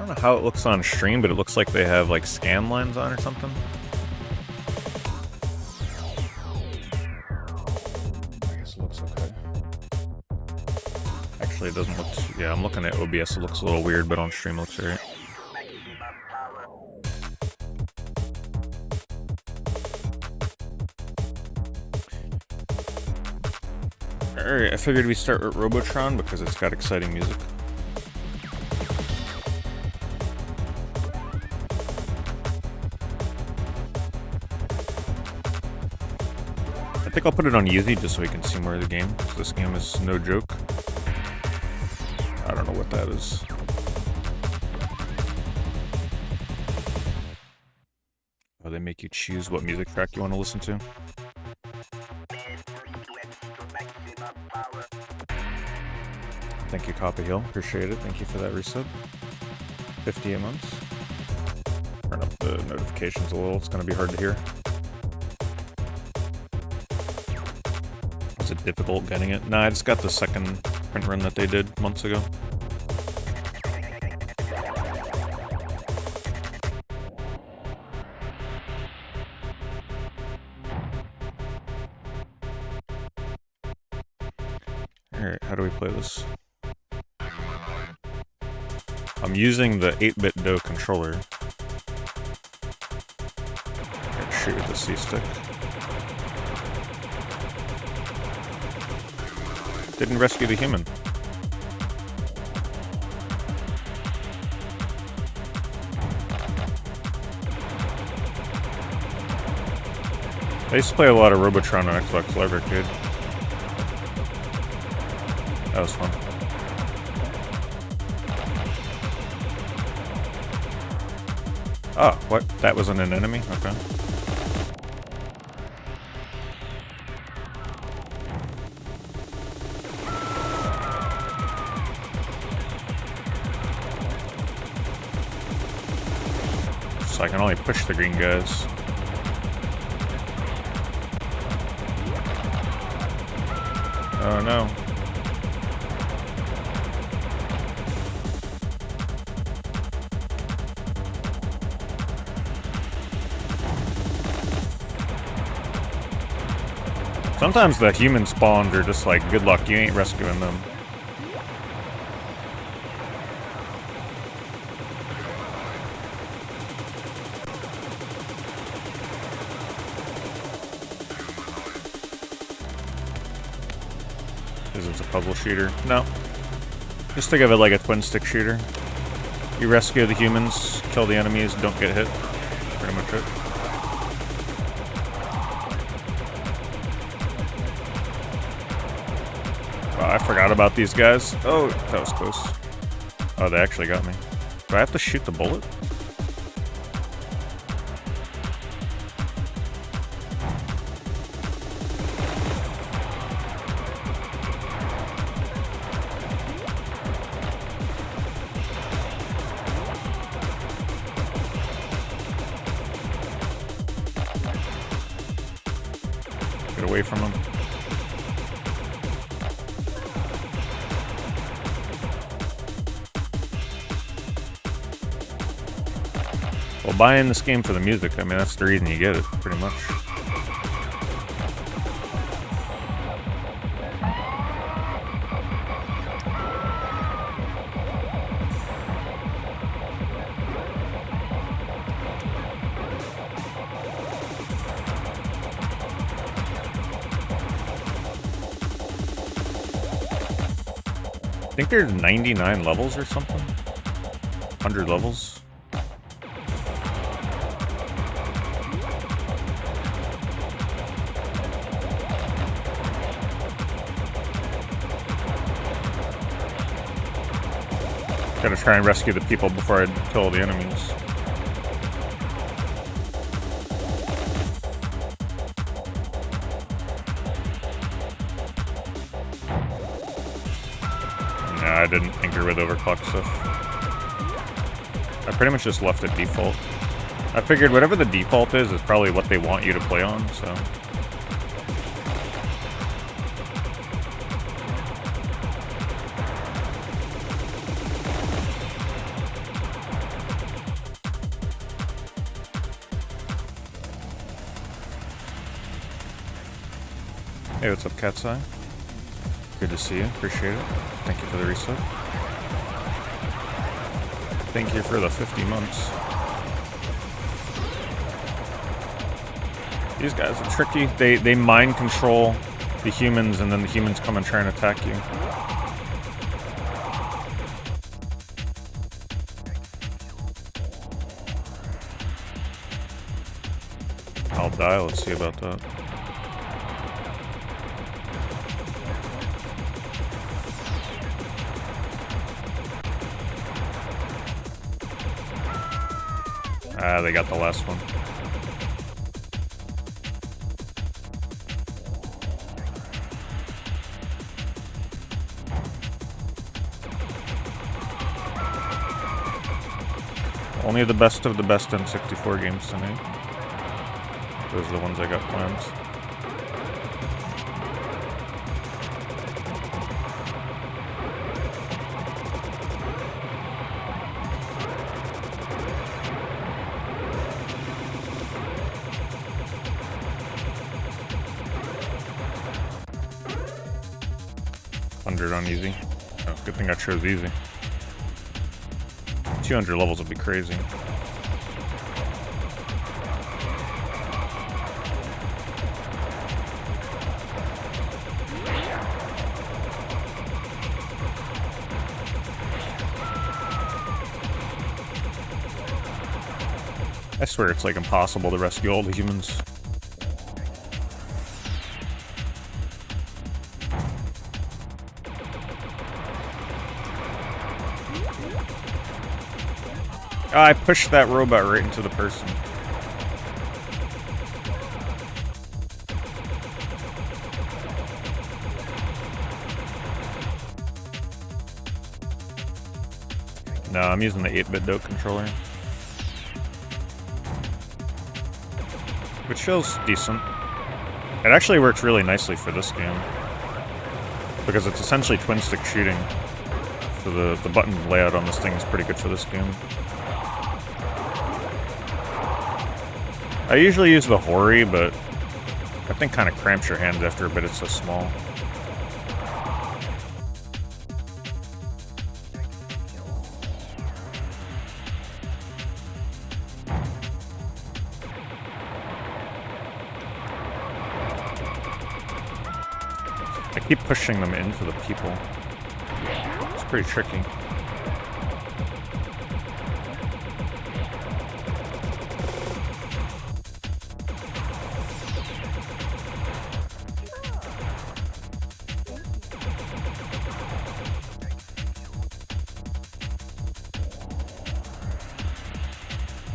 don't know how it looks on stream, but it looks like they have like scan lines on or something. I guess it looks okay. Actually, it doesn't look... Yeah, I'm looking at OBS, it looks a little weird, but on stream it looks alright. Alright, I figured we'd start with Robotron because it's got exciting music. I think I'll put it on easy just so we can see more of the game. This game is no joke. I don't know what that is. Oh, they make you choose what music track you want to listen to. Thank you, Copy Hill. Appreciate it. Thank you for that resub. 58 months. Turn up the notifications a little. It's going to be hard to hear. Is it difficult getting it? Nah, I just got the second print run that they did months ago. Alright, how do we play this? I'm using the 8-bit DO controller. Shoot with the C-stick. Didn't rescue the human. I used to play a lot of Robotron on Xbox Live Arcade. That was fun. Oh, what? That wasn't an enemy? Okay. So I can only push the green guys. Oh no. Sometimes the human spawns are just like, good luck, you ain't rescuing them. Because it's a puzzle shooter. No. Just think of it like a twin-stick shooter. You rescue the humans, kill the enemies, don't get hit. Pretty much it. Wow, I forgot about these guys. Oh, that was close. Oh, they actually got me. Do I have to shoot the bullet? Get away from them. Well, buy in this game for the music. I mean, that's the reason you get it, pretty much. I think there's 99 levels or something. 100 levels. Gotta try and rescue the people before I kill the enemies. No, I didn't tinker with overclock stuff. I pretty much just left it default. I figured whatever the default is probably what they want you to play on, so... Hey, what's up, Cat's Eye? Good to see you. Appreciate it. Thank you for the resub. Thank you for the 50 months. These guys are tricky. They mind control the humans, and then the humans come and try and attack you. I'll die. Let's see about that. Ah, they got the last one. Only the best of the best N64 games tonight. Those are the ones I got planned. On easy. Oh, good thing I chose easy. 200 levels would be crazy. I swear it's like impossible to rescue all the humans. I pushed that robot right into the person. No, I'm using the 8-bit Doke controller. Which feels decent. It actually works really nicely for this game. Because it's essentially twin-stick shooting. So the button layout on this thing is pretty good for this game. I usually use the Hori, but that thing kind of cramps your hands after a bit, it's so small. I keep pushing them into the people. It's pretty tricky.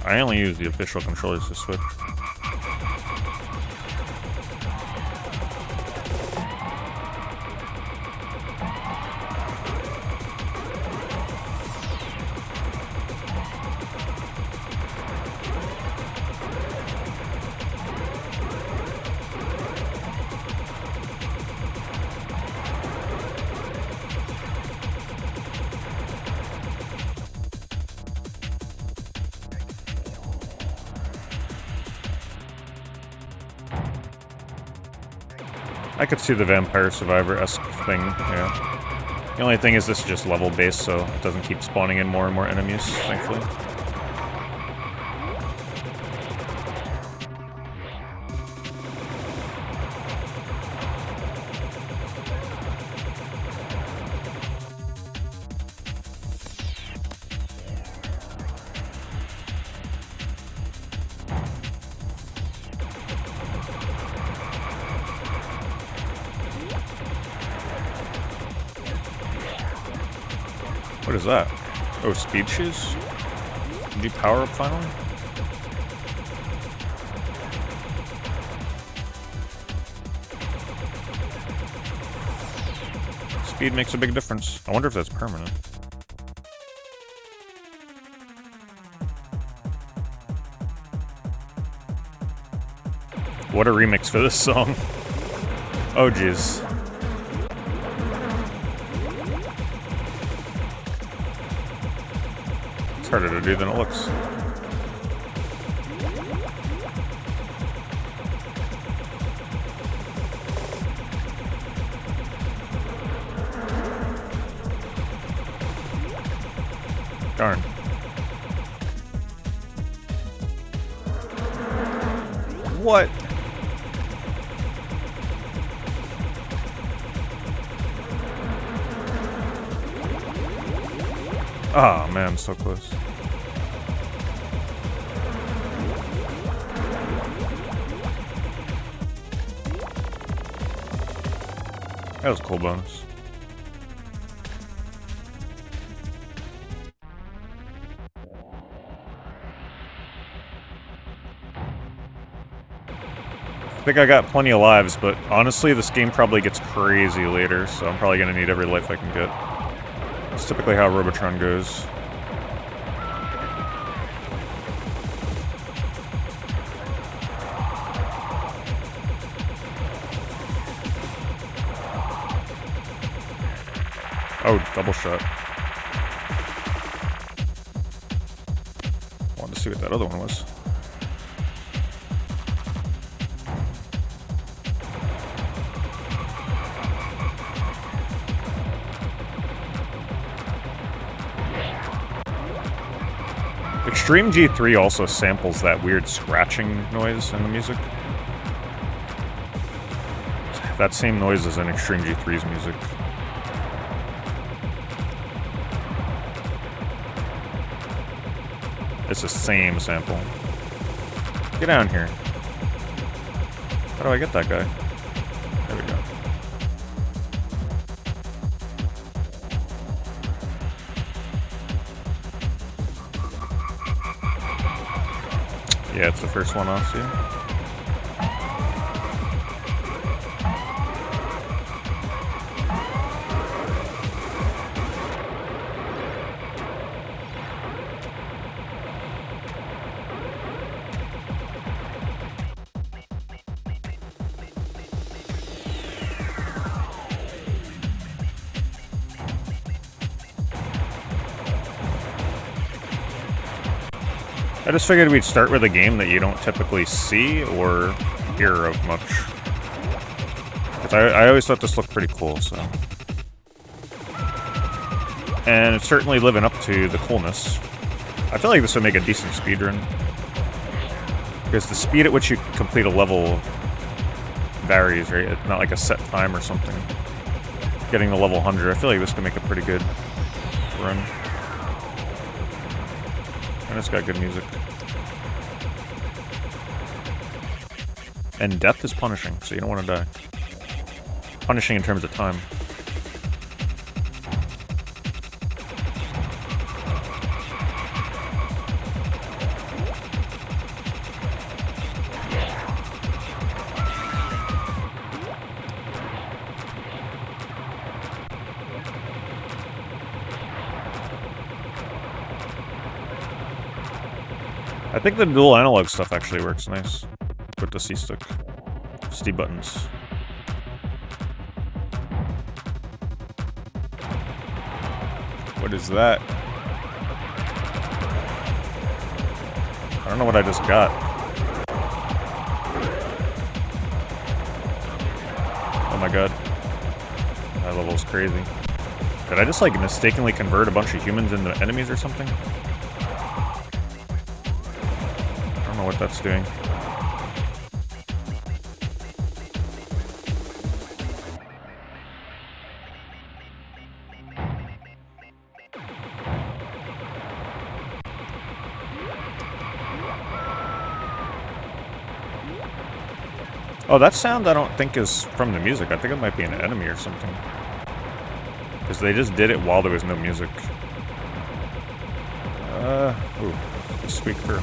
I only use the official controllers to switch. I could see the Vampire Survivor-esque thing, yeah. The only thing is this is just level-based, so it doesn't keep spawning in more and more enemies, thankfully. What is that? Oh, speed shoes? Did you power up finally? Speed makes a big difference. I wonder if that's permanent. What a remix for this song. Oh, jeez. Harder to do than it looks. Darn. What? Ah, oh, man, so close. That was a cool bonus. I think I got plenty of lives, but honestly, this game probably gets crazy later, so I'm probably gonna need every life I can get. It's typically how Robotron goes. Oh, double shot. Wanted to see what that other one was. Extreme G3 also samples that weird scratching noise in the music. That same noise is in Extreme G3's music. It's the same sample. Get down here. How do I get that guy? There we go. Yeah, it's the first one off, see? I just figured we'd start with a game that you don't typically see or hear of much. Because I always thought this looked pretty cool, so. And it's certainly living up to the coolness. I feel like this would make a decent speedrun. Because the speed at which you complete a level varies, right? It's not like a set time or something. Getting the level 100, I feel like this could make a pretty good run. And it's got good music. And death is punishing, so you don't want to die. Punishing in terms of time. I think the dual analog stuff actually works nice with the C-stick. C buttons. What is that? I don't know what I just got. Oh my god. That level's crazy. Did I just like mistakenly convert a bunch of humans into enemies or something? I don't know what that's doing. Oh, that sound I don't think is from the music. I think it might be an enemy or something. Because they just did it while there was no music. Ooh, let's squeak through.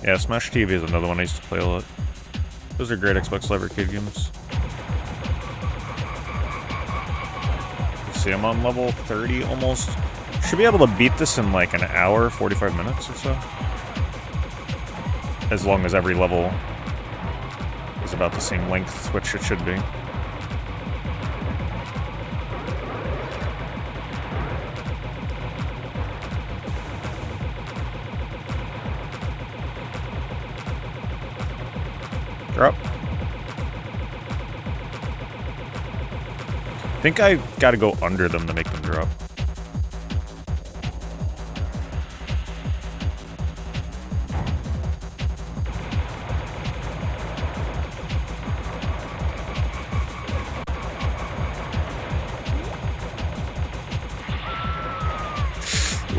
Yeah, Smash TV is another one I used to play a lot. Those are great Xbox Live Arcade games. Let's see, I'm on level 30 almost. Should be able to beat this in like an hour, 45 minutes or so. As long as every level is about the same length, which it should be. Drop. think I gotta go under them to make them drop.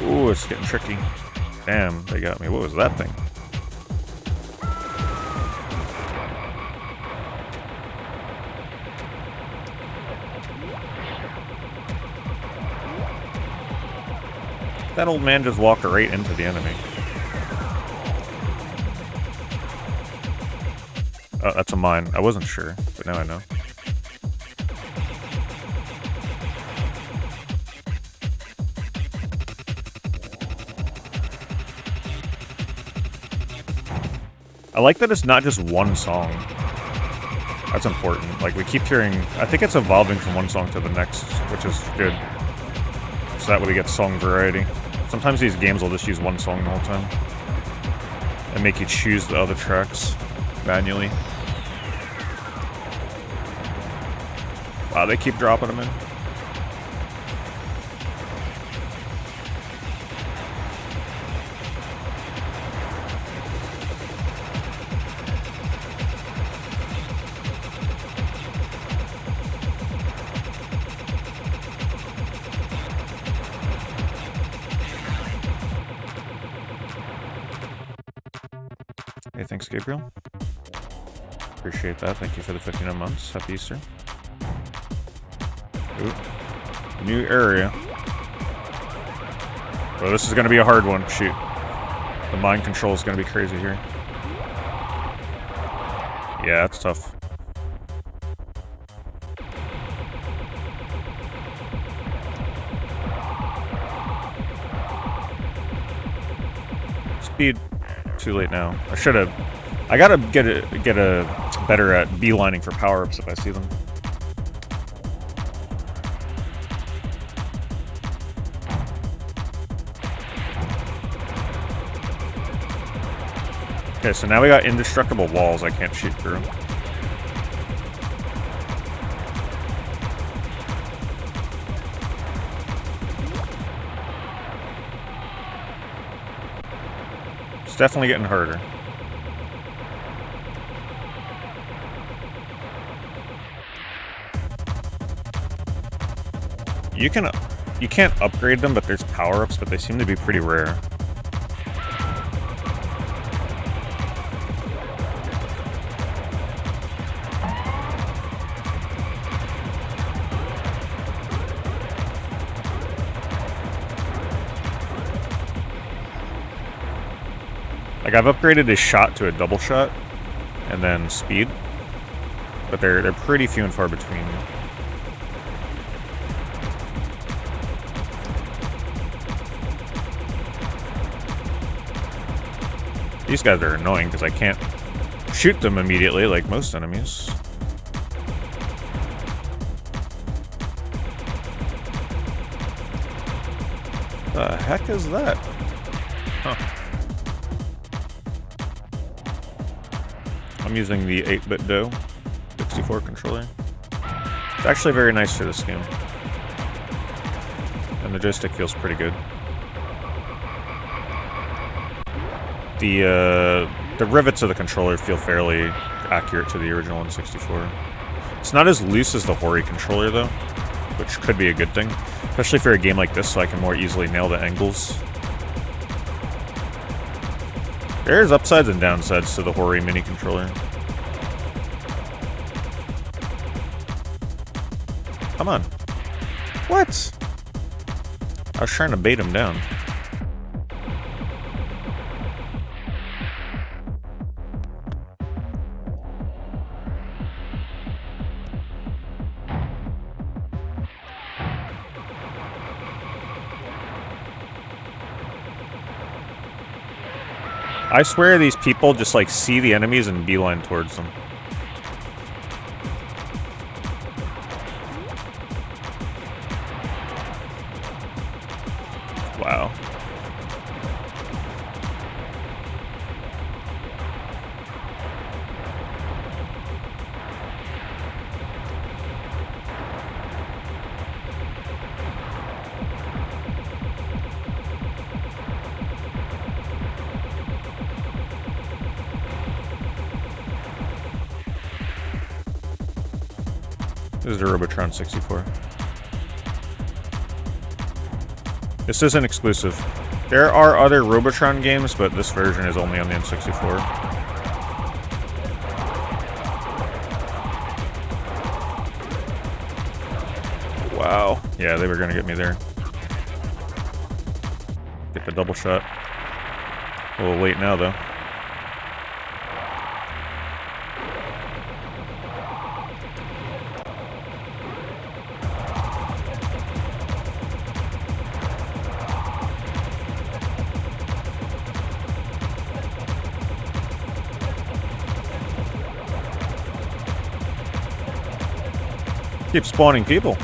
Ooh, it's getting tricky. Damn, they got me. What was that thing? That old man just walked right into the enemy. Oh, that's a mine. I wasn't sure, but now I know. I like that it's not just one song. That's important. Like, we keep hearing... I think it's evolving from one song to the next, which is good. So that way we get song variety. Sometimes these games will just use one song the whole time. And make you choose the other tracks manually. Wow, they keep dropping them in. Hey, thanks, Gabriel. Appreciate that. Thank you for the 59 months. Happy Easter. Ooh. New area. Well, this is going to be a hard one. Shoot. The mind control is going to be crazy here. Yeah, that's tough. Speed. Too late now. I should have. I gotta get a better at beelining for power-ups if I see them. Okay, so now we got indestructible walls I can't shoot through. It's definitely getting harder. You can't upgrade them, but there's power-ups, but they seem to be pretty rare. Like, I've upgraded his shot to a double shot, and then speed, but they're pretty few and far between. These guys are annoying because I can't shoot them immediately like most enemies. The heck is that? Huh. I'm using the 8-bit Dorr 64 controller. It's actually very nice for this game. And the joystick feels pretty good. The rivets of the controller feel fairly accurate to the original N64. It's not as loose as the Hori controller though, which could be a good thing. Especially for a game like this, so I can more easily nail the angles. There's upsides and downsides to the Hori mini controller. Come on. What? I was trying to bait him down. I swear these people just, like, see the enemies and beeline towards them. Wow. This is the Robotron 64. This isn't exclusive. There are other Robotron games, but this version is only on the N64. Wow. Yeah, they were gonna get me there. Get the double shot. A little late now, though. Keep spawning people.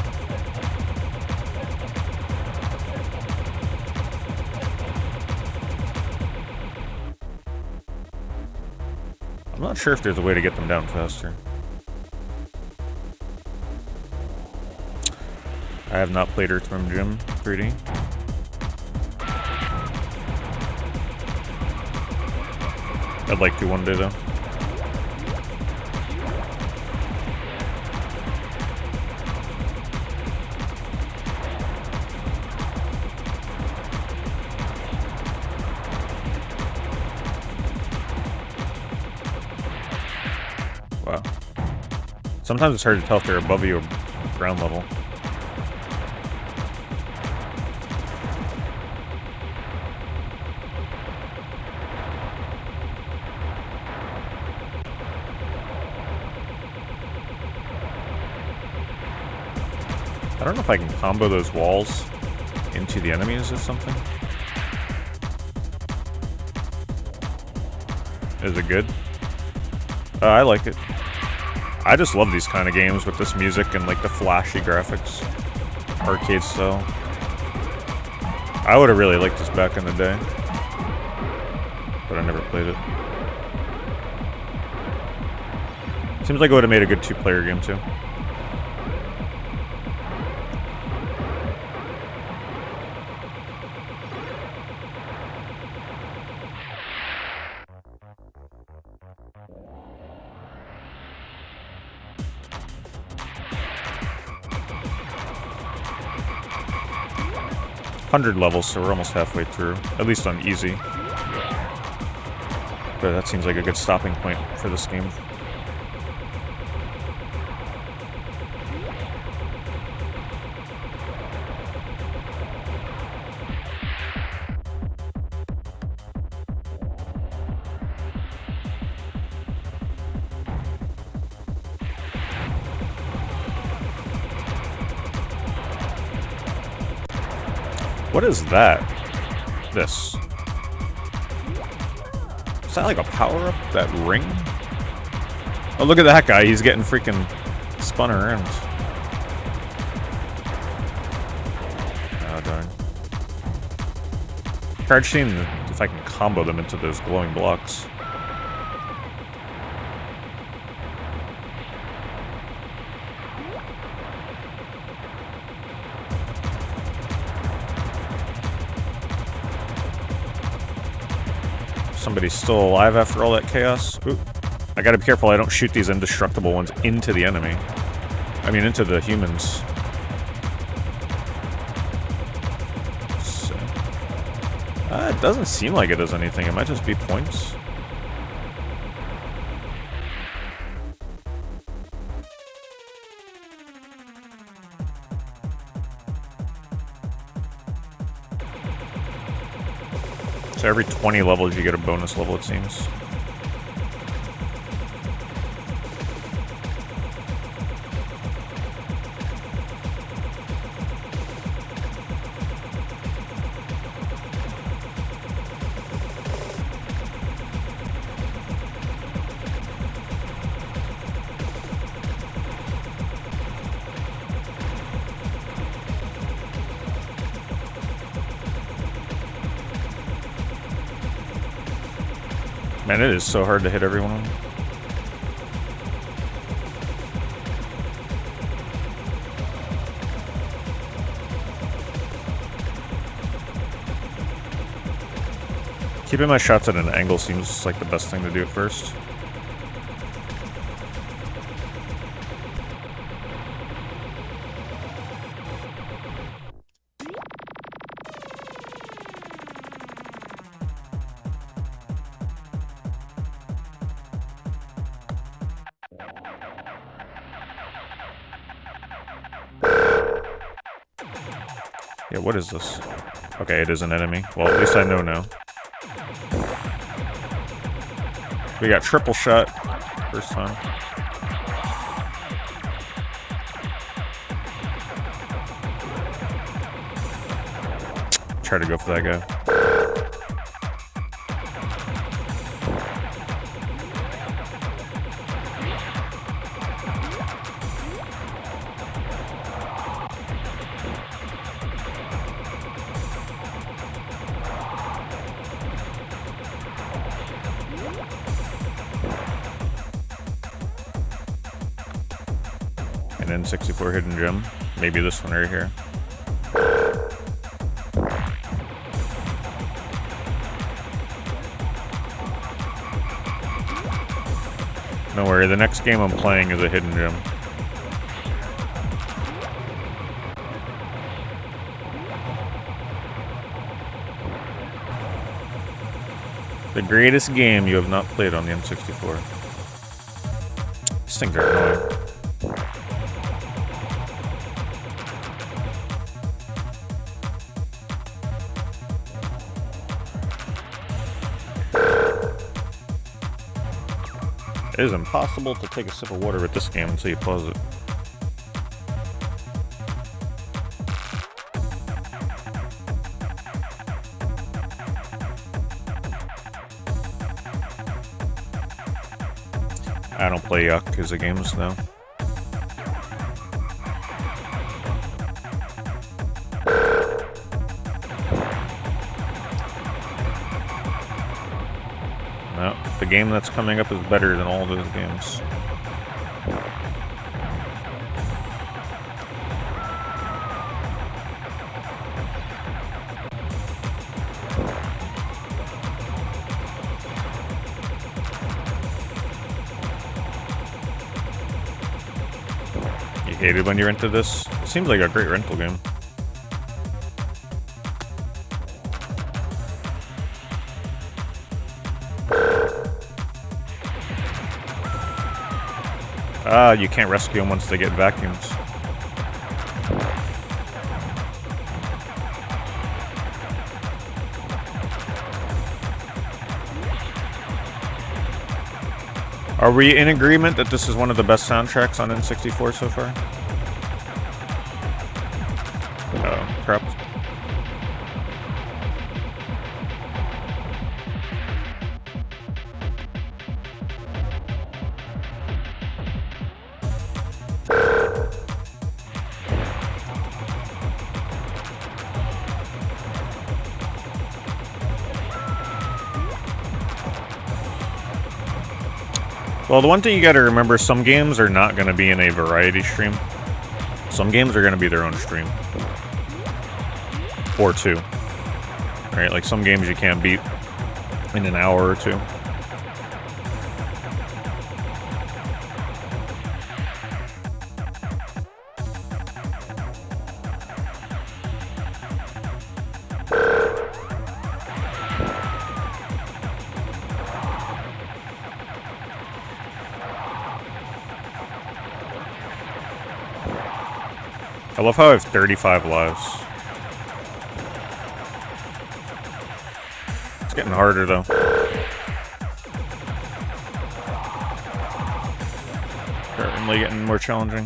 I'm not sure if there's a way to get them down faster. I have not played Earthworm Jim 3D. I'd like to one day, though. Wow. Sometimes it's hard to tell if they're above you or ground level. I don't know if I can combo those walls into the enemies or something. Is it good? I like it. I just love these kind of games with this music and like the flashy graphics. Arcade style. I would have really liked this back in the day. But I never played it. Seems like it would have made a good two-player game too. $100 levels, so we're almost halfway through. At least on easy. But that seems like a good stopping point for this game. What is that? This. Is that like a power-up? That ring? Oh, look at that guy. He's getting freaking spun around. Oh, darn. Try seeing if I can combo them into those glowing blocks. Somebody's still alive after all that chaos. Ooh. I gotta be careful I don't shoot these indestructible ones into the enemy. I mean, into the humans. So. It doesn't seem like it does anything. It might just be points. So every 20 levels you get a bonus level, it seems. Man, it is so hard to hit everyone. Keeping my shots at an angle seems like the best thing to do at first. Yeah, what is this? Okay, it is an enemy. Well, at least I know now. We got triple shot. First time. Try to go for that guy. An N64 hidden gem. Maybe this one right here. Don't worry, the next game I'm playing is a hidden gem. The greatest game you have not played on the N64. These things are annoying. It is impossible to take a sip of water with this game until you pause it. I don't play Yakuza games now. No, the game that's coming up is better than all those games. You hate it when you're into this? It seems like a great rental game. Ah, you can't rescue them once they get vacuumed. Are we in agreement that this is one of the best soundtracks on N64 so far? Oh, crap. Well, the one thing you gotta remember, some games are not gonna be in a variety stream. Some games are gonna be their own stream. Or two. Right, like some games you can't beat in an hour or two. I love how I have 35 lives. It's getting harder, though. Certainly getting more challenging.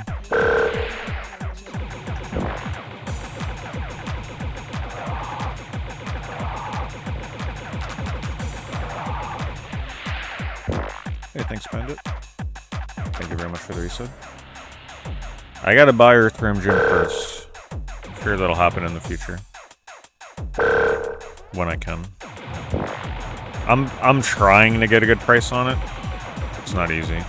Hey, thanks, Bandit. Thank you very much for the resub. I gotta buy Earthworm Jim first. I'm sure that'll happen in the future. When I can. I'm trying to get a good price on it. It's not easy.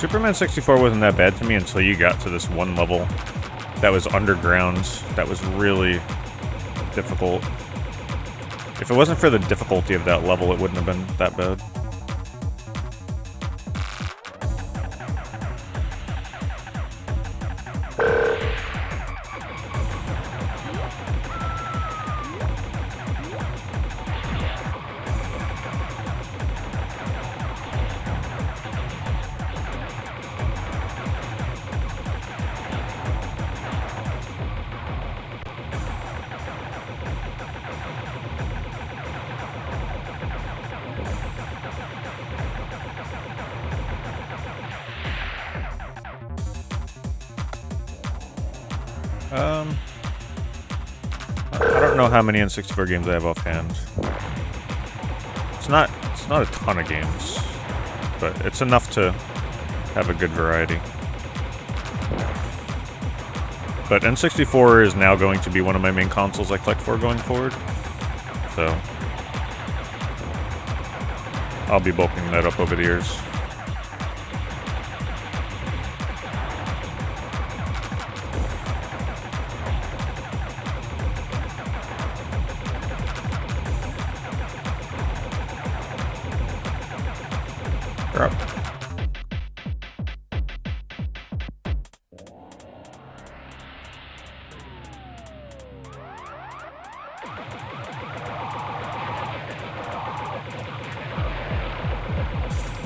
Superman 64 wasn't that bad to me until you got to this one level that was underground. That was really difficult. If it wasn't for the difficulty of that level, it wouldn't have been that bad. I don't know how many N64 games I have offhand. It's not a ton of games, but it's enough to have a good variety. But N64 is now going to be one of my main consoles I collect for going forward, so I'll be bulking that up over the years.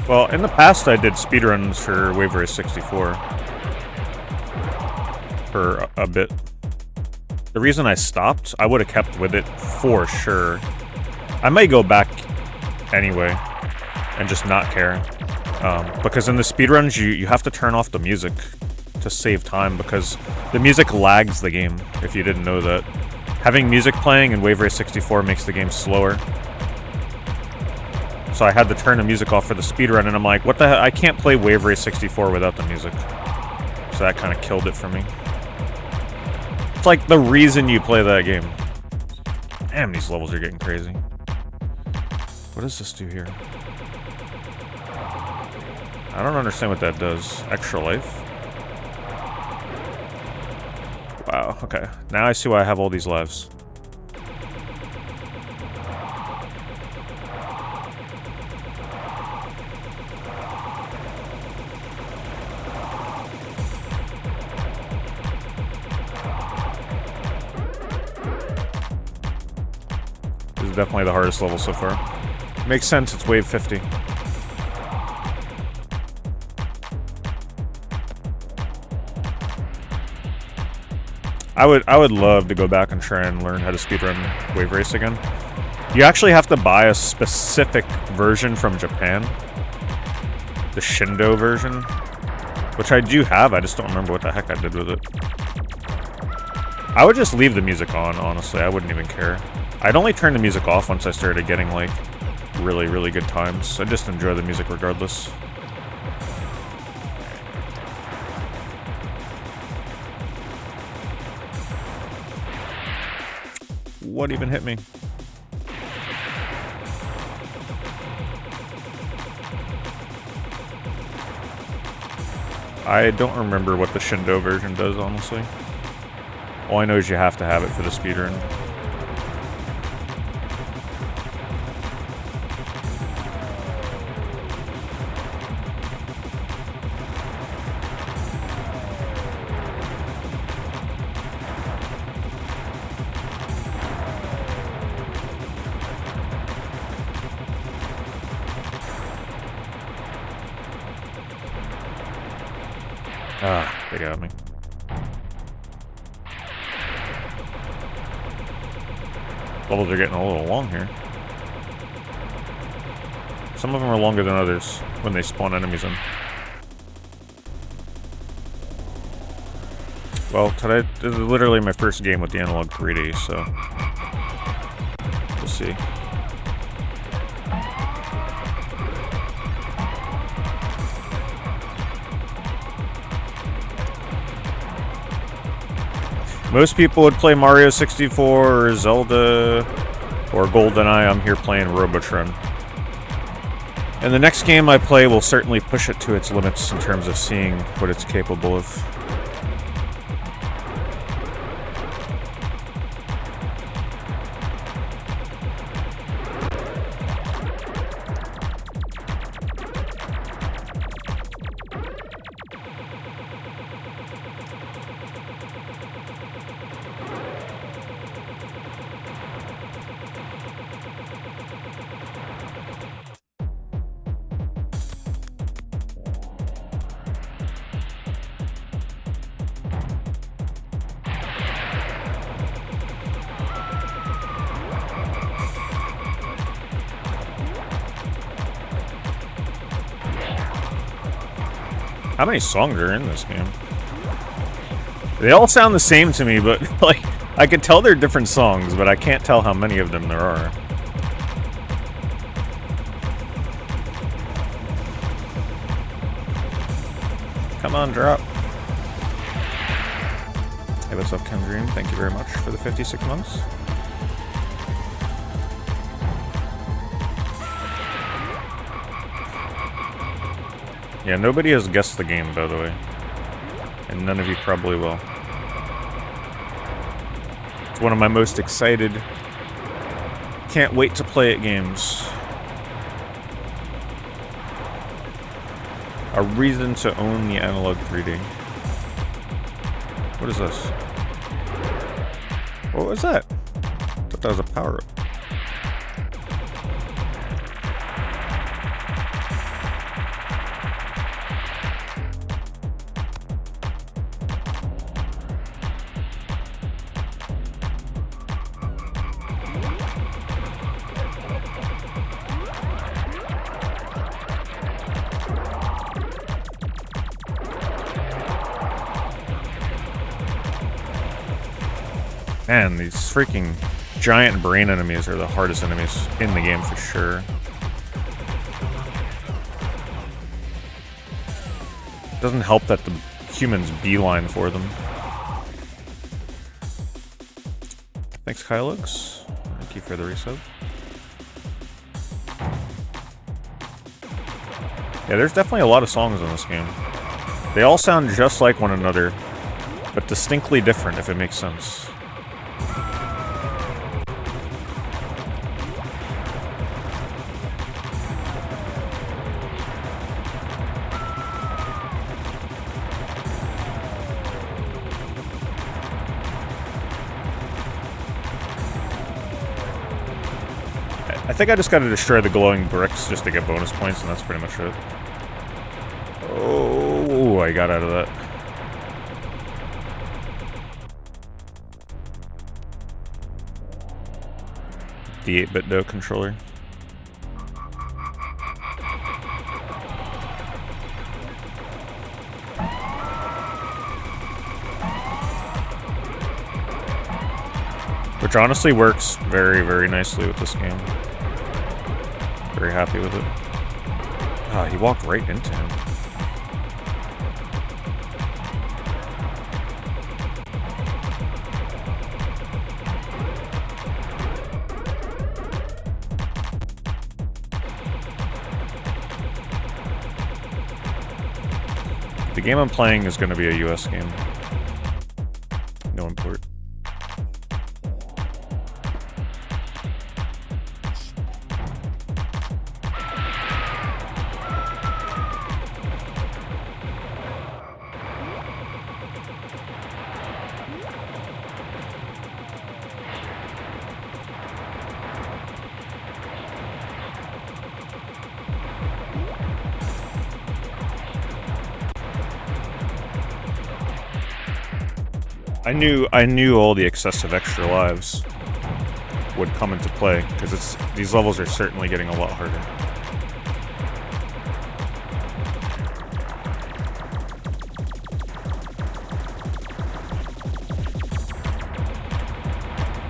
Well, in the past I did speedruns for Wave Race 64 for a bit. The reason I stopped, I would have kept with it for sure. I may go back anyway and just not care. Because in the speedruns, you have to turn off the music to save time because the music lags the game, if you didn't know that. Having music playing in Wave Race 64 makes the game slower. So I had to turn the music off for the speedrun, and I'm like, what the hell? I can't play Wave Race 64 without the music. So that kind of killed it for me. It's like the reason you play that game. Damn, these levels are getting crazy. What does this do here? I don't understand what that does. Extra life? Wow, okay. Now I see why I have all these lives. This is definitely the hardest level so far. Makes sense, it's wave 50. I would love to go back and try and learn how to speedrun Wave Race again. You actually have to buy a specific version from Japan. The Shindo version. Which I do have, I just don't remember what the heck I did with it. I would just leave the music on, honestly. I wouldn't even care. I'd only turn the music off once I started getting, like, really, really good times. I just enjoy the music regardless. What even hit me? I don't remember what the Shindo version does, honestly. All I know is you have to have it for the speedrun. Ah, they got me. Levels are getting a little long here. Some of them are longer than others when they spawn enemies in. Well, today this is literally my first game with the Analogue 3D, so we'll see. Most people would play Mario 64 or Zelda or GoldenEye. I'm here playing Robotron. And the next game I play will certainly push it to its limits in terms of seeing what it's capable of. How many songs are in this game? They all sound the same to me, but like I can tell they're different songs, but I can't tell how many of them there are. Come on, drop. Hey, what's up, Ken Dream? Thank you very much for the 56 months. Yeah, nobody has guessed the game, by the way. And none of you probably will. It's one of my most excited, can't wait to play it games. A reason to own the Analogue 3D. What is this? What was that? I thought that was a power-up. Man, these freaking giant brain enemies are the hardest enemies in the game for sure. Doesn't help that the humans beeline for them. Thanks, Kylux. Thank you for the resub. Yeah, there's definitely a lot of songs in this game. They all sound just like one another, but distinctly different, if it makes sense. I think I just gotta destroy the glowing bricks just to get bonus points, and that's pretty much it. Oh, I got out of that. The 8-bit Do controller. Which honestly works very, very nicely with this game. Very happy with it. Ah, he walked right into him. The game I'm playing is going to be a US game. No import. I knew all the excessive extra lives would come into play, because these levels are certainly getting a lot harder.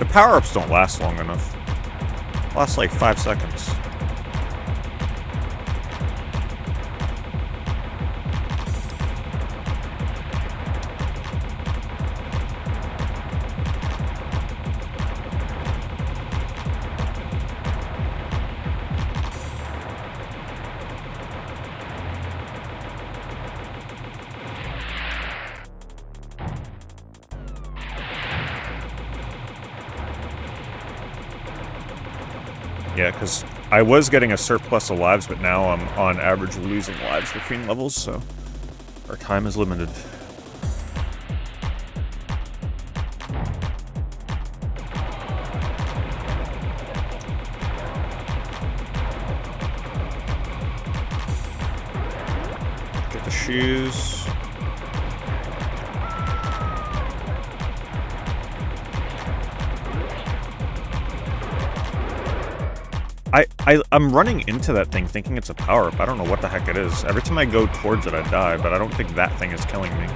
The power-ups don't last long enough. Last like 5 seconds. Yeah, because I was getting a surplus of lives, but now I'm on average losing lives between levels, so our time is limited. Get the shoes. I'm running into that thing thinking it's a power-up. I don't know what the heck it is. Every time I go towards it, I die, but I don't think that thing is killing me.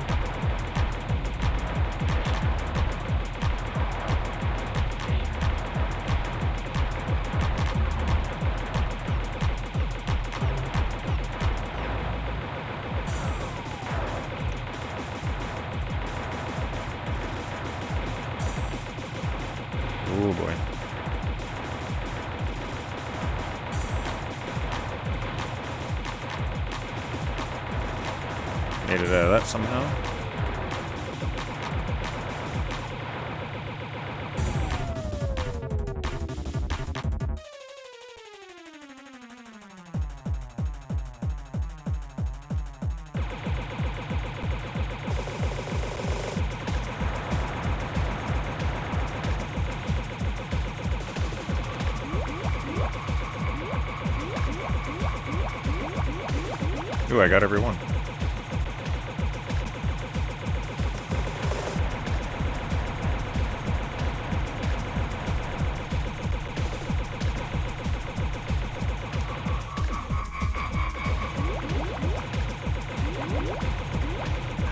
Oh boy. Made it out of that somehow. Ooh, I got every one.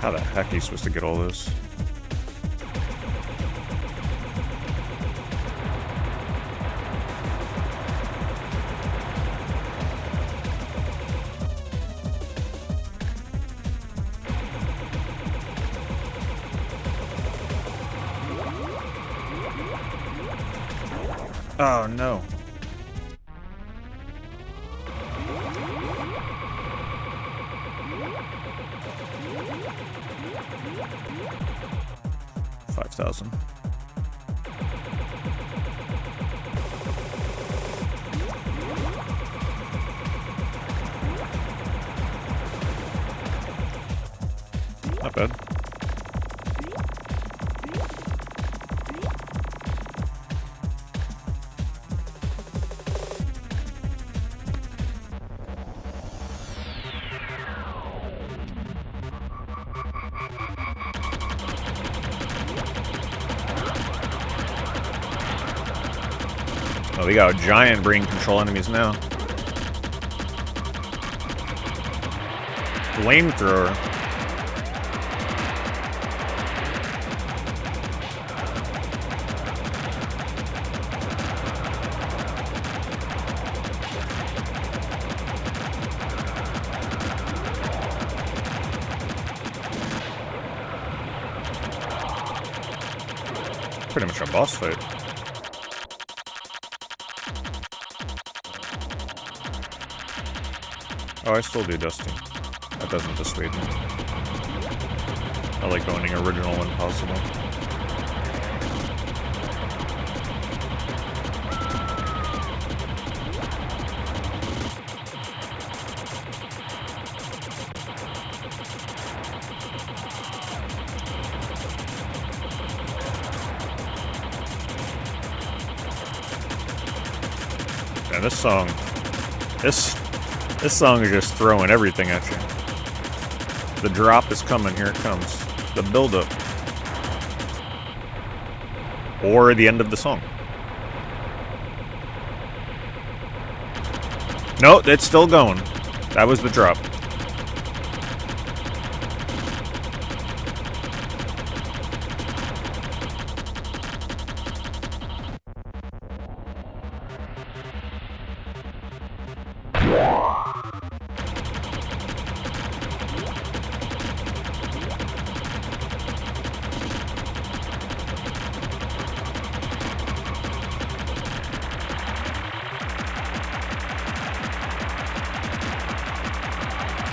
How the heck are you supposed to get all this? Oh no. $5,000. Not bad. Oh, we got giant brain control enemies now. Flamethrower. Pretty much a boss fight. Oh, I still do Dusty. That doesn't dissuade me. I like owning original when possible. And this song, this song is just throwing everything at you. The drop is coming, here it comes. The build-up. Or the end of the song. No, it's still going. That was the drop.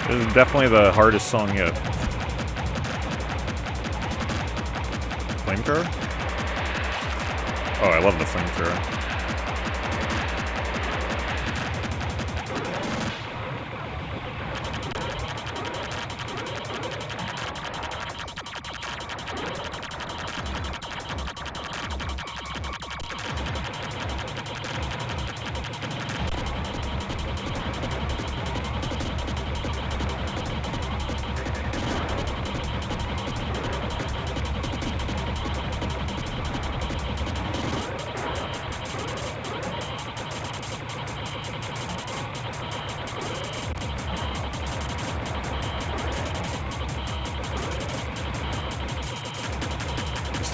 This is definitely the hardest song yet. Flamethrower? Oh, I love the flamethrower.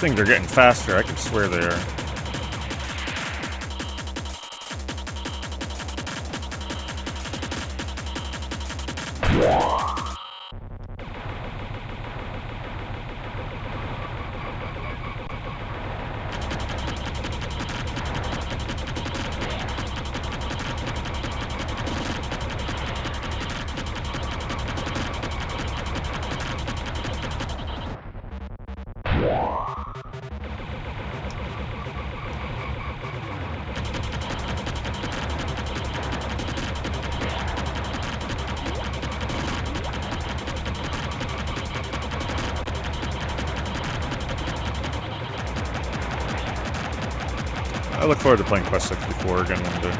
things are getting faster, I could swear they are. I look forward to playing Quest 64 again one day.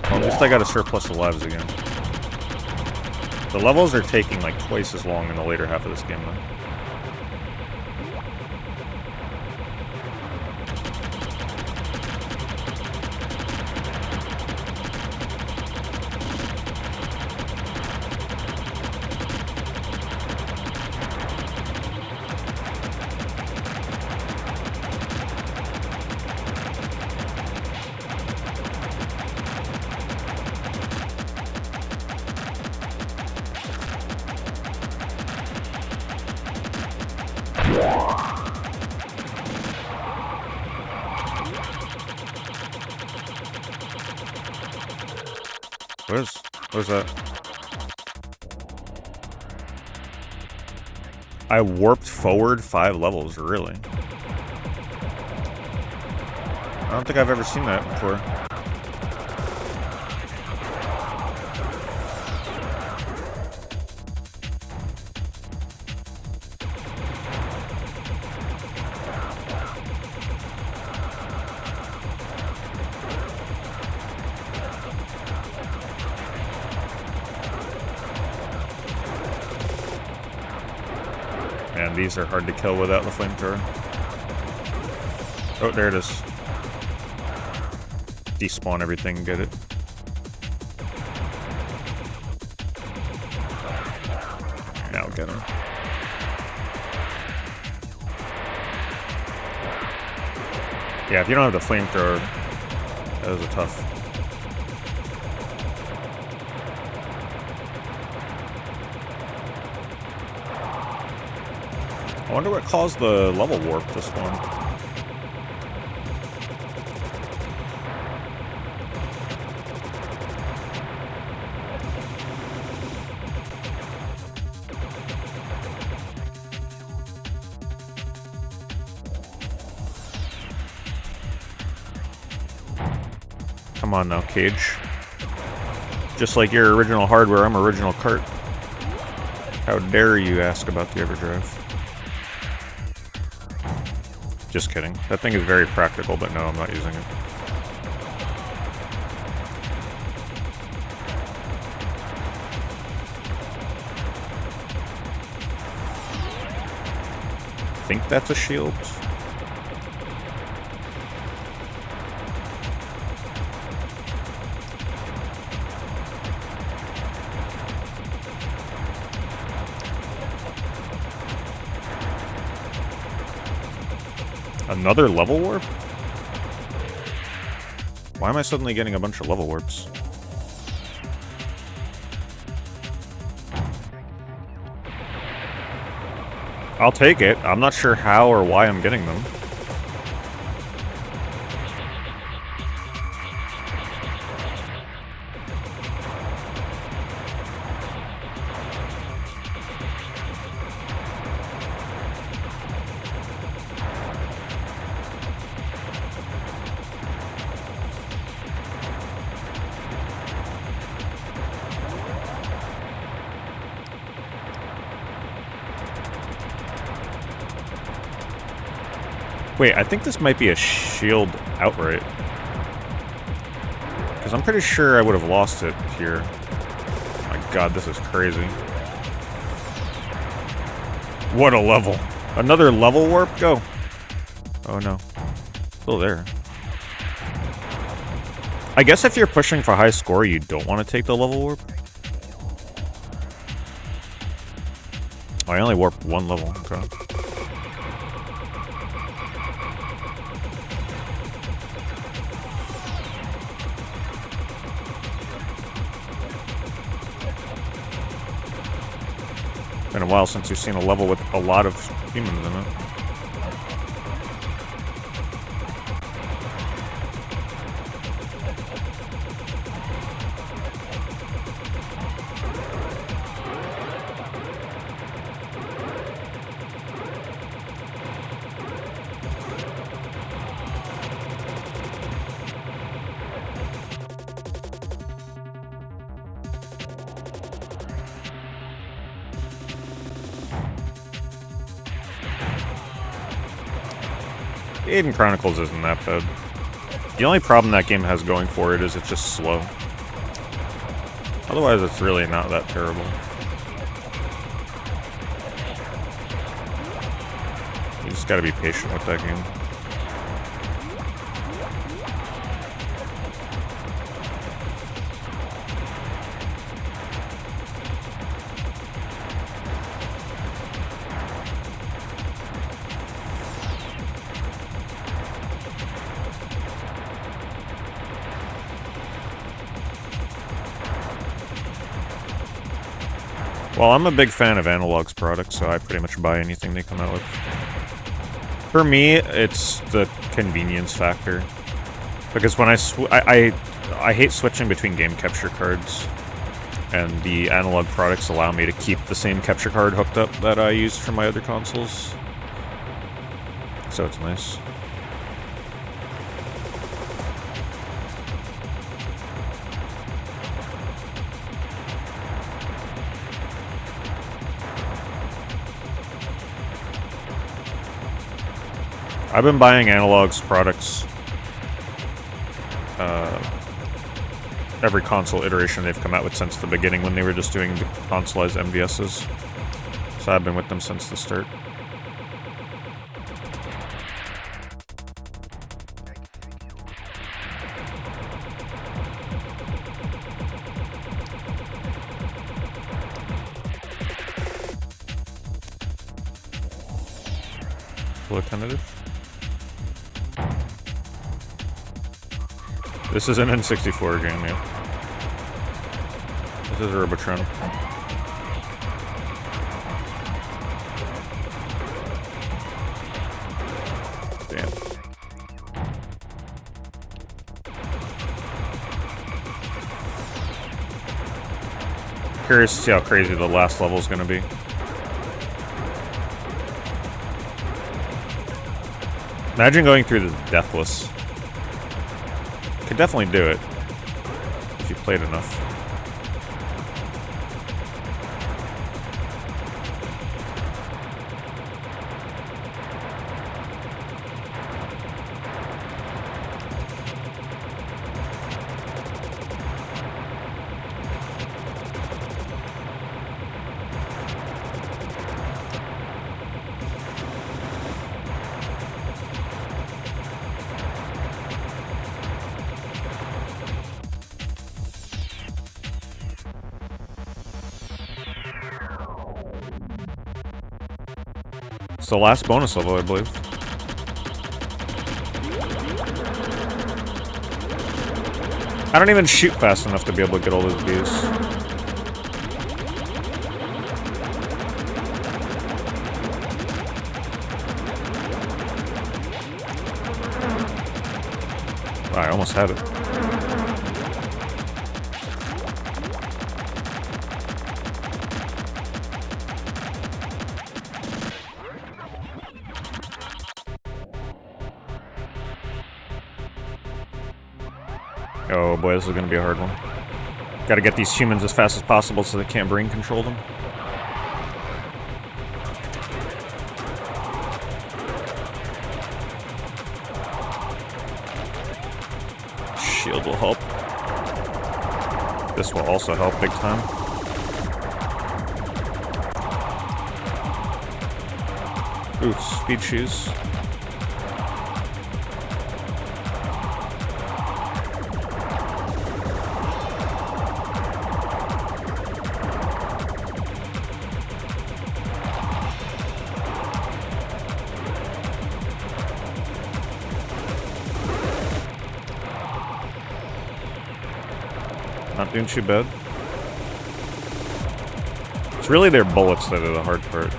Well, at least I got a surplus of lives again. The levels are taking like twice as long in the later half of this game, though. Where's that? I warped forward 5 levels, really? I don't think I've ever seen that before. Man, these are hard to kill without the flamethrower. Oh, there it is. Despawn everything, get it. Now get him. Yeah, if you don't have the flamethrower, that was a tough. I wonder what caused the level warp this one. Come on now, Cage. Just like your original hardware, I'm original cart. How dare you ask about the EverDrive? Just kidding. That thing is very practical, but no, I'm not using it. I think that's a shield. Another level warp? Why am I suddenly getting a bunch of level warps? I'll take it. I'm not sure how or why I'm getting them. Wait, I think this might be a shield outright. Because I'm pretty sure I would have lost it here. Oh my god, this is crazy. What a level. Another level warp? Go. Oh no. Still there. I guess if you're pushing for high score, you don't want to take the level warp. Oh, I only warped one level. Okay. Been a while since you've seen a level with a lot of humans in it. Eden Chronicles isn't that bad. The only problem that game has going for it is it's just slow. Otherwise, it's really not that terrible. You just gotta be patient with that game. Well, I'm a big fan of Analogue's products, so I pretty much buy anything they come out with. For me, it's the convenience factor. Because when I hate switching between game capture cards, and the Analogue products allow me to keep the same capture card hooked up that I used for my other consoles. So it's nice. I've been buying Analogue's products every console iteration they've come out with since the beginning when they were just doing the consoleized MVSs. So I've been with them since the start. Look tentative. This is an N64 game, yeah. This is Robotron. Damn. Curious to see how crazy the last level is going to be. Imagine going through the Deathless. Could definitely do it if you played enough. It's the last bonus level, I believe. I don't even shoot fast enough to be able to get all those bees. Wow, I almost had it. Oh boy, this is gonna be a hard one. Gotta get these humans as fast as possible so they can't brain control them. Shield will help. This will also help big time. Ooh, speed shoes. Not doing too bad. It's really their bullets that are the hard part,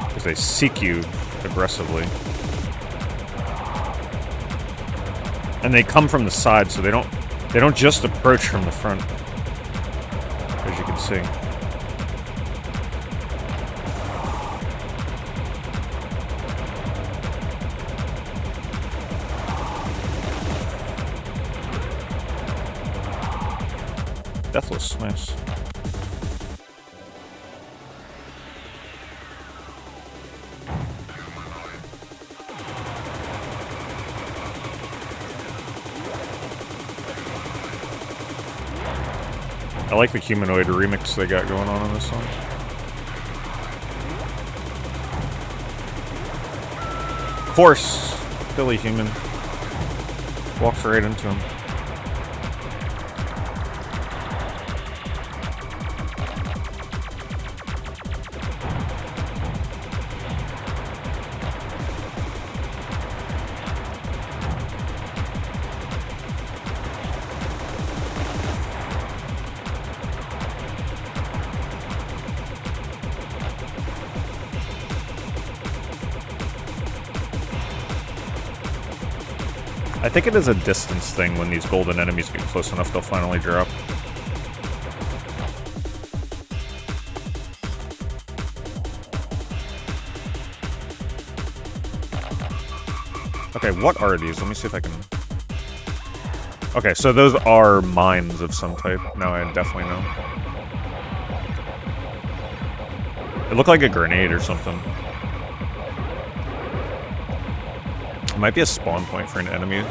because they seek you aggressively. And they come from the side, so they don't just approach from the front, as you can see. Deathless, nice. I like the humanoid remix they got going on this song. Of course, Billy Human walks right into him. I think it is a distance thing. When these golden enemies get close enough, they'll finally drop. Okay, what are these? Let me see if I can... Okay, so those are mines of some type. Now I definitely know. It looked like a grenade or something. It might be a spawn point for an enemy.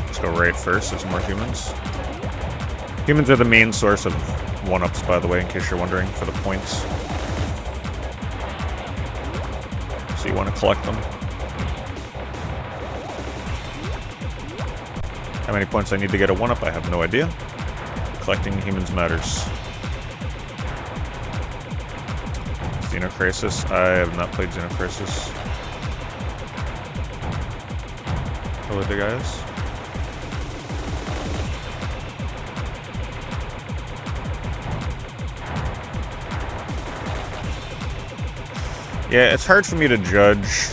Let's go right first, there's more humans. Humans are the main source of one-ups, by the way, in case you're wondering, for the points. So you want to collect them. How many points I need to get a one-up, I have no idea. Collecting humans matters. Xenocrisis. I have not played Xenocrisis. Hello there, guys. Yeah, it's hard for me to judge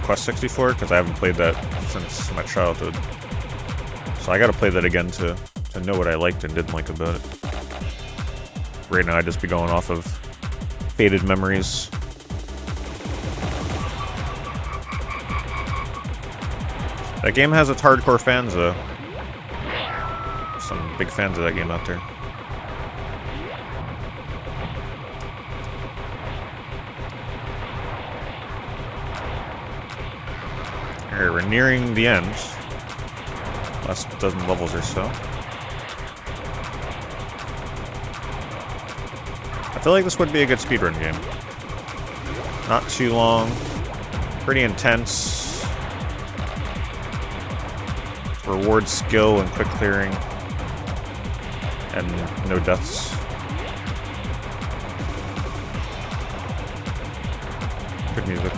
Quest 64 because I haven't played that since my childhood. So I gotta play that again to know what I liked and didn't like about it. Right now I'd just be going off of faded memories. That game has its hardcore fans though. Some big fans of that game out there. Alright, we're nearing the end. Last dozen levels or so. I feel like this would be a good speedrun game. Not too long. Pretty intense. Reward skill and quick clearing. And no deaths. Good music.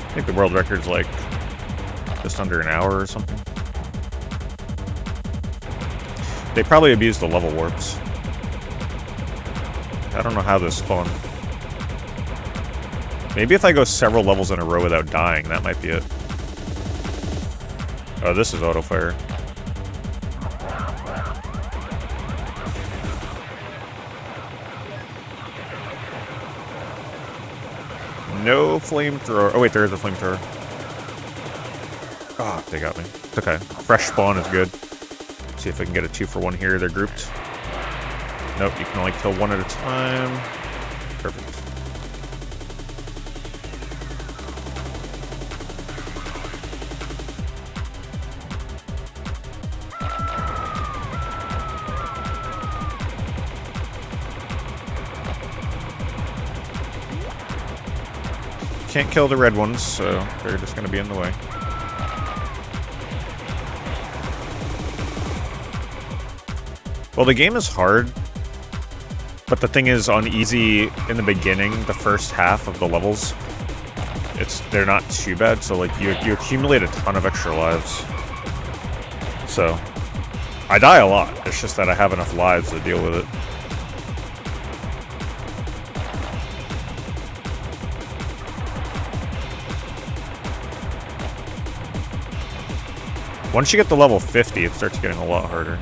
I think the world record's like just under an hour or something. They probably abused the level warps. I don't know how this spawned. Maybe if I go several levels in a row without dying, that might be it. Oh, this is auto fire. No flamethrower. Oh wait, there is a flamethrower. Ah, they got me. It's okay. Fresh spawn is good. Let's see if I can get a 2-for-1 here. They're grouped. Nope, you can only kill one at a time. Perfect. Can't kill the red ones, so they're just going to be in the way. Well, the game is hard, but the thing is, on easy in the beginning, the first half of the levels, they're not too bad. So like you accumulate a ton of extra lives. So I die a lot. It's just that I have enough lives to deal with it. Once you get to level 50, it starts getting a lot harder.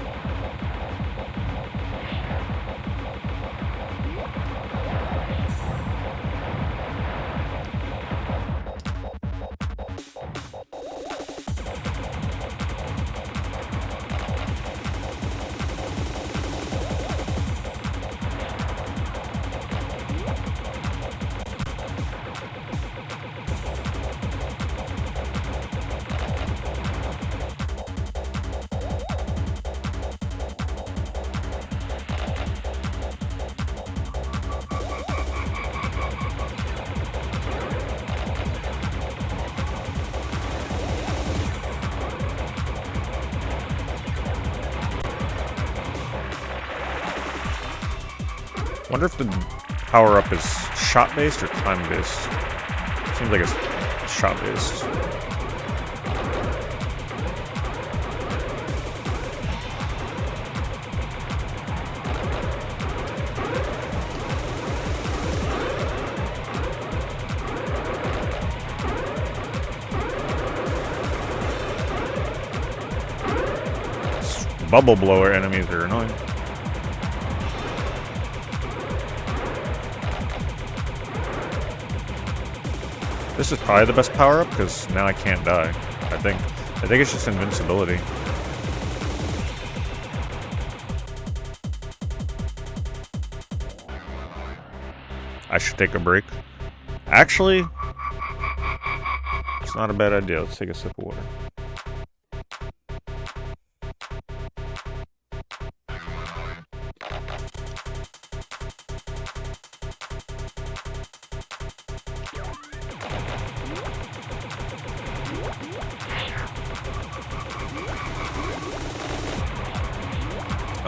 I wonder if the power-up is shot-based or time-based. Seems like it's shot-based. Bubble blower enemies are annoying. This is probably the best power-up, because now I can't die, I think. I think it's just invincibility. I should take a break. Actually, it's not a bad idea. Let's take a sip of water.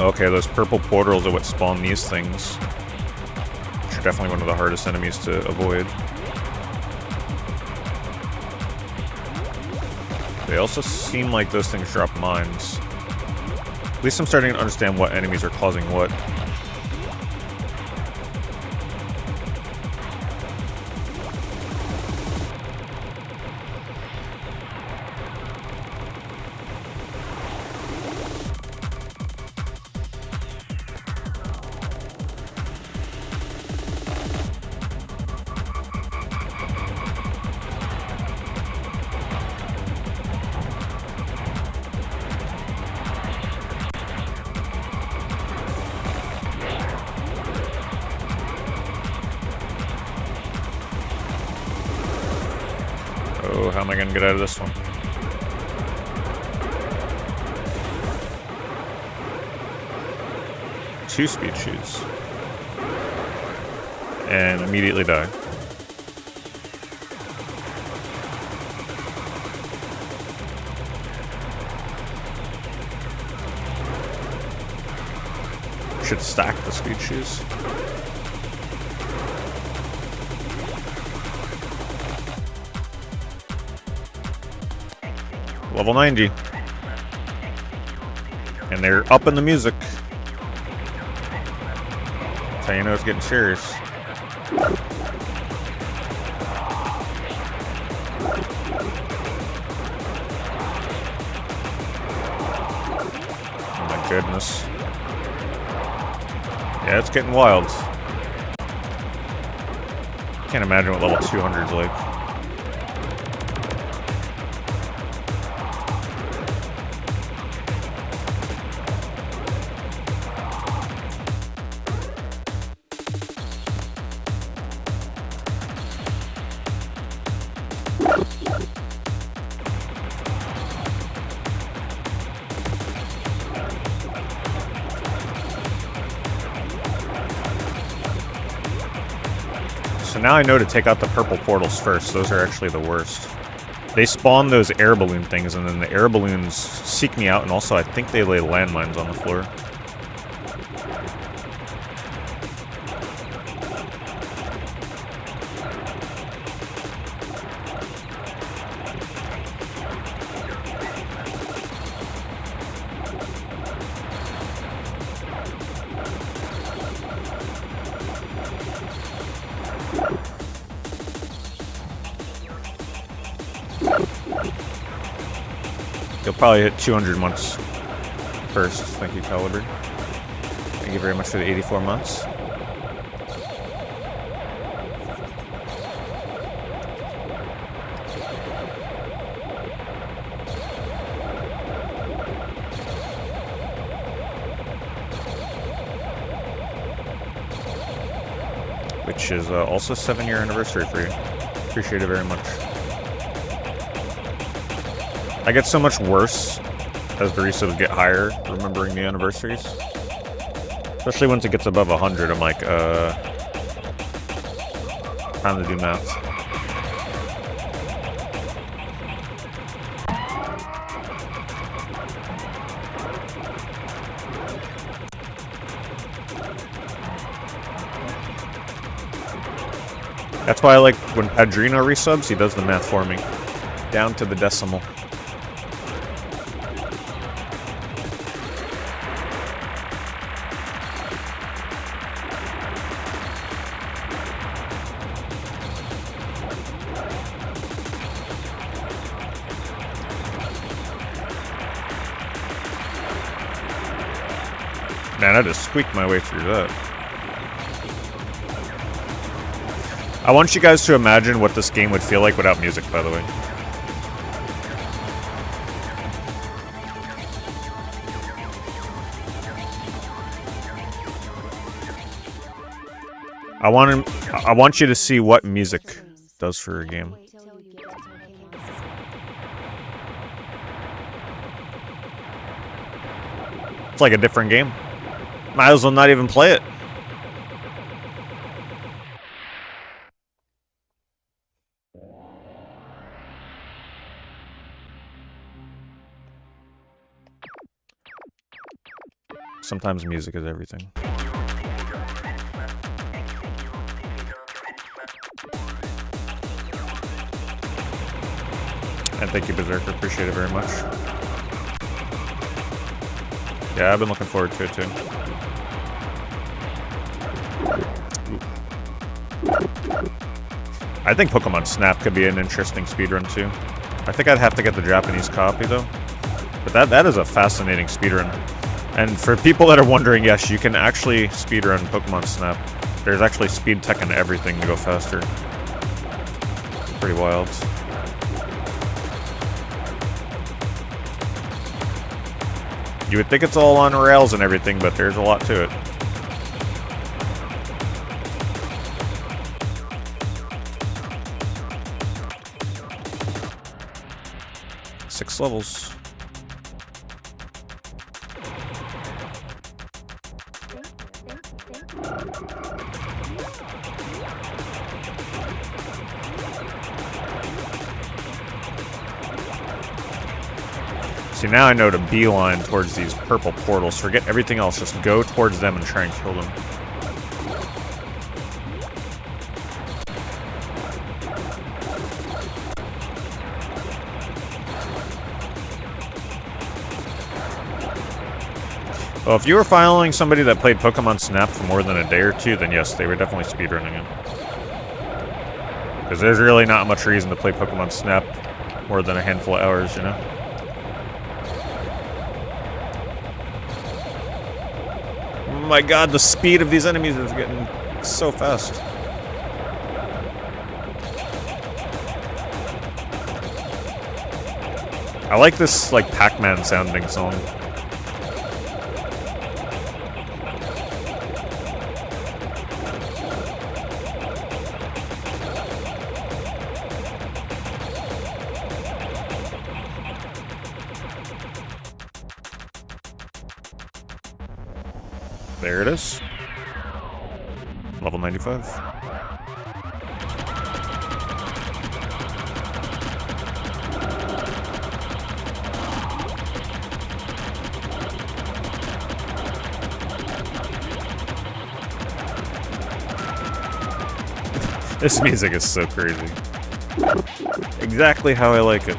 Okay, those purple portals are what spawn these things. Which are definitely one of the hardest enemies to avoid. They also seem like those things drop mines. At least I'm starting to understand what enemies are causing what. am I gonna get out of this one? Two speed shoes. And immediately die. Should stack the speed shoes. Level 90. And they're up in the music. That's how you know it's getting serious. Oh my goodness. Yeah, it's getting wild. Can't imagine what level 200's like. So now I know to take out the purple portals first. Those are actually the worst. They spawn those air balloon things, and then the air balloons seek me out, and also I think they lay landmines on the floor. You'll probably hit 200 months first. Thank you, Caliber. Thank you very much for the 84 months. Which is also 7-year anniversary for you. Appreciate it very much. I get so much worse as the resubs get higher, remembering the anniversaries. Especially once it gets above 100, I'm like, time to do math. That's why I like when Padrino resubs, he does the math for me. Down to the decimal. Man, I just squeaked my way through that. I want you guys to imagine what this game would feel like without music, by the way. I want you to see what music does for a game. It's like a different game. Might as well not even play it. Sometimes music is everything. And thank you, Berserker. Appreciate it very much. Yeah, I've been looking forward to it too. I think Pokemon Snap could be an interesting speedrun too. I think I'd have to get the Japanese copy though. But that is a fascinating speedrun. And for people that are wondering, yes, you can actually speedrun Pokemon Snap. There's actually speed tech and everything to go faster. Pretty wild. You would think it's all on rails and everything, but there's a lot to it. bonus levels. See, now I know to beeline towards these purple portals. Forget everything else, just go towards them and try and kill them. Well, if you were following somebody that played Pokemon Snap for more than a day or two, then yes, they were definitely speedrunning it. Because there's really not much reason to play Pokemon Snap more than a handful of hours, you know? Oh my god, the speed of these enemies is getting so fast. I like this, like, Pac-Man sounding song. There it is. Level 95. This music is so crazy. Exactly how I like it.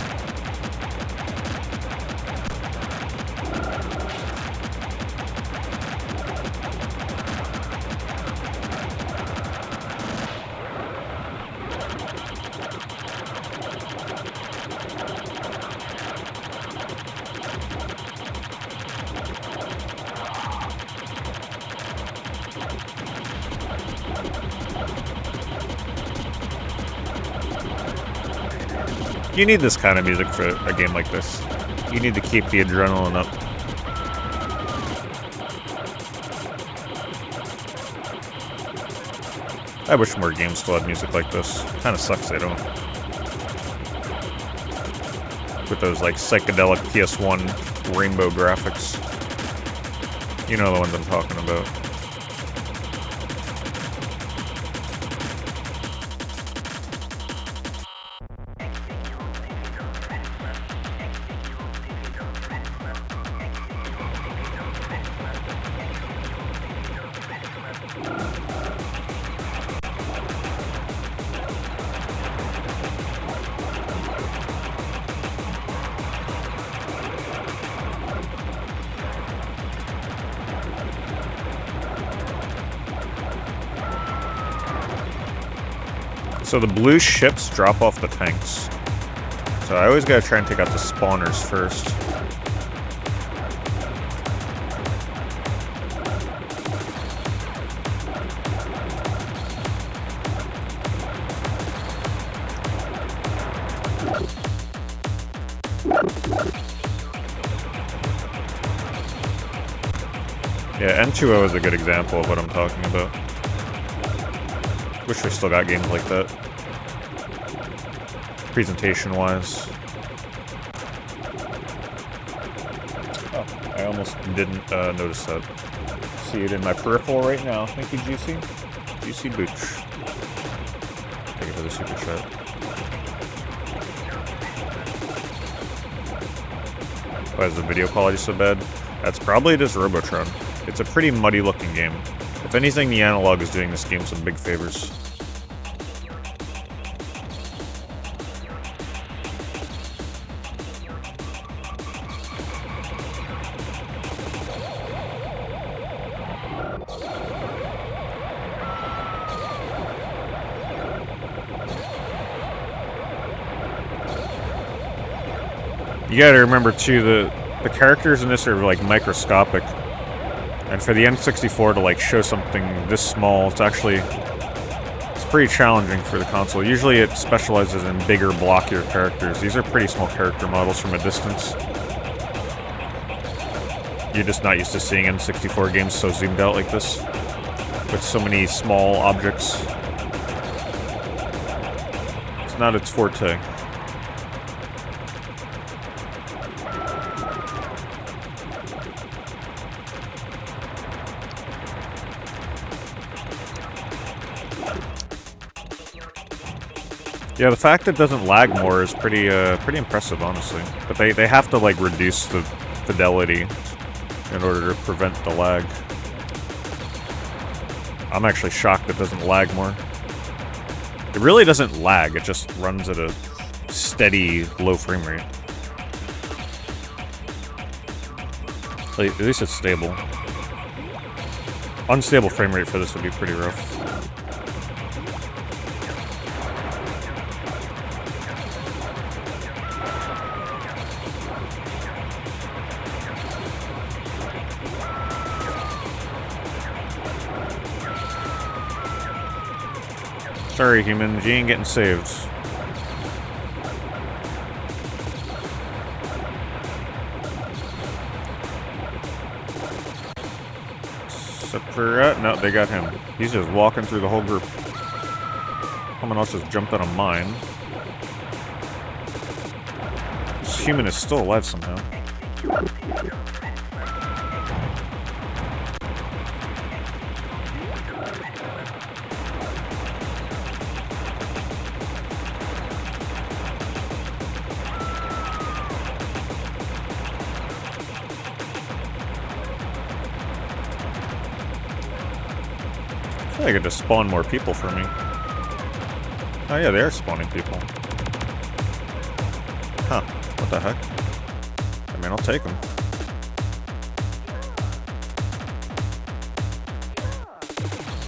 You need this kind of music for a game like this. You need to keep the adrenaline up. I wish more games still had music like this. Kinda sucks they don't. With those like psychedelic PS1 rainbow graphics. You know the ones I'm talking about. So the blue ships drop off the tanks. So I always gotta try and take out the spawners first. Yeah, N2O is a good example of what I'm talking about. Wish we still got games like that. Presentation-wise. Oh, I almost didn't notice that. See it in my peripheral right now. Thank you, Juicy. Juicy Booch. Thank you for the super chat. Why is the video quality so bad? That's probably just Robotron. It's a pretty muddy-looking game. If anything, the Analogue is doing this game some big favors. You gotta remember too, the characters in this are like microscopic. And for the N64 to like show something this small, it's pretty challenging for the console. Usually it specializes in bigger, blockier characters. These are pretty small character models from a distance. You're just not used to seeing N64 games so zoomed out like this, with so many small objects. It's not its forte. Yeah, the fact it doesn't lag more is pretty impressive, honestly. But they have to like reduce the fidelity in order to prevent the lag. I'm actually shocked it doesn't lag more. It really doesn't lag, it just runs at a steady low frame rate. At least it's stable. Unstable frame rate for this would be pretty rough. Sorry, humans, you ain't getting saved. Except for, no, they got him. He's just walking through the whole group. Someone else just jumped on a mine. This human is still alive somehow. I feel like it just spawned more people for me. Oh yeah, they are spawning people. Huh, what the heck? I mean, I'll take them.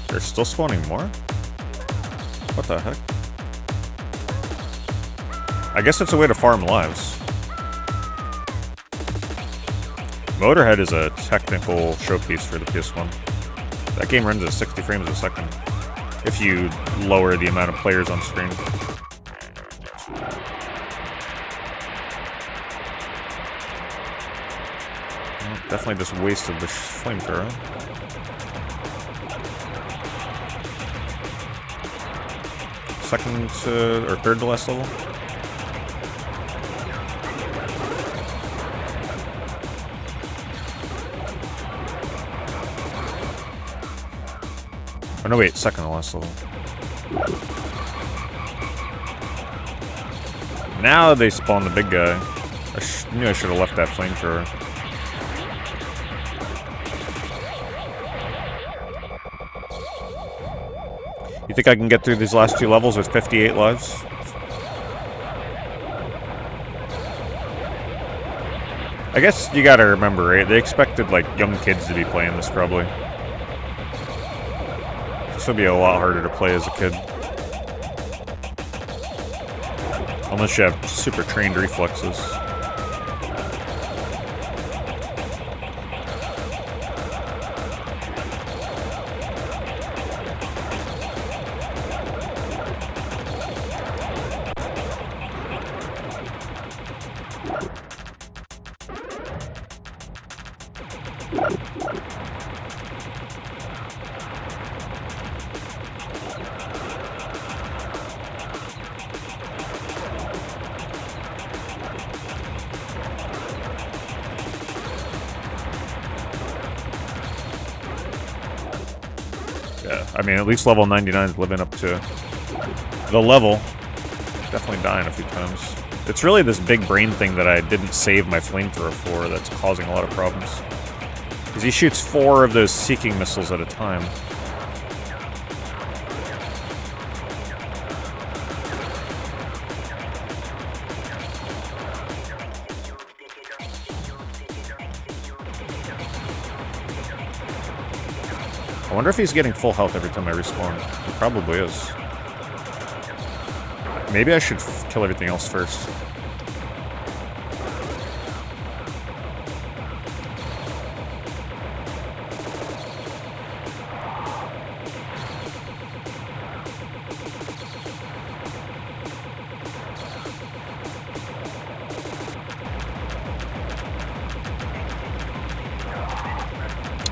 They're still spawning more? What the heck? I guess it's a way to farm lives. Motorhead is a technical showpiece for the PS1. That game runs at 60 frames a second, if you lower the amount of players on screen. Well, definitely just wasted the flamethrower. Second to, or third to last level? Oh no, wait, second to last level. Now they spawn the big guy. I knew I should have left that flamethrower. You think I can get through these last two levels with 58 lives? I guess you gotta remember, right? They expected, like, young kids to be playing this, probably. This would be a lot harder to play as a kid. Unless you have super trained reflexes. Yeah, I mean, at least level 99 is living up to the level. Definitely dying a few times. It's really this big brain thing that I didn't save my flamethrower for that's causing a lot of problems. Because he shoots 4 of those seeking missiles at a time. I wonder if he's getting full health every time I respawn. He probably is. Maybe I should kill everything else first.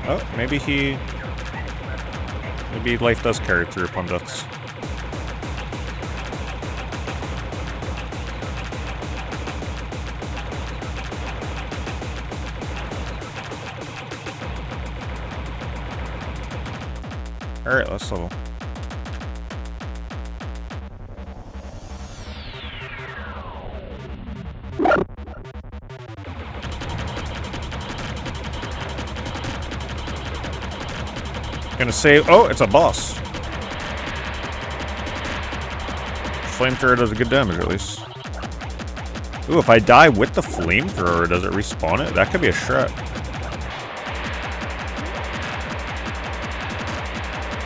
Oh, maybe life does carry through upon deaths. Alright, last level. Gonna save. Oh, it's a boss. Flamethrower does a good damage, at least. Ooh, if I die with the flamethrower, does it respawn it? That could be a strat.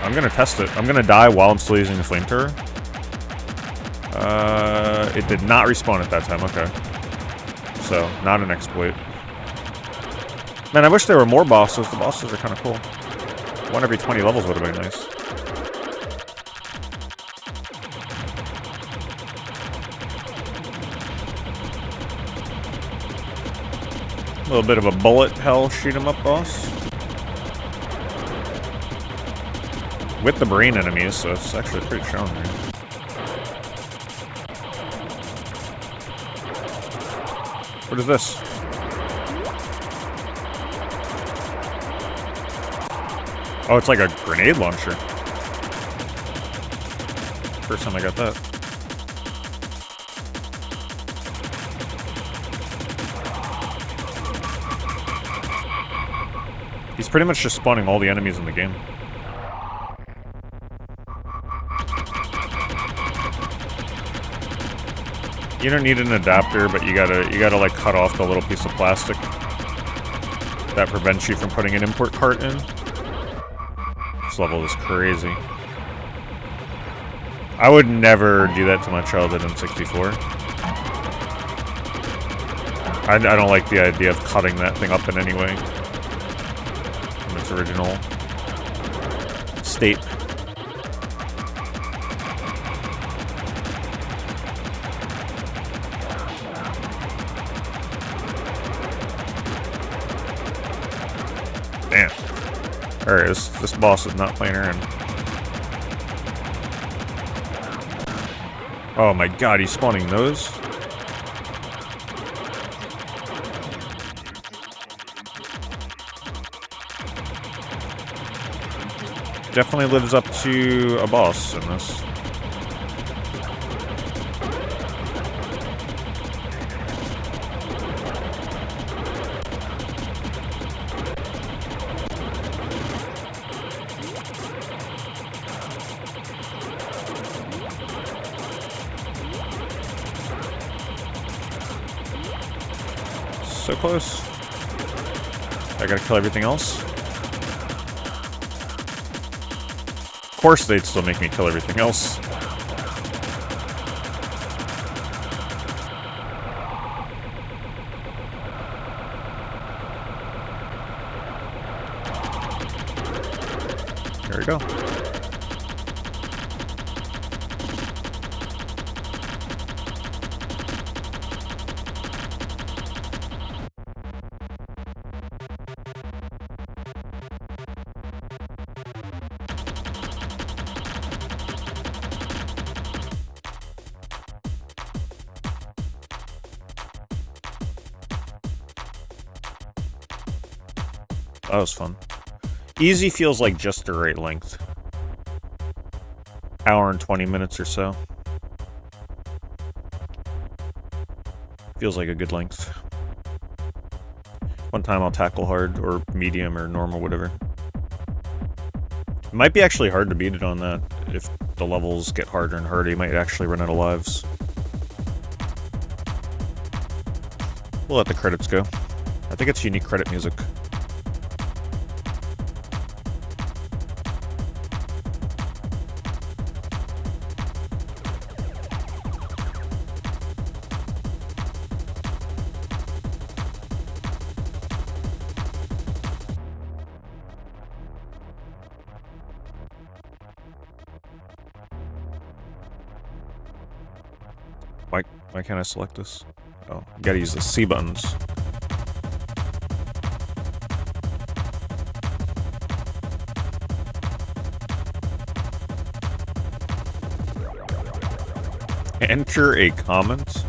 I'm gonna test it. I'm gonna die while I'm still using the flamethrower. It did not respawn at that time, okay. So, not an exploit. Man, I wish there were more bosses. The bosses are kind of cool. One every 20 levels would have been nice. A little bit of a bullet hell shoot 'em up boss. With the brain enemies, so it's actually pretty challenging. What is this? Oh, it's like a grenade launcher. First time I got that. He's pretty much just spawning all the enemies in the game. You don't need an adapter, but you gotta like cut off the little piece of plastic that prevents you from putting an import cart in. This level is crazy. I would never do that to my child at N64. I don't like the idea of cutting that thing up in any way from its original state. Damn. Alright, this boss is not playing around. Oh my god, he's spawning those? Definitely lives up to a boss in this. So close. I gotta kill everything else. Of course they'd still make me kill everything else. There we go. That was fun. Easy feels like just the right length. Hour and 20 minutes or so. Feels like a good length. One time I'll tackle hard, or medium, or normal, whatever. It might be actually hard to beat it on that. If the levels get harder and harder, you might actually run out of lives. We'll let the credits go. I think it's unique credit music. Why can't I select this? Oh, you gotta use the C buttons. Enter a comment?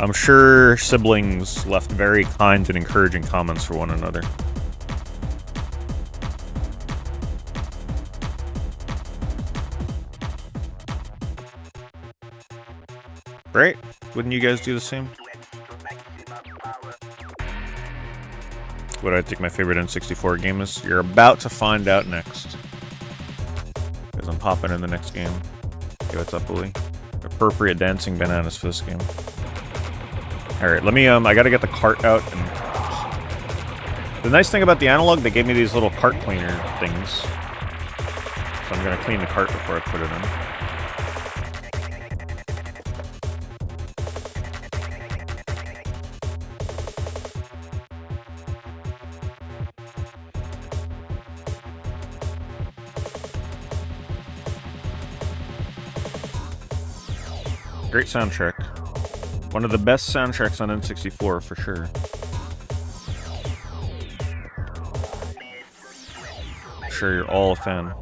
I'm sure siblings left very kind and encouraging comments for one another. Right? Wouldn't you guys do the same? What I think my favorite N64 game is? You're about to find out next. Because I'm popping in the next game. Okay, what's up, Willie? Appropriate dancing bananas for this game. Alright, let me, I gotta get the cart out. And the nice thing about the Analogue, they gave me these little cart cleaner things. So I'm gonna clean the cart before I put it in. Great soundtrack. One of the best soundtracks on N64 for sure. I'm sure you're all a fan.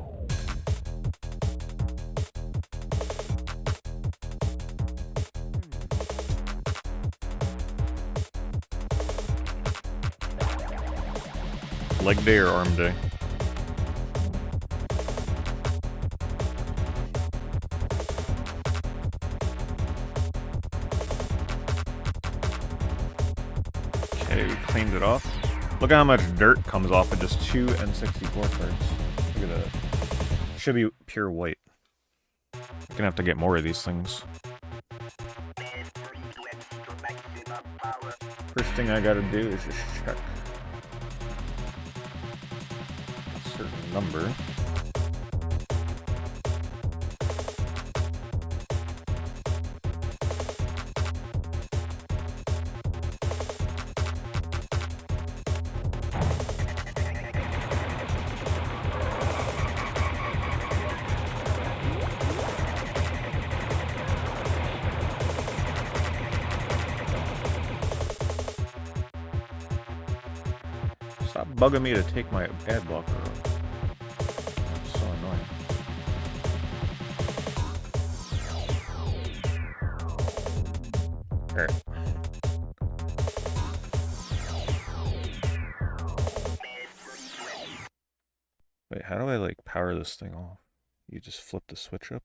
Leg day or arm day? Cleaned it off. Look at how much dirt comes off of just 2 N64 cards. Look at that. Should be pure white. I'm gonna have to get more of these things. First thing I gotta do is just check a certain number. Stop bugging me to take my ad blocker off. It's so annoying. Alright. Wait, how do I like power this thing off? You just flip the switch up?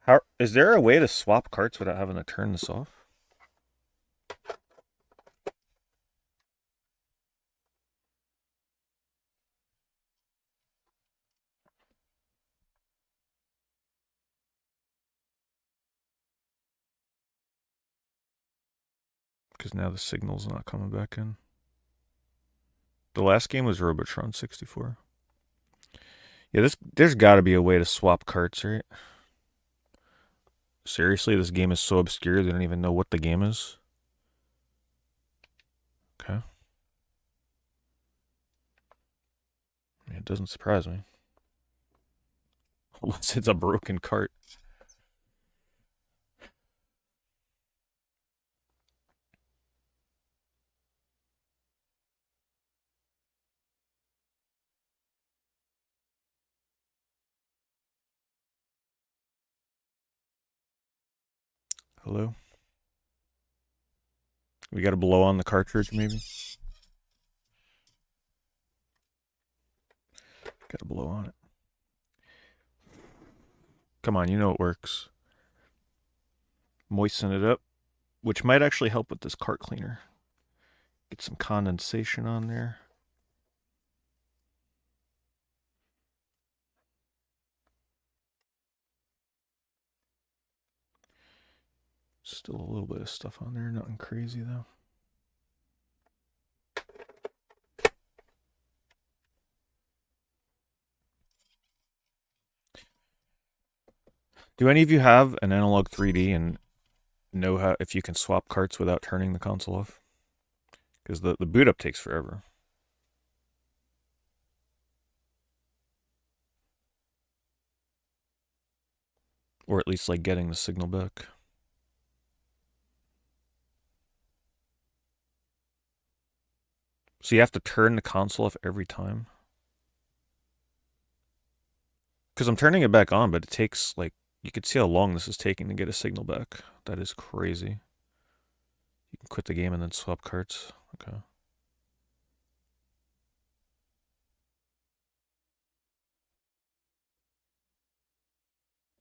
How is there a way to swap carts without having to turn this off? Because now the signal's not coming back in. The last game was Robotron 64. Yeah, there's got to be a way to swap carts, right? Seriously, this game is so obscure they don't even know what the game is. Okay. I mean, it doesn't surprise me. Unless it's a broken cart. Hello? We gotta blow on the cartridge, maybe? Gotta blow on it. Come on, you know it works. Moisten it up, which might actually help with this cart cleaner. Get some condensation on there. Still a little bit of stuff on there, nothing crazy though. Do any of you have an Analogue 3D and know how if you can swap carts without turning the console off? Because the boot up takes forever. Or at least like getting the signal back. So you have to turn the console off every time? Because I'm turning it back on, but it takes like, you can see how long this is taking to get a signal back. That is crazy. Quit the game and then swap carts. Okay.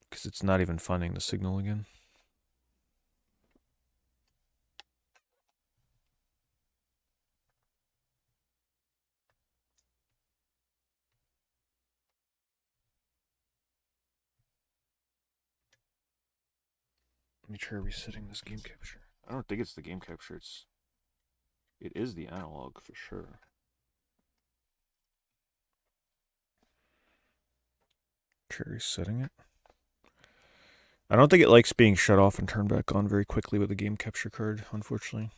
Because it's not even funding the signal again. Let me try resetting this game capture. I don't think it's the game capture. It is the analog for sure. Try resetting it. I don't think it likes being shut off and turned back on very quickly with a game capture card, unfortunately.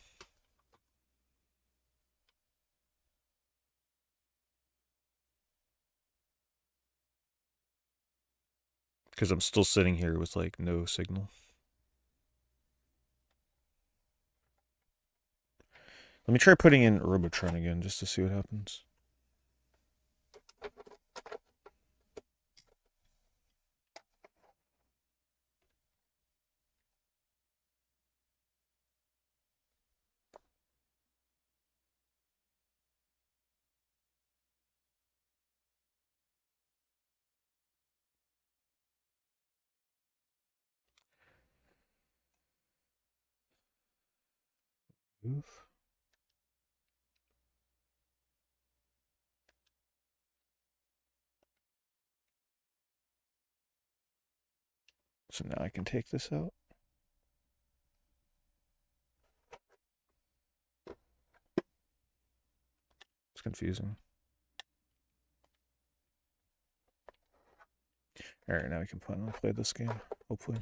Because I'm still sitting here with like no signal. Let me try putting in Robotron again just to see what happens. Oof. So now I can take this out. It's confusing. Alright, now we can finally play this game, hopefully.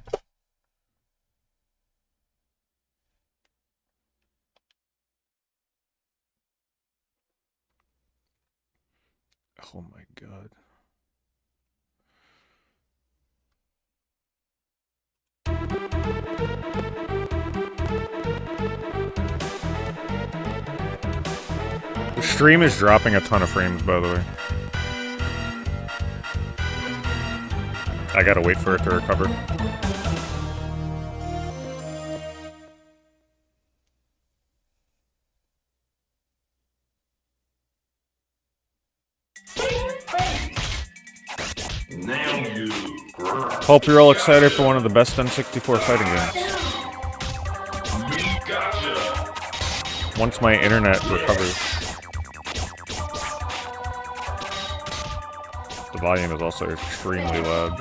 Oh my god. The stream is dropping a ton of frames, by the way. I gotta wait for it to recover. Hope you're all excited for one of the best N64 fighting games. Once my internet recovers. The volume is also extremely loud.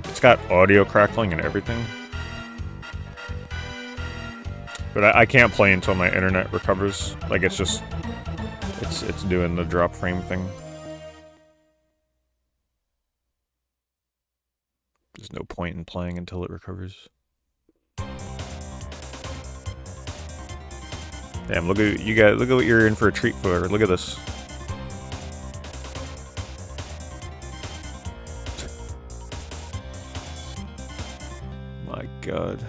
It's got audio crackling and everything. But I can't play until my internet recovers. Like, it's just... It's doing the drop frame thing. There's no point in playing until it recovers. Damn, look at you guys, look at what you're in for a treat for. Look at this. My god.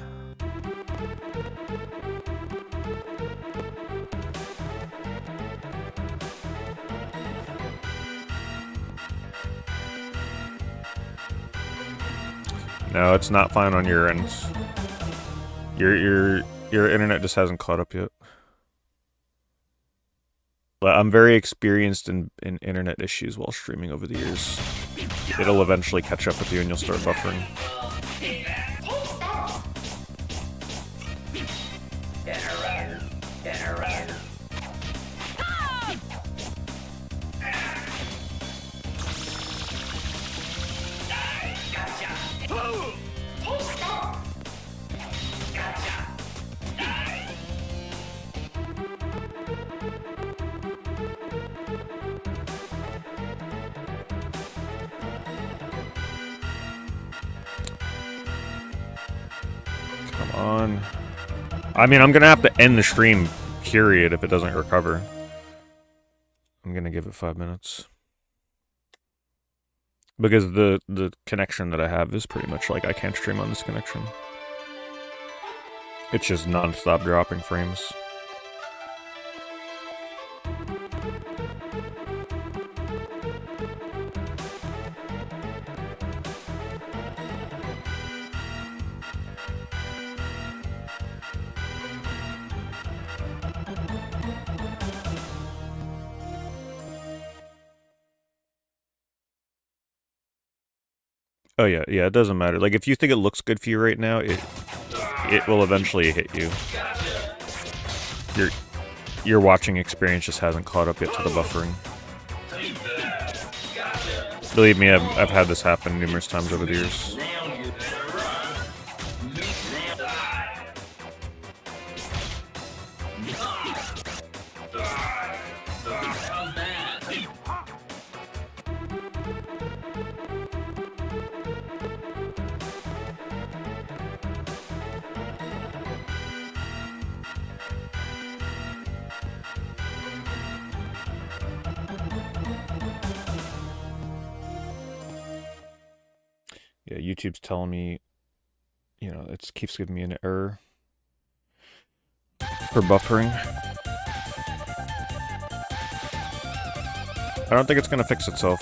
No, it's not fine on your end. Your internet just hasn't caught up yet. But I'm very experienced in internet issues while streaming over the years. It'll eventually catch up with you and you'll start buffering. On. I mean, I'm gonna have to end the stream, period, if it doesn't recover. I'm gonna give it 5 minutes. Because the connection that I have is pretty much like I can't stream on this connection. It's just non-stop dropping frames. Oh yeah, yeah, it doesn't matter. Like, if you think it looks good for you right now, it will eventually hit you. Your watching experience just hasn't caught up yet to the buffering. Believe me, I've had this happen numerous times over the years. Yeah, YouTube's telling me, you know, it keeps giving me an error for buffering. I don't think it's gonna fix itself.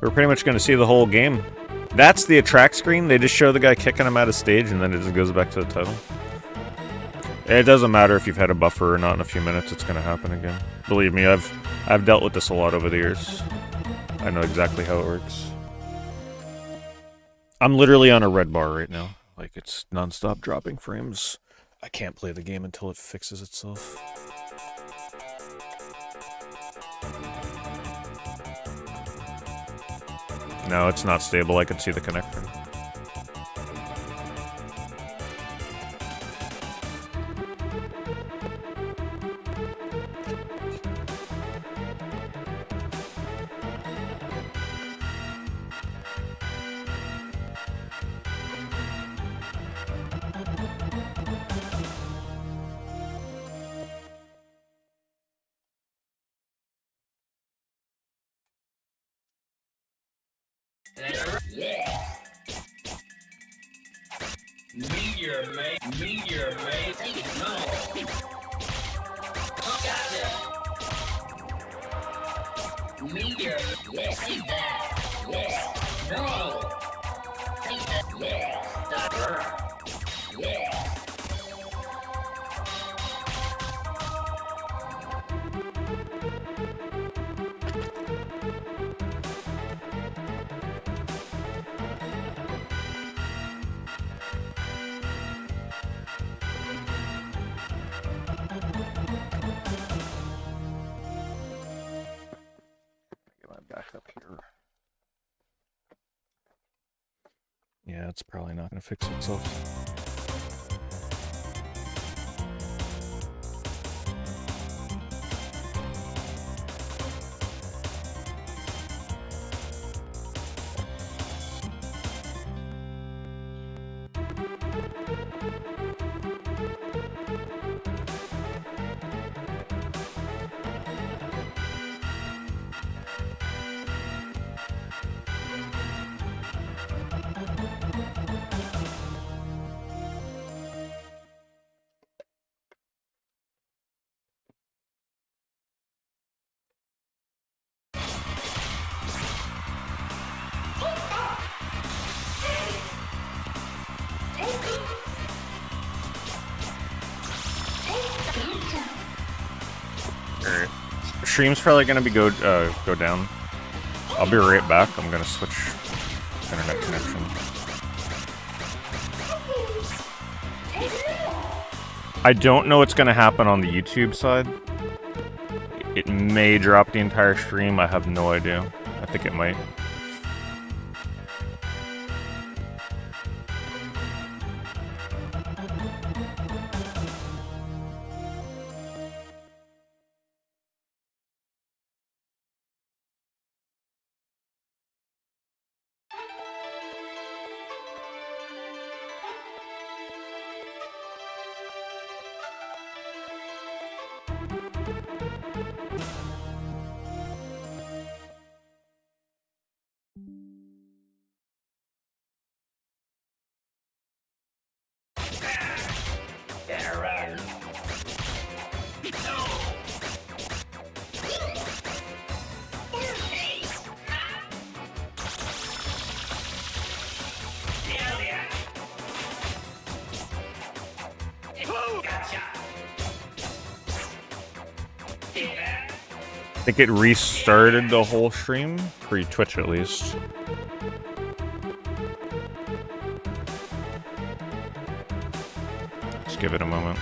We're pretty much going to see the whole game. That's the attract screen. They just show the guy kicking him out of stage, and then it just goes back to the title. It doesn't matter if you've had a buffer or not in a few minutes. It's going to happen again. Believe me, I've dealt with this a lot over the years. I know exactly how it works. I'm literally on a red bar right now. Like, it's non-stop dropping frames. I can't play the game until it fixes itself. No, it's not stable. I can see the connector. Yeah, it's probably not going to fix itself. Alright. Stream's probably gonna be go down. I'll be right back. I'm gonna switch internet connection. I don't know what's gonna happen on the YouTube side. It may drop the entire stream. I have no idea. I think it might. think it restarted the whole stream, pre-Twitch at least. Just give it a moment.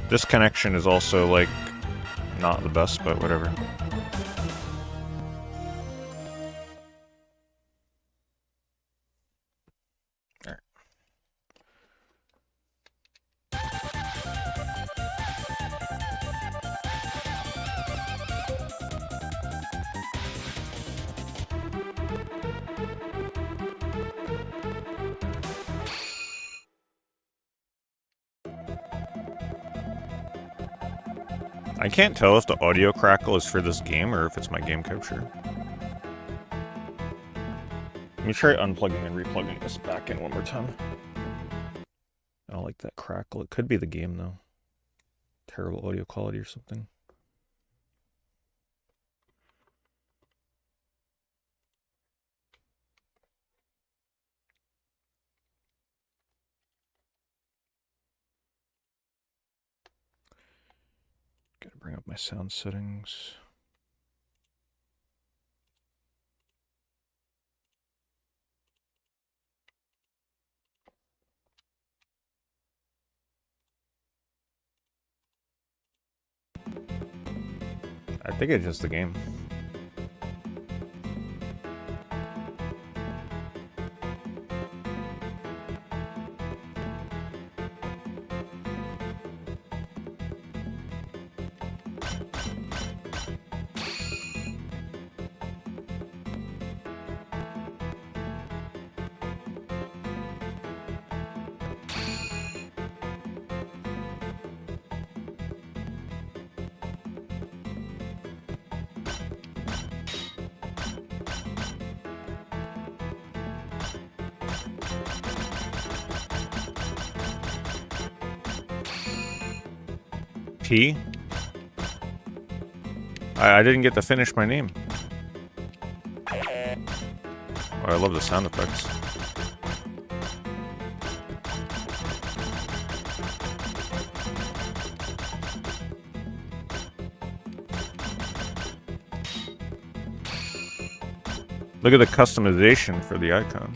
This connection is also, like, not the best, but whatever. I can't tell if the audio crackle is for this game or if it's my game capture. Let me try unplugging and replugging this back in one more time. I don't like that crackle. It could be the game though. Terrible audio quality or something. Gotta bring up my sound settings. I think it's just the game. P? I didn't get to finish my name. Oh, I love the sound effects. Look at the customization for the icon.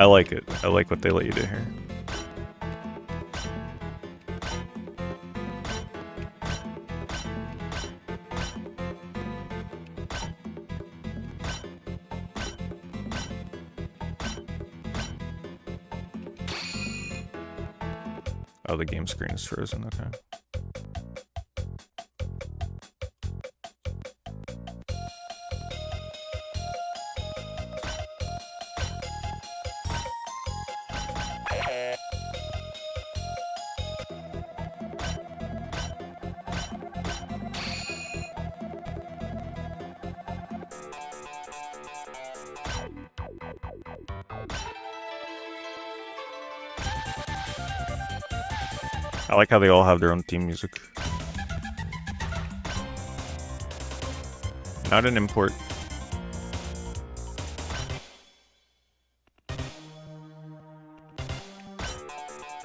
I like it. I like what they let you do here. Oh, the game screen is frozen, okay. I like how they all have their own theme music. Not an import.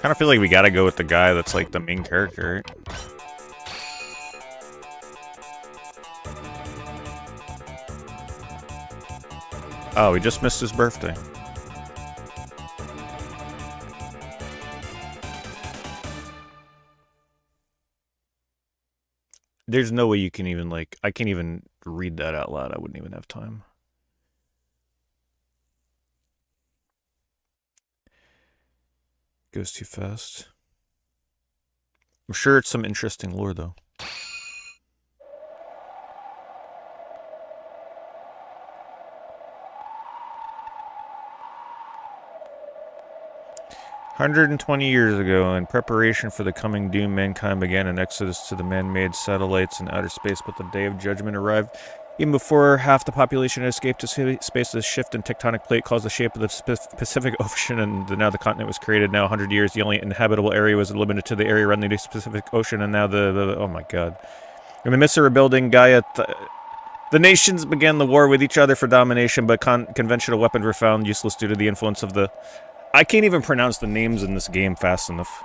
Kind of feel like we gotta go with the guy that's like the main character, right? Oh, we just missed his birthday. There's no way you can even, like, I can't even read that out loud. I wouldn't even have time. Goes too fast. I'm sure it's some interesting lore, though. "120 years ago, in preparation for the coming doom, mankind began an exodus to the man-made satellites in outer space, but the day of judgment arrived. Even before half the population had escaped to space, the shift in tectonic plate caused the shape of the Pacific Ocean, and now the continent was created. Now, 100 years, the only inhabitable area was limited to the area around the Pacific Ocean, and now oh my god. In the midst of rebuilding, Gaia The nations began the war with each other for domination, but conventional weapons were found useless due to the influence of the... I can't even pronounce the names in this game fast enough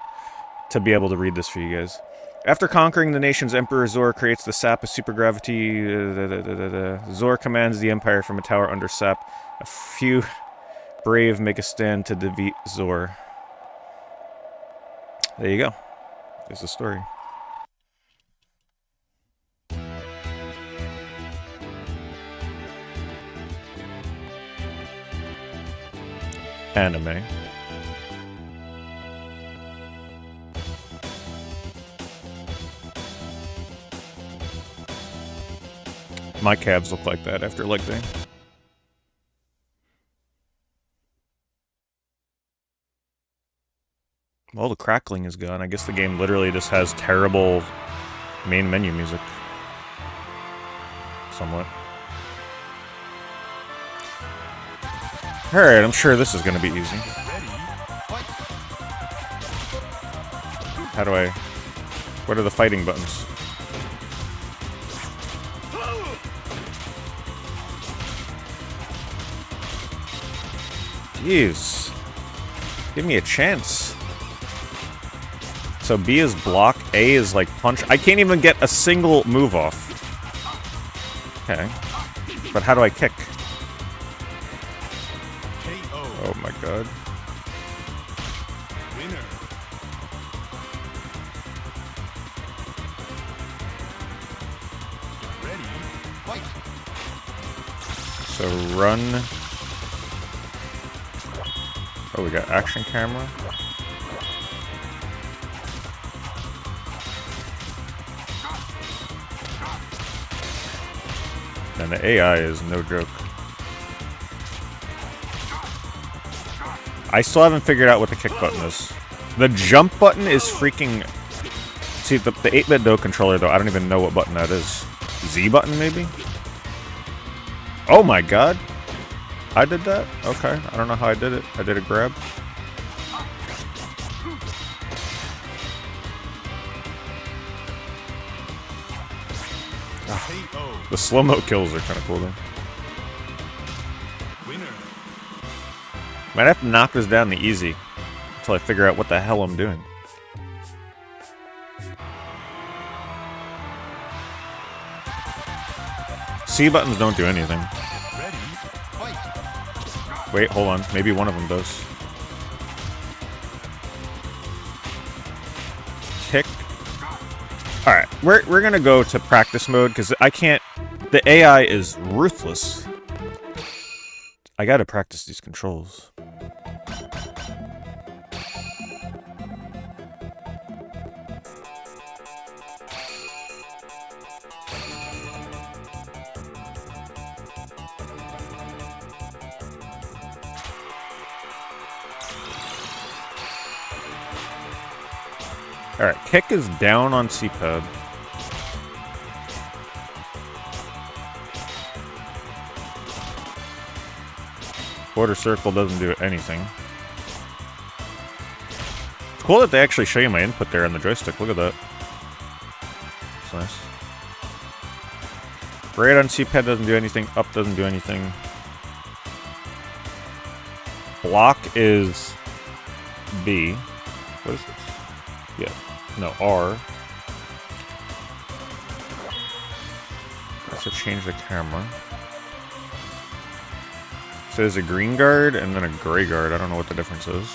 to be able to read this for you guys. After conquering the nations, Emperor Zor creates the sap of supergravity. Zor commands the empire from a tower under sap. A few brave make a stand to defeat Zor. There you go. There's the story. Anime. My calves look like that after leg day. Well, the crackling is gone. I guess the game literally just has terrible main menu music. Somewhat. Alright, I'm sure this is going to be easy. How do I... What are the fighting buttons? Jeez. Give me a chance. So B is block, A is like punch. I can't even get a single move off. Okay. But how do I kick? Oh my god. So run. Oh, we got action camera. And the AI is no joke. I still haven't figured out what the kick button is. The jump button is freaking... See, the 8-bit Do controller, though, I don't even know what button that is. Z button, maybe? Oh my god! I did that? Okay, I don't know how I did it. I did a grab. Oh, the slow-mo kills are kind of cool, though. Might have to knock this down the easy until I figure out what the hell I'm doing. C buttons don't do anything. Wait, hold on. Maybe one of them does. Kick. Alright, we're gonna go to practice mode, because I can't... The AI is ruthless. I gotta practice these controls. Alright, kick is down on C-pad. Quarter circle doesn't do anything. It's cool that they actually show you my input there on the joystick. Look at that. It's nice. Right on C-pad doesn't do anything. Up doesn't do anything. Block is B. What is this? Yeah. No, R. Let's change the camera. So there's a green guard and then a gray guard. I don't know what the difference is.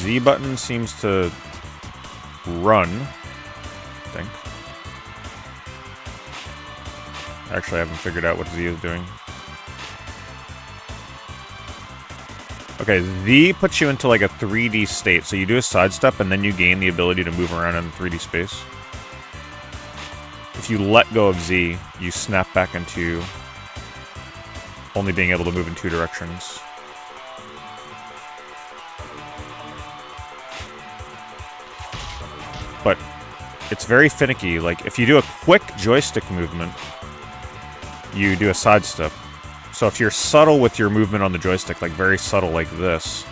Z button seems to run, I think. Actually, I haven't figured out what Z is doing. Okay, Z puts you into like a 3D state. So you do a sidestep and then you gain the ability to move around in 3D space. If you let go of Z, you snap back into only being able to move in 2 directions. But it's very finicky. Like, if you do a quick joystick movement, you do a sidestep. So if you're subtle with your movement on the joystick, like very subtle like this,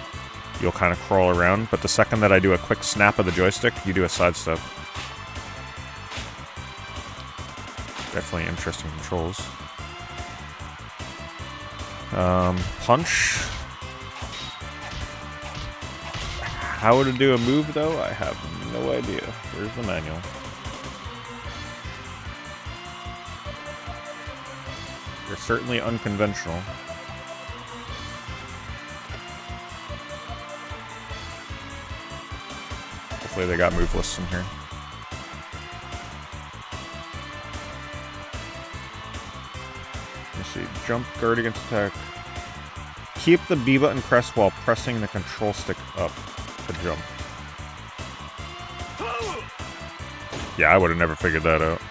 you'll kind of crawl around. But the second that I do a quick snap of the joystick, you do a sidestep. Definitely interesting controls. Punch. How to do a move, though, I have no idea. Where's the manual? They're certainly unconventional. Hopefully they got move lists in here. Let's see. Jump, guard against attack. Keep the B button pressed while pressing the control stick up to jump. Yeah, I would have never figured that out.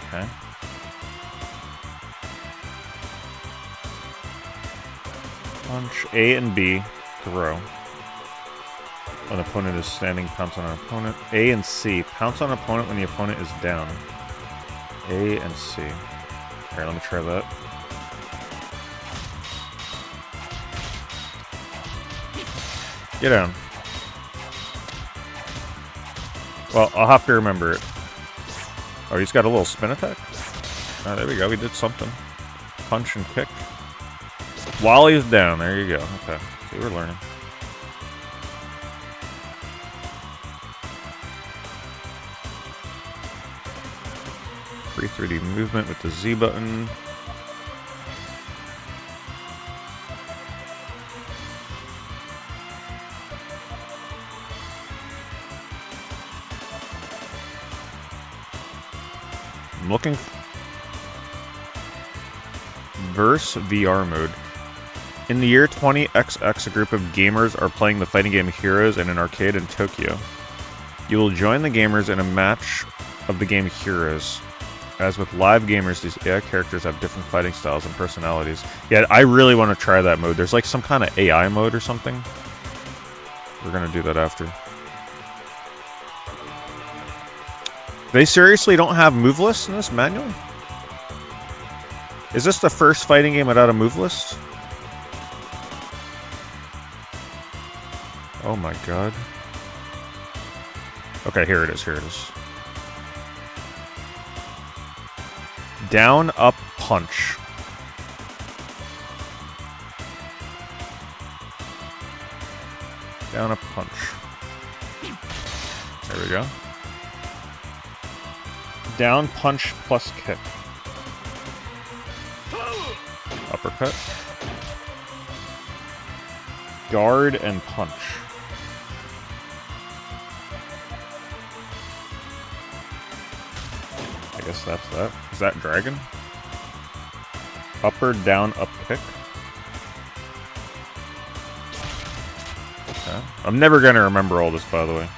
Okay. Punch A and B, throw. When the opponent is standing, pounce on an opponent. A and C, pounce on an opponent when the opponent is down. A and C. Alright, let me try that. Get down. Well, I'll have to remember it. Oh, he's got a little spin attack? Oh, there we go, we did something. Punch and kick. While he's down, there you go. Okay, see, we're learning. Free 3D movement with the Z button. I'm looking. Verse VR mode. In the year 20XX, a group of gamers are playing the fighting game Heroes in an arcade in Tokyo. You will join the gamers in a match of the game Heroes. As with live gamers, these AI characters have different fighting styles and personalities. Yeah, I really want to try that mode. There's like some kind of AI mode or something. We're gonna do that after. They seriously don't have move lists in this manual? Is this the first fighting game without a move list? Oh my god. Okay, here it is, here it is. Down, up, punch. Down, up, punch. There we go. Down, punch, plus kick. Uppercut. Guard and punch. I guess that's that. Is that dragon? Upper, down, up, kick. Okay. I'm never gonna remember all this, by the way.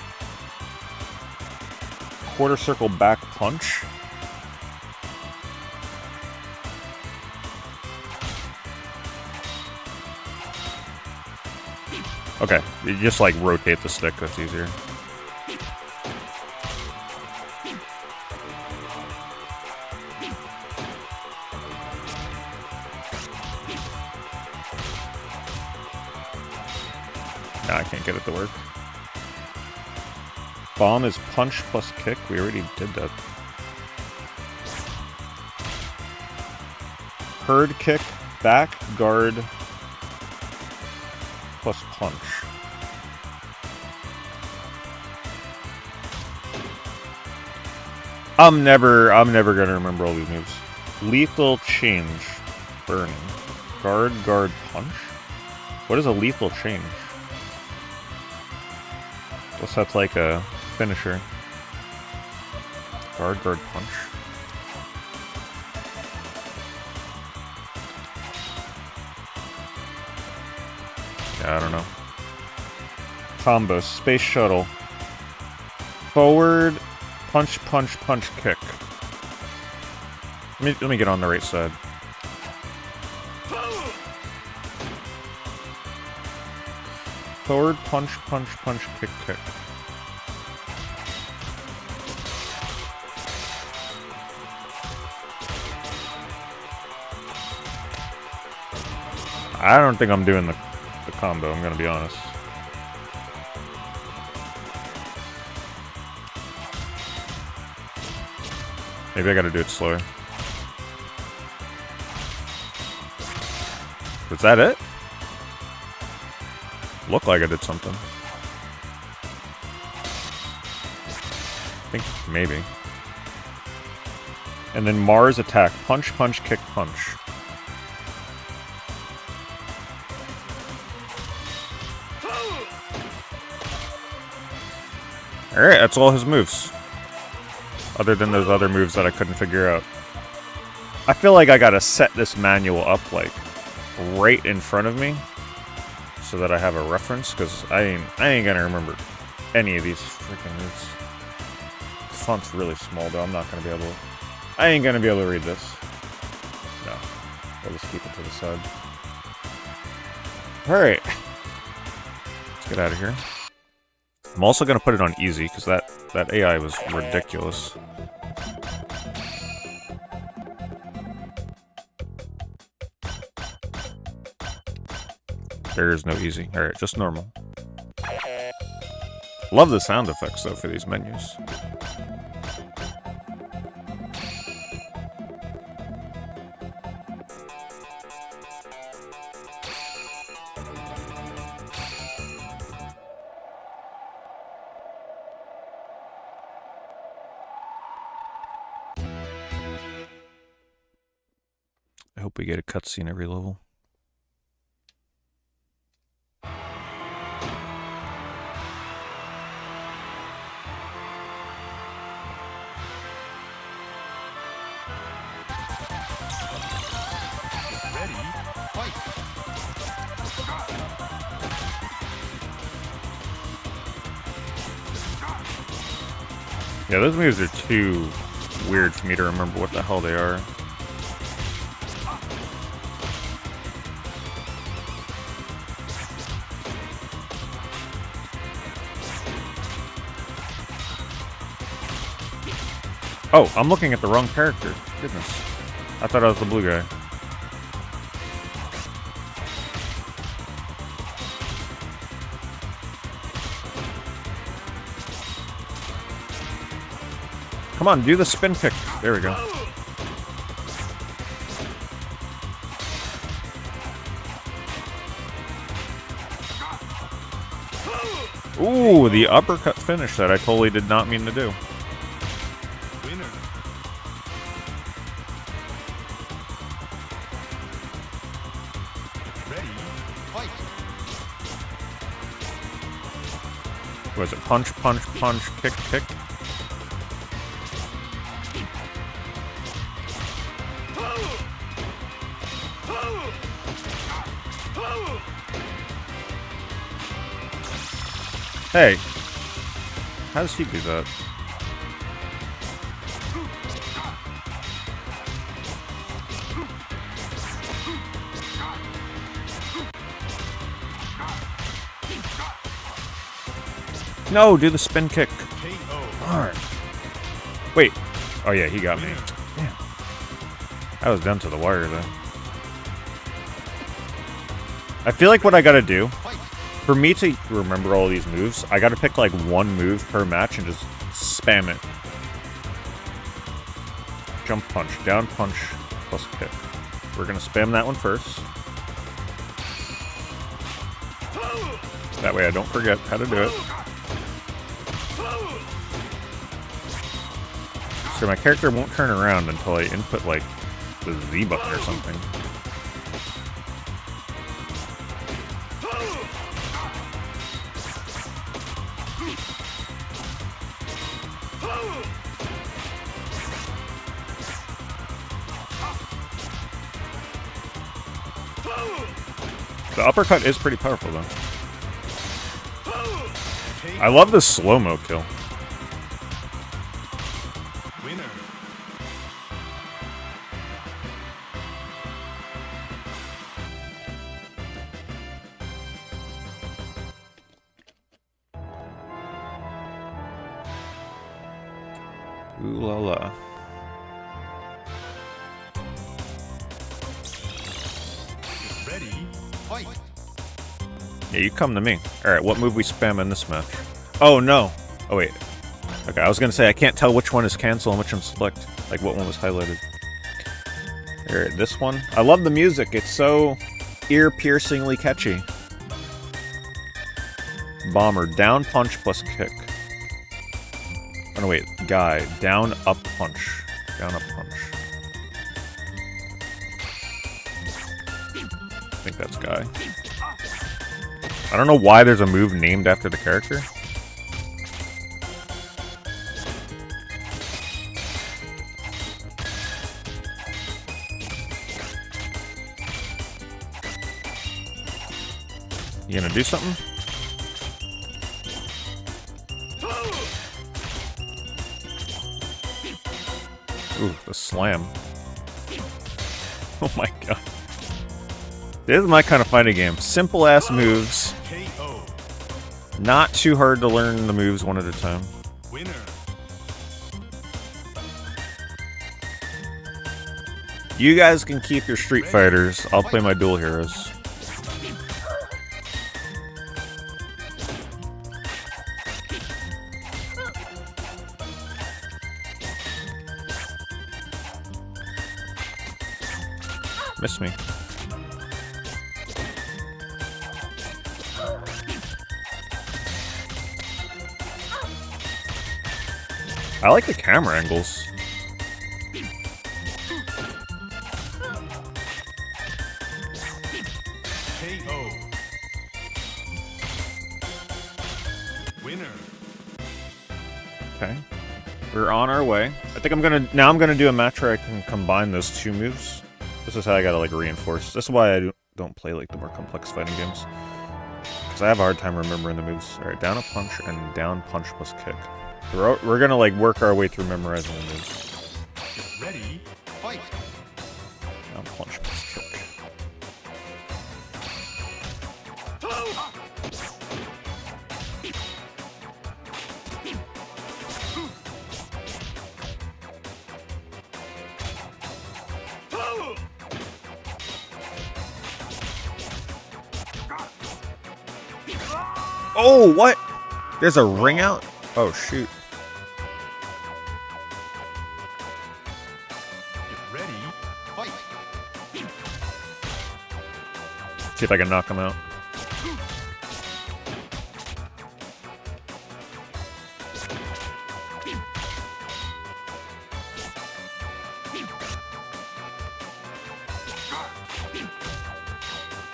Quarter circle back punch. Okay, you just like rotate the stick, that's easier. Nah, I can't get it to work. Bomb is punch plus kick. We already did that. Herd kick, back, guard, plus punch. I'm never gonna remember all these moves. Lethal change, burning, guard, guard, punch. What is a lethal change? Guess that's like a finisher. Guard, guard, punch. Yeah, I don't know. Combo, space shuttle. Forward, punch, punch, punch, kick. Let me get on the right side. Forward, punch, punch, punch, kick, kick. I don't think I'm doing the combo, I'm gonna be honest. Maybe I gotta do it slower. Was that it? Looked like I did something. I think maybe. And then Mars attack. Punch, punch, kick, punch. Alright, that's all his moves. Other than those other moves that I couldn't figure out. I feel like I gotta set this manual up, like, right in front of me. So that I have a reference, because I ain't gonna remember any of these freaking moves. The font's really small, though. I'm not gonna be able to... I ain't gonna be able to read this. No. I'll just keep it to the side. Alright. Let's get out of here. I'm also gonna put it on easy, because that AI was ridiculous. There is no easy. Alright, just normal. Love the sound effects, though, for these menus. I hope we get a cutscene every level. Yeah, those moves are too weird for me to remember what the hell they are. Oh, I'm looking at the wrong character. Goodness. I thought I was the blue guy. Come on, do the spin kick. There we go. Ooh, the uppercut finish that I totally did not mean to do. Was it punch, punch, punch, kick, kick? Hey, how does he do that? No, do the spin kick. Darn. Wait. Oh yeah, he got me. Damn. I was down to the wire though. I feel like what I gotta do, for me to remember all these moves, I gotta pick like one move per match and just spam it. Jump punch, down punch, plus kick. We're gonna spam that one first. That way I don't forget how to do it. So my character won't turn around until I input like the Z button or something. The uppercut is pretty powerful, though. I love the slow-mo kill. Ooh la la. Yeah, you come to me. Alright, what move we spam in this match? Oh, no. Oh, wait. Okay, I was gonna say I can't tell which one is cancel and which one select. Like what one was highlighted. Here, this one. I love the music. It's so ear-piercingly catchy. Bomber, down punch plus kick. Oh no, wait, guy, down up punch. Down up punch. I think that's guy. I don't know why there's a move named after the character. You gonna do something? Ooh, the slam. Oh my god. This is my kind of fighting game. Simple ass moves. Not too hard to learn the moves one at a time. Winner. You guys can keep your Street Fighters. I'll play my dual heroes. Miss me. I like the camera angles. KO. Winner. Okay. We're on our way. I think I'm gonna do a match where I can combine those two moves. This is how I gotta like reinforce. This is why I don't play like the more complex fighting games. Because I have a hard time remembering the moves. Alright, down a punch and down punch plus kick. We're gonna like work our way through memorizing the moves. Get ready, fight! Down punch plus kick. Oh, what? There's a ring out? Oh, shoot. Get ready, fight. See if I can knock him out.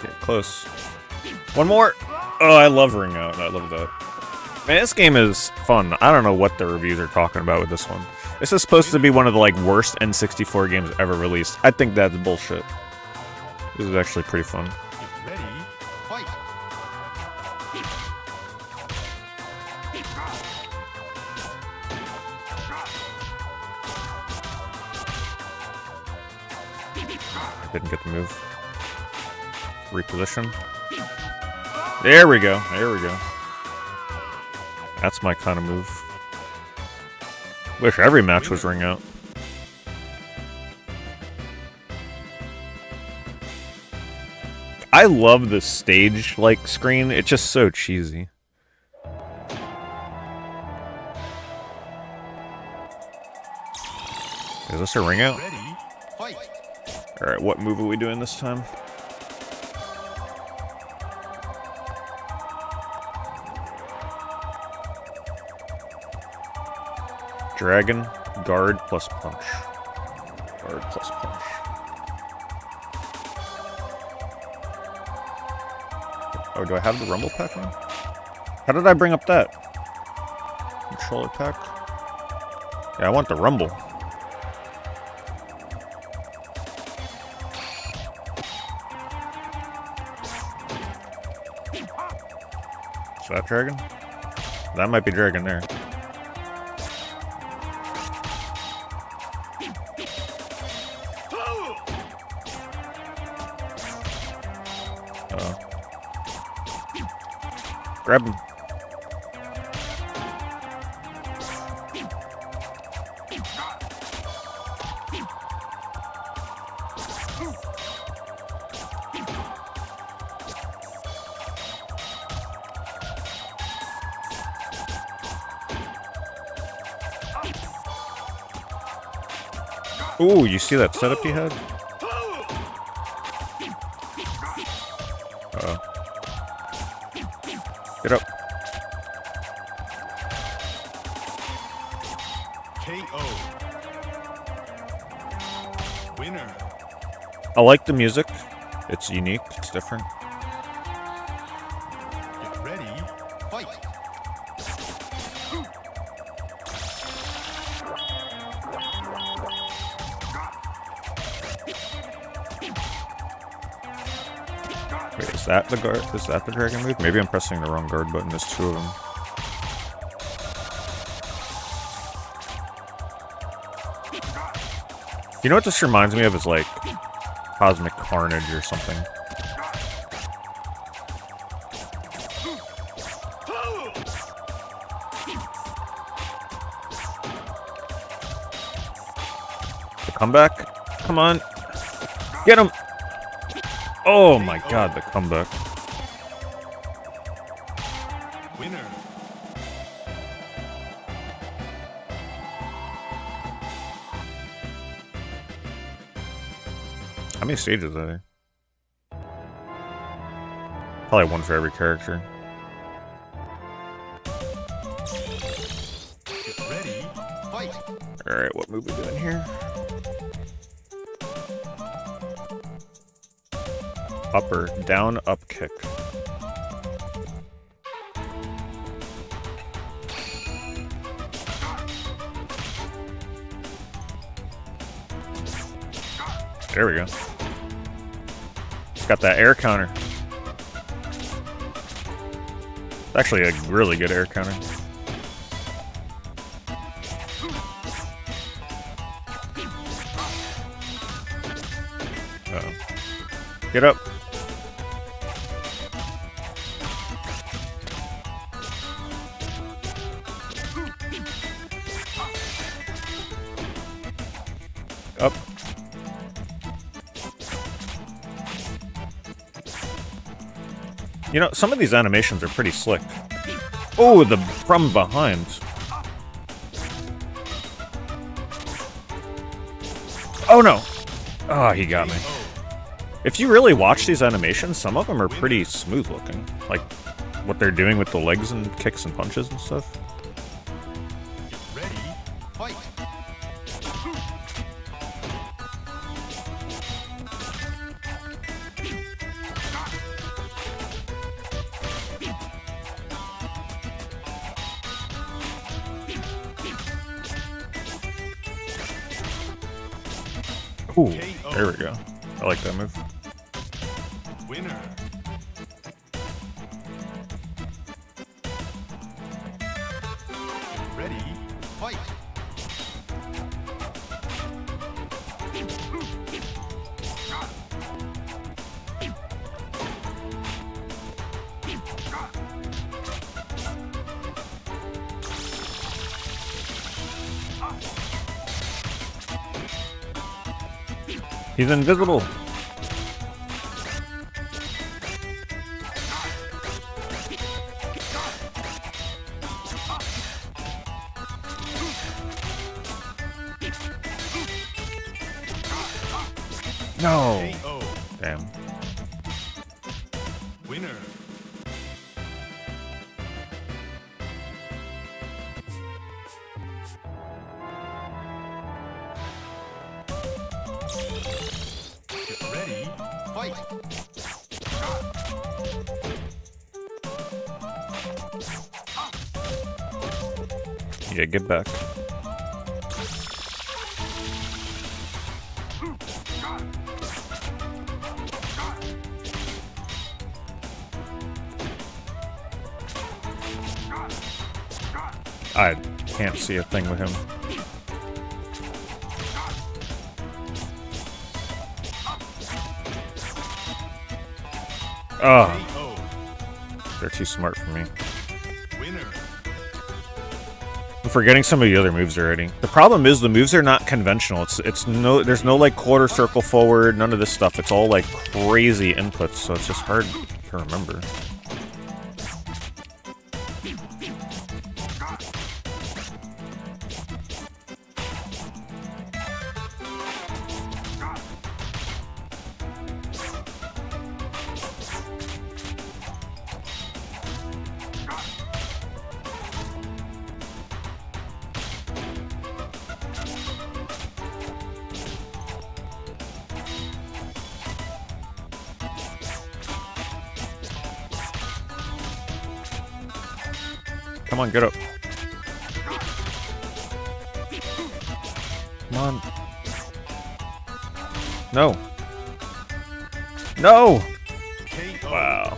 Get close. One more! Oh, I love ring out. I love that. Man, this game is fun. I don't know what the reviews are talking about with this one. This is supposed to be one of the like worst N64 games ever released. I think that's bullshit. This is actually pretty fun. Get ready, fight. Didn't get the move. Reposition. There we go. There we go. That's my kind of move. Wish every match was ring out. I love the stage-like screen. It's just so cheesy. Is this a ring out? Alright, what move are we doing this time? Dragon, guard plus punch. Guard plus punch. Oh, do I have the rumble pack on? How did I bring up that? Controller pack? Yeah, I want the rumble. Is that dragon? That might be dragon there. Grab him. Ooh, you see that setup he had? Uh-oh. Get up. KO. Winner. I like the music. It's unique. It's different. Get ready. Fight. Wait, is that the guard? Is that the dragon move? Maybe I'm pressing the wrong guard button. There's two of them. You know what this reminds me of? Is like Cosmic Carnage or something. The comeback? Come on. Get him! Oh my god, the comeback. Winner. How many stages are there? Probably one for every character. Get ready. Fight. Alright, what move are we doing here? Upper, down, up kick. There we go. It's got that air counter. It's actually a really good air counter. Uh-oh. Get up. Up. You know, some of these animations are pretty slick. Oh, the from behind. Oh no! Oh, he got me. If you really watch these animations, some of them are pretty smooth looking. Like, what they're doing with the legs and kicks and punches and stuff. Ready. Fight. Ooh, there we go. I like that move. Winner. Get ready. Fight. He's invisible. No. KO. Damn. Winner. Get ready. Fight. Yeah, get back. I can't see a thing with him. Oh, they're too smart for me. Winner. I'm forgetting some of the other moves already. The problem is the moves are not conventional. There's no like quarter circle forward, none of this stuff. It's all like crazy inputs, so it's just hard to remember. Come on, get up. Come on. No. No! KO. Wow.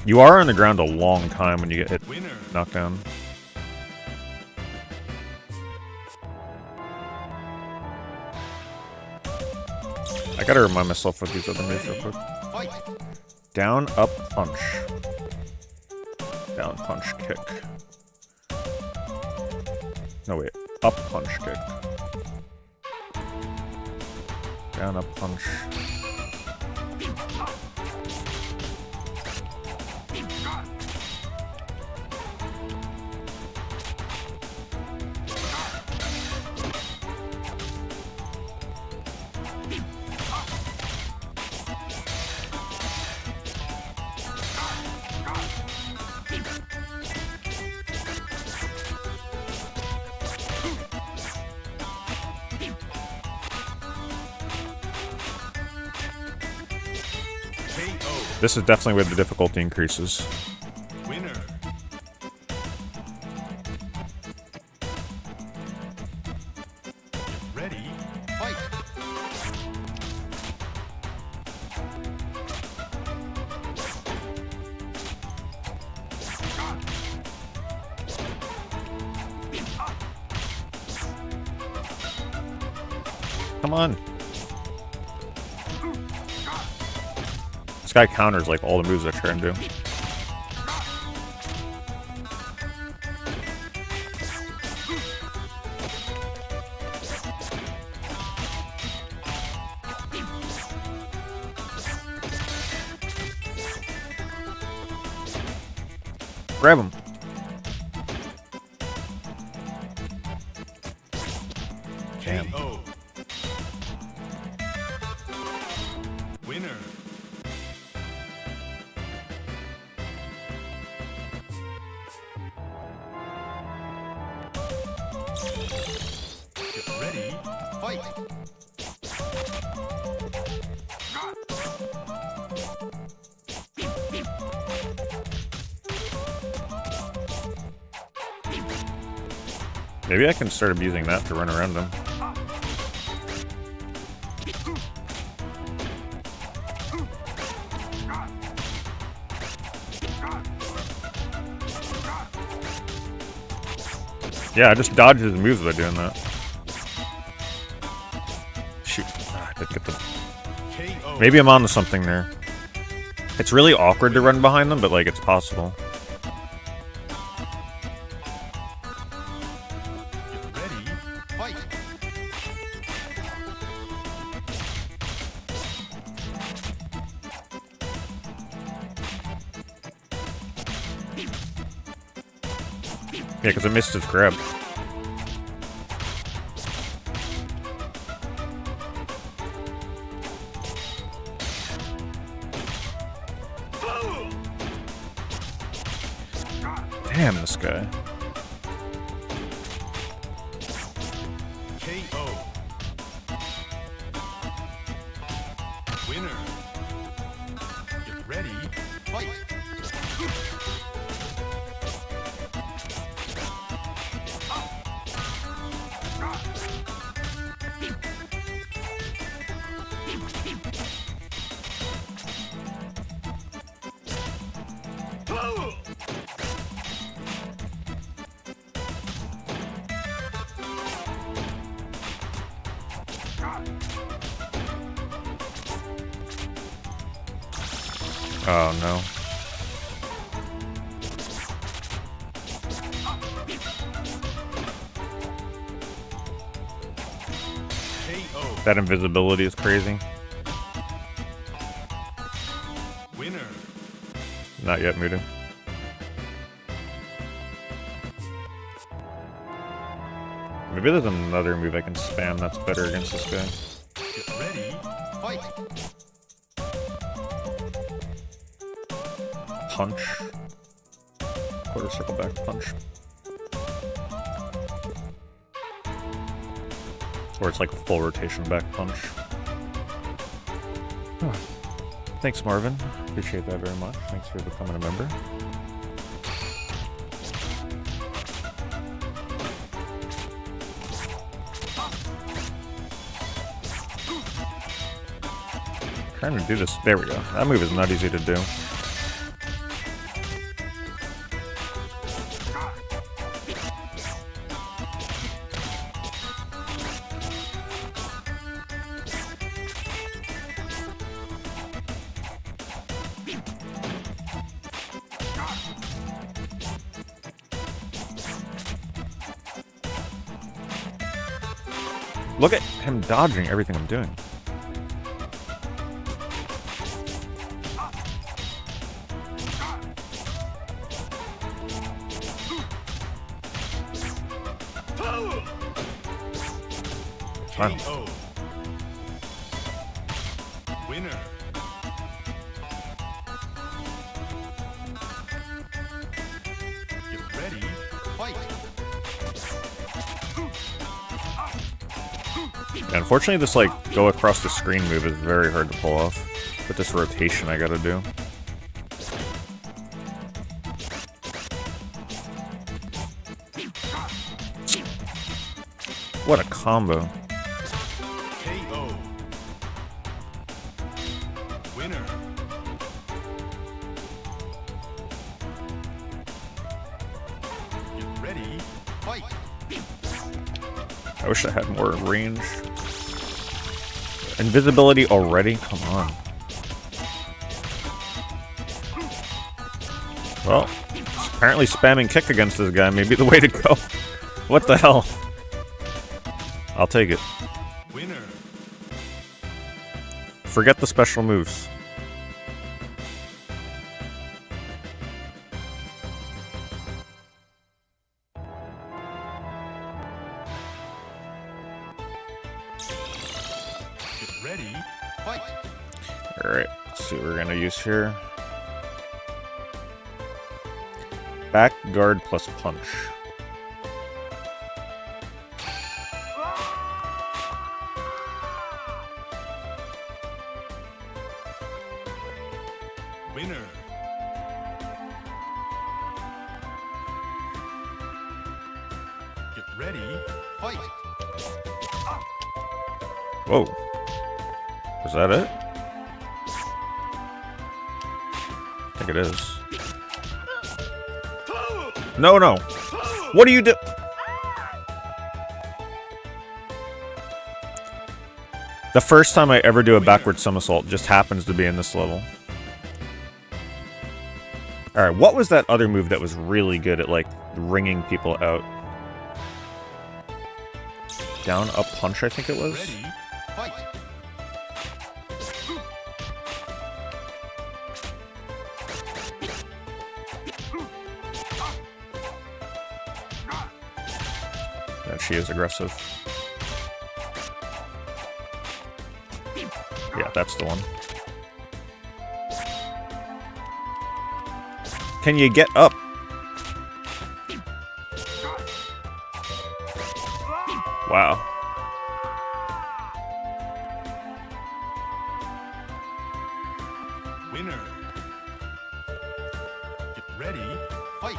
You are on the ground a long time when you get hit, Winner. knocked down. I gotta remind myself of these other moves real quick. Fight. Down, up, punch. Down, punch, kick. No, wait. Up, punch, kick. Down, up, punch. KO. This is definitely where the difficulty increases. Winner. Get ready. Fight. Come on. This guy counters like all the moves I try and do. Grab him. Damn. KO. Winner. Get ready. Fight. Maybe I can start abusing that to run around him. Yeah, I just dodged his moves by doing that. Shoot. I did get the... KO. Maybe I'm onto something there. It's really awkward to run behind them, but like it's possible. Get ready. Fight. Yeah, because I missed his grab. Damn, this guy. KO. Winner. Get ready. Fight. Oh no. KO. That invisibility is crazy. Winner. Not yet muted. Maybe there's another move I can spam that's better against this guy. Get ready. Fight. Punch. Quarter circle back punch. Or it's like a full rotation back punch. Huh. Thanks, Marvin. Appreciate that very much. Thanks for becoming a member. Trying to do this. There we go. That move is not easy to do. Look at him dodging everything I'm doing. Fine. KO. Winner. Get ready. Fight. Unfortunately, this like go across the screen move is very hard to pull off. But this rotation I gotta do. What a combo. KO. Winner. Get ready. Fight. I wish I had more range. Invisibility already? Come on. Well, apparently spamming kick against this guy may be the way to go. What the hell? I'll take it. Winner. Forget the special moves. Get ready. Fight. Alright, let's see what we're gonna use here. Back guard plus punch. Winner. Get ready. Fight. Whoa. Was that it? I think it is. No, no. What do you do? The first time I ever do a backward somersault just happens to be in this level. Alright, what was that other move that was really good at, like, ringing people out? Down, up, punch, I think it was? Ready. Fight. That she is aggressive. Yeah, that's the one. Can you get up? Wow. Winner. Get ready. Fight.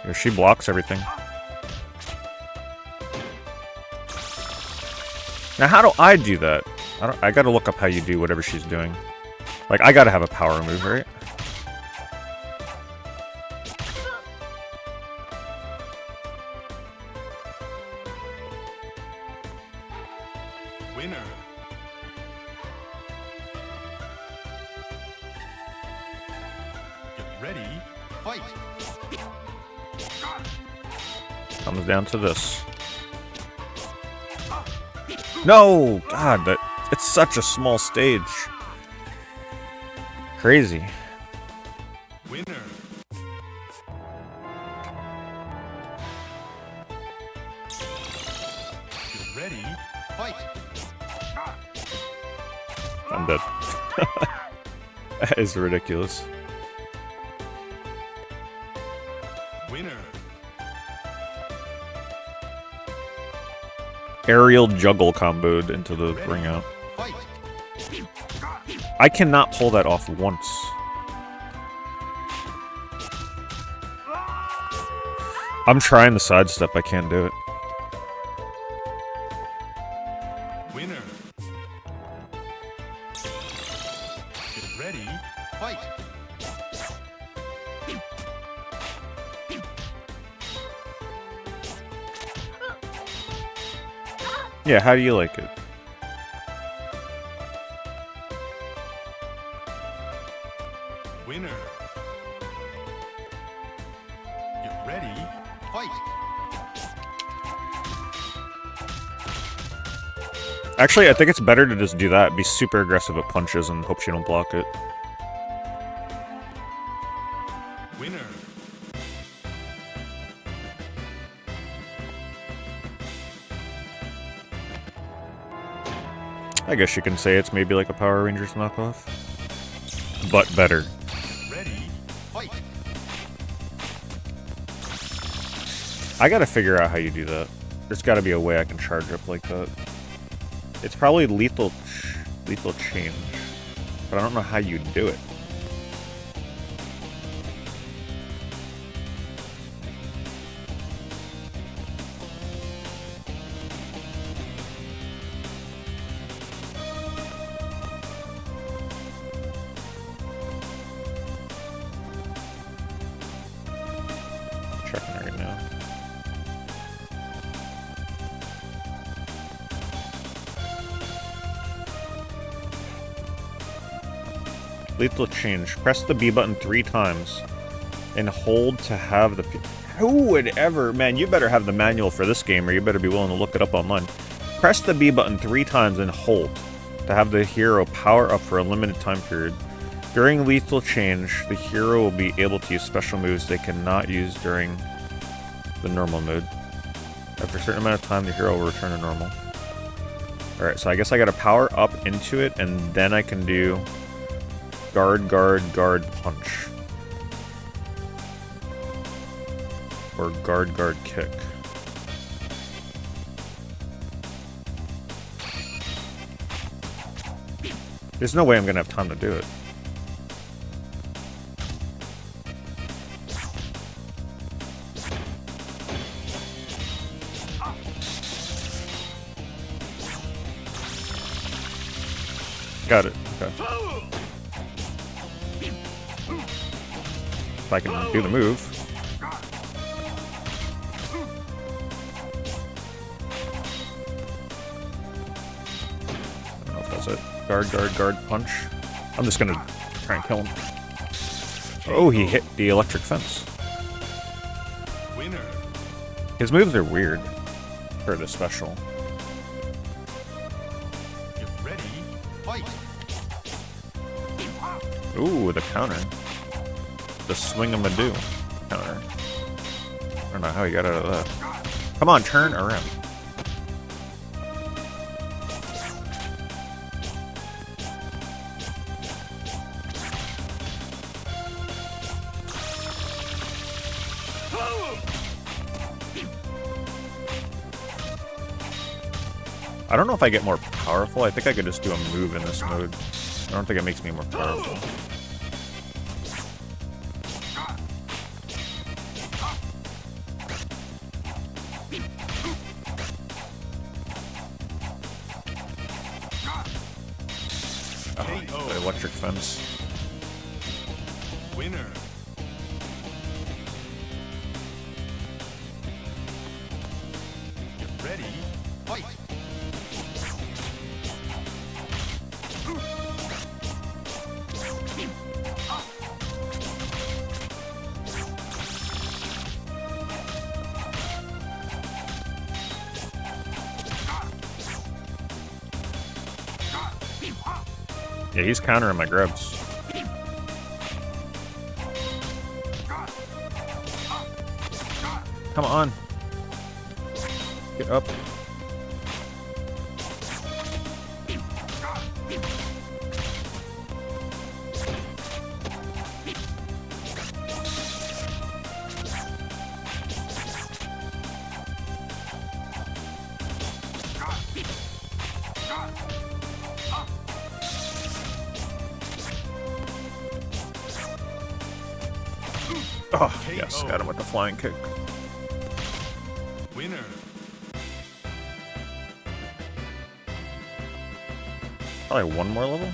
Yeah, she blocks everything. Now, how do I do that? I gotta look up how you do whatever she's doing. Like, I gotta have a power move, right? Winner. Get ready. Fight. Comes down to this. No! God, it's such a small stage. Crazy. Winner. Get ready. Fight. I'm dead. That is ridiculous. Winner. Aerial juggle comboed into the ring out. Fight. I cannot pull that off once. I'm trying the sidestep, I can't do it. ready, fight! Yeah, how do you like it? Winner. Get ready, fight! Actually, I think it's better to just do that. Be super aggressive at punches and hope she don't block it. Winner. I guess you can say it's maybe like a Power Rangers knockoff. But better. Ready, fight! I gotta figure out how you do that. There's gotta be a way I can charge up like that. It's probably lethal change. But I don't know how you do it. Checking right now. Lethal change. Press the B button 3 times and hold to have the... Who would ever... Man, you better have the manual for this game or you better be willing to look it up online. Press the B button 3 times and hold to have the hero power up for a limited time period. During lethal change, the hero will be able to use special moves they cannot use during the normal mode. After a certain amount of time, the hero will return to normal. Alright, so I guess I gotta power up into it, and then I can do guard, guard, guard, punch. Or guard, guard, kick. There's no way I'm gonna have time to do it. Got it. Okay. If I can do the move. I don't know if that's it. Guard, guard, guard, punch. I'm just gonna try and kill him. Oh, he hit the electric fence. Winner. His moves are weird for the special. Get ready, fight! Ooh, the counter. The swing-a-ma-do counter. I don't know how he got out of that. Come on, turn around. I don't know if I get more powerful. I think I could just do a move in this mode. I don't think it makes me more powerful. Oh, the electric fence. Winner. Get ready, fight! Yeah, he's countering my grubs. Come on. Get up. Oh, yes, got him with the flying kick. Winner. Probably one more level?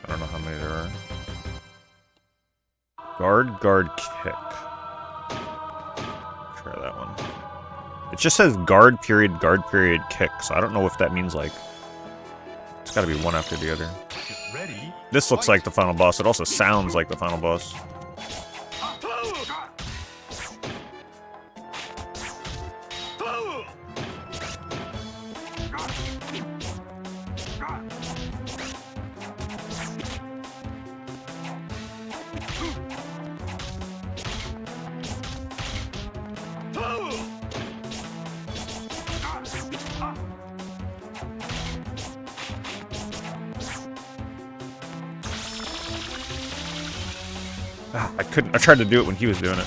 I don't know how many there are. Guard, guard, kick. Try that one. It just says guard, period, kick, so I don't know if that means, like... It's gotta be one after the other. Ready? This looks like the final boss. It also sounds like the final boss. I couldn't. I tried to do it when he was doing it.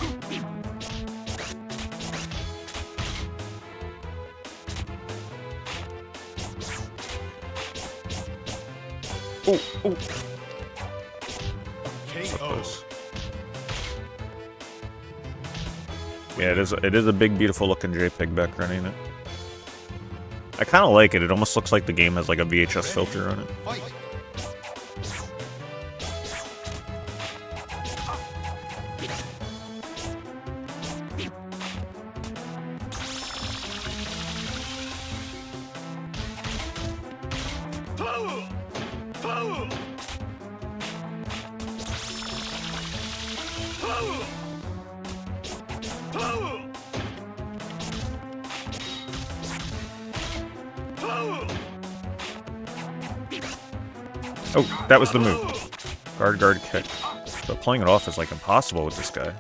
Oh, oh. So close. Yeah, it is a big, beautiful looking JPEG background, ain't it? I kind of like it. It almost looks like the game has like a VHS filter on it. Fight. Oh, that was the move. Guard, guard, kick. But pulling it off is like impossible with this guy.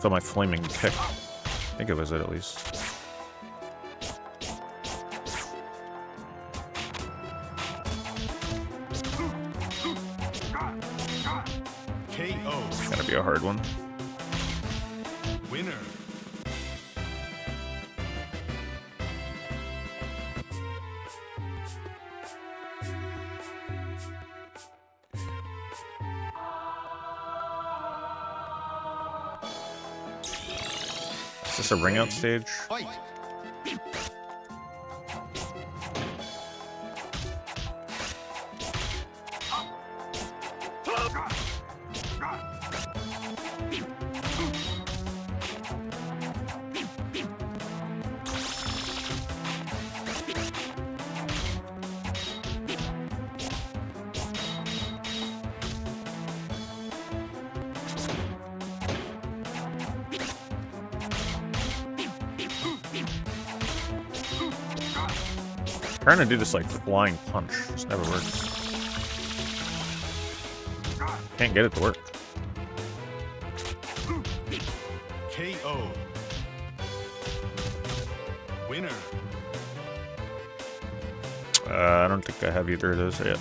So my flaming kick. I think it was it at least. KO. It's gonna be a hard one. Winner. Is this a ring out stage? Fight. Trying to do this like flying punch just never works. Can't get it to work. KO. Winner. I don't think I have either of those yet.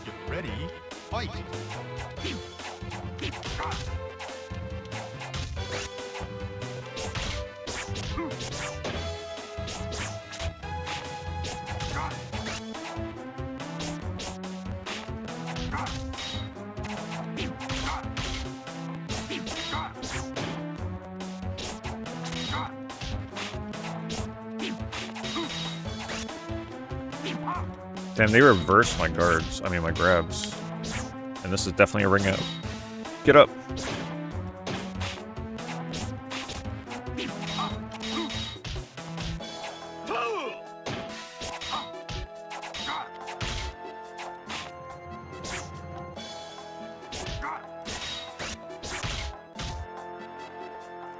Get ready. Fight. Damn, they reversed my guards. I mean, my grabs. And this is definitely a ring out. Get up.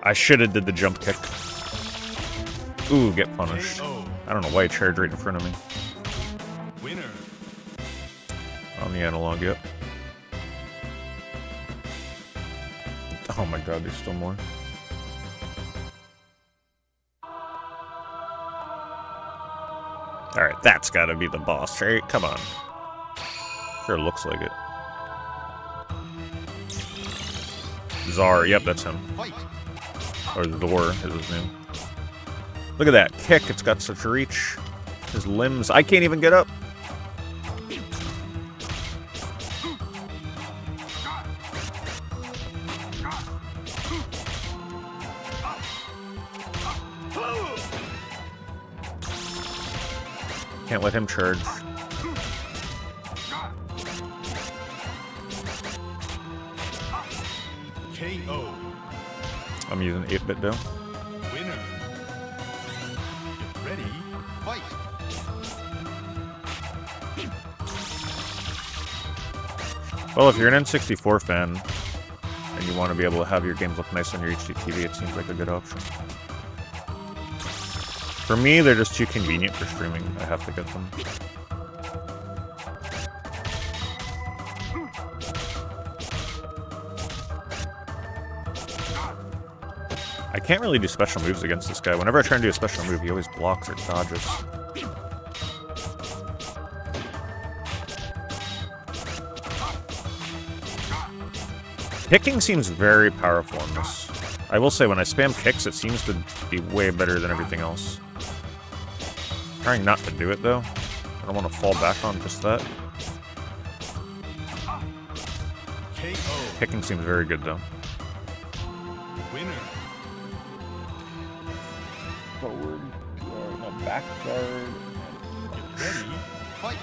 I should have did the jump kick. Ooh, get punished. I don't know why he charged right in front of me. Winner. On the analog, yep. Oh my god, there's still more. Alright, that's gotta be the boss, right? Come on. Sure looks like it. Czar, yep, that's him. Fight. Or Dorr is his name. Look at that kick, it's got such reach. His limbs, I can't even get up. Can't let him charge. I'm using 8-bit dough. Winner. Get ready. Fight. Well, if you're an N64 fan and you want to be able to have your games look nice on your HD TV, it seems like a good option. For me, they're just too convenient for streaming. I have to get them. I can't really do special moves against this guy. Whenever I try and do a special move, he always blocks or dodges. Kicking seems very powerful in this. I will say, when I spam kicks, it seems to be way better than everything else. Trying not to do it, though. I don't want to fall back on just that. KO. Kicking seems very good, though. Winner. Forward, no, back guard. Get ready. Fight.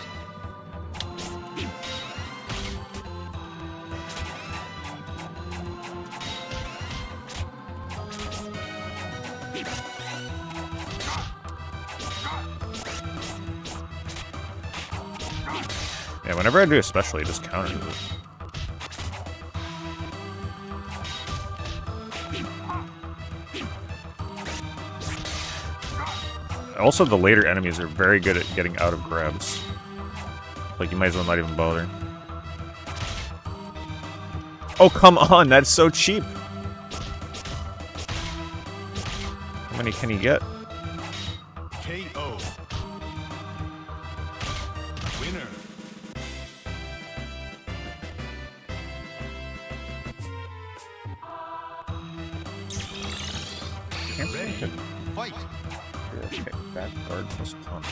Yeah, whenever I do a special, he just counters it. Also, the later enemies are very good at getting out of grabs. Like, you might as well not even bother. Oh, come on! That's so cheap! How many can he get? KO. Winner. Can't Ready. think of- Fight. Okay, back guard plus punch.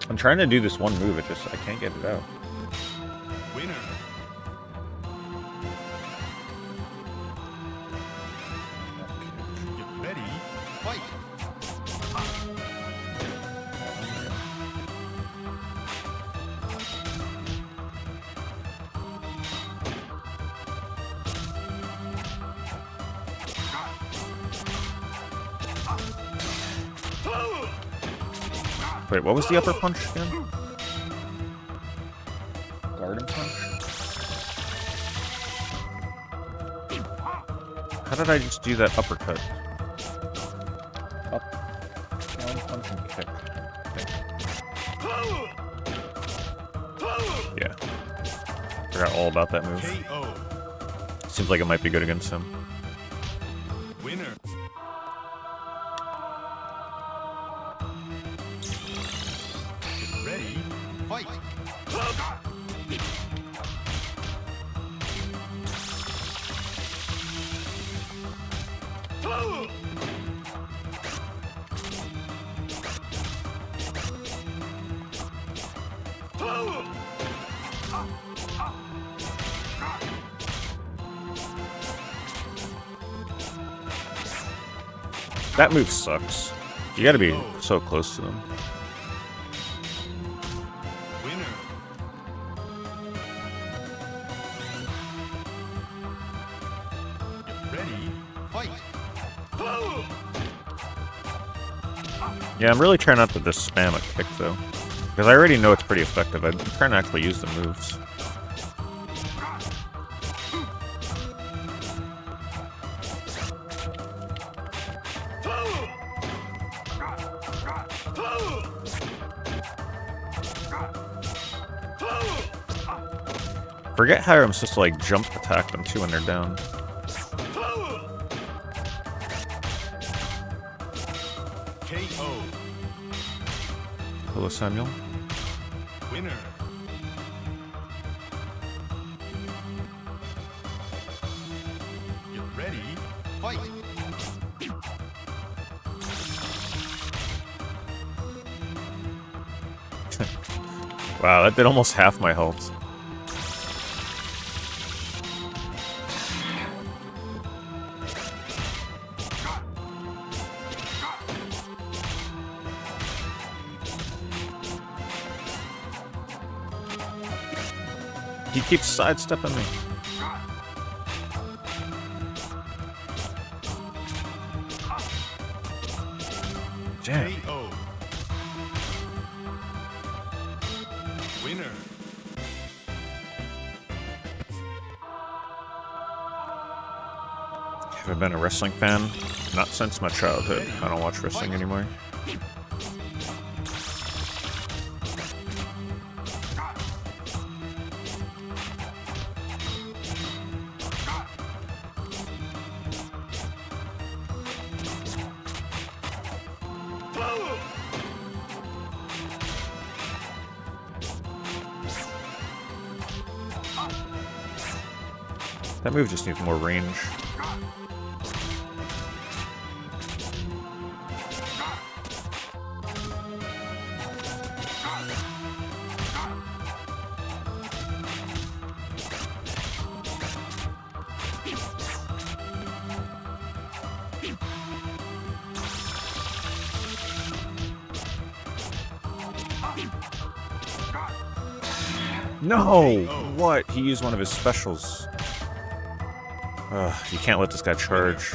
I'm trying to do this one move, I can't get it out. Winner. Get ready. Fight. Wait, what was the upper punch again? Garden punch? How did I just do that uppercut? Up, down, punch, and kick. Yeah. Forgot all about that move. KO. Seems like it might be good against him. Winner. Get ready. Fight. That move sucks. You gotta be so close to them. Winner. Get ready. Fight. Yeah, I'm really trying not to just spam a kick, though. Because I already know it's pretty effective. I'm trying to actually use the moves. Forget how I'm supposed to, like, jump attack them, too, when they're down. KO. Hello, Samuel. Winner. Get ready. Fight. Wow, that did almost half my health. He keeps sidestepping me. Damn. KO. Winner. Have I been a wrestling fan? Not since my childhood. I don't watch wrestling anymore. That move just needs more range. No! What? He used one of his specials. You can't let this guy charge.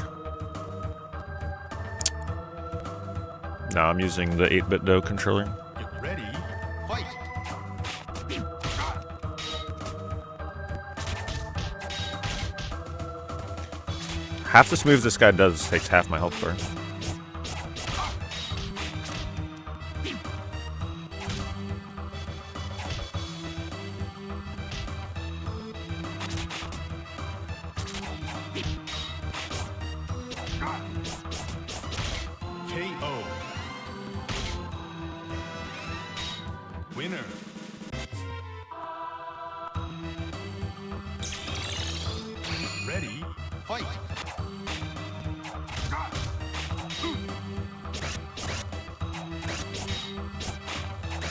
No, I'm using the 8-bit Doe controller. Get ready. Fight. Half this move this guy does takes half my health bar. KO. Winner. Ready. Fight.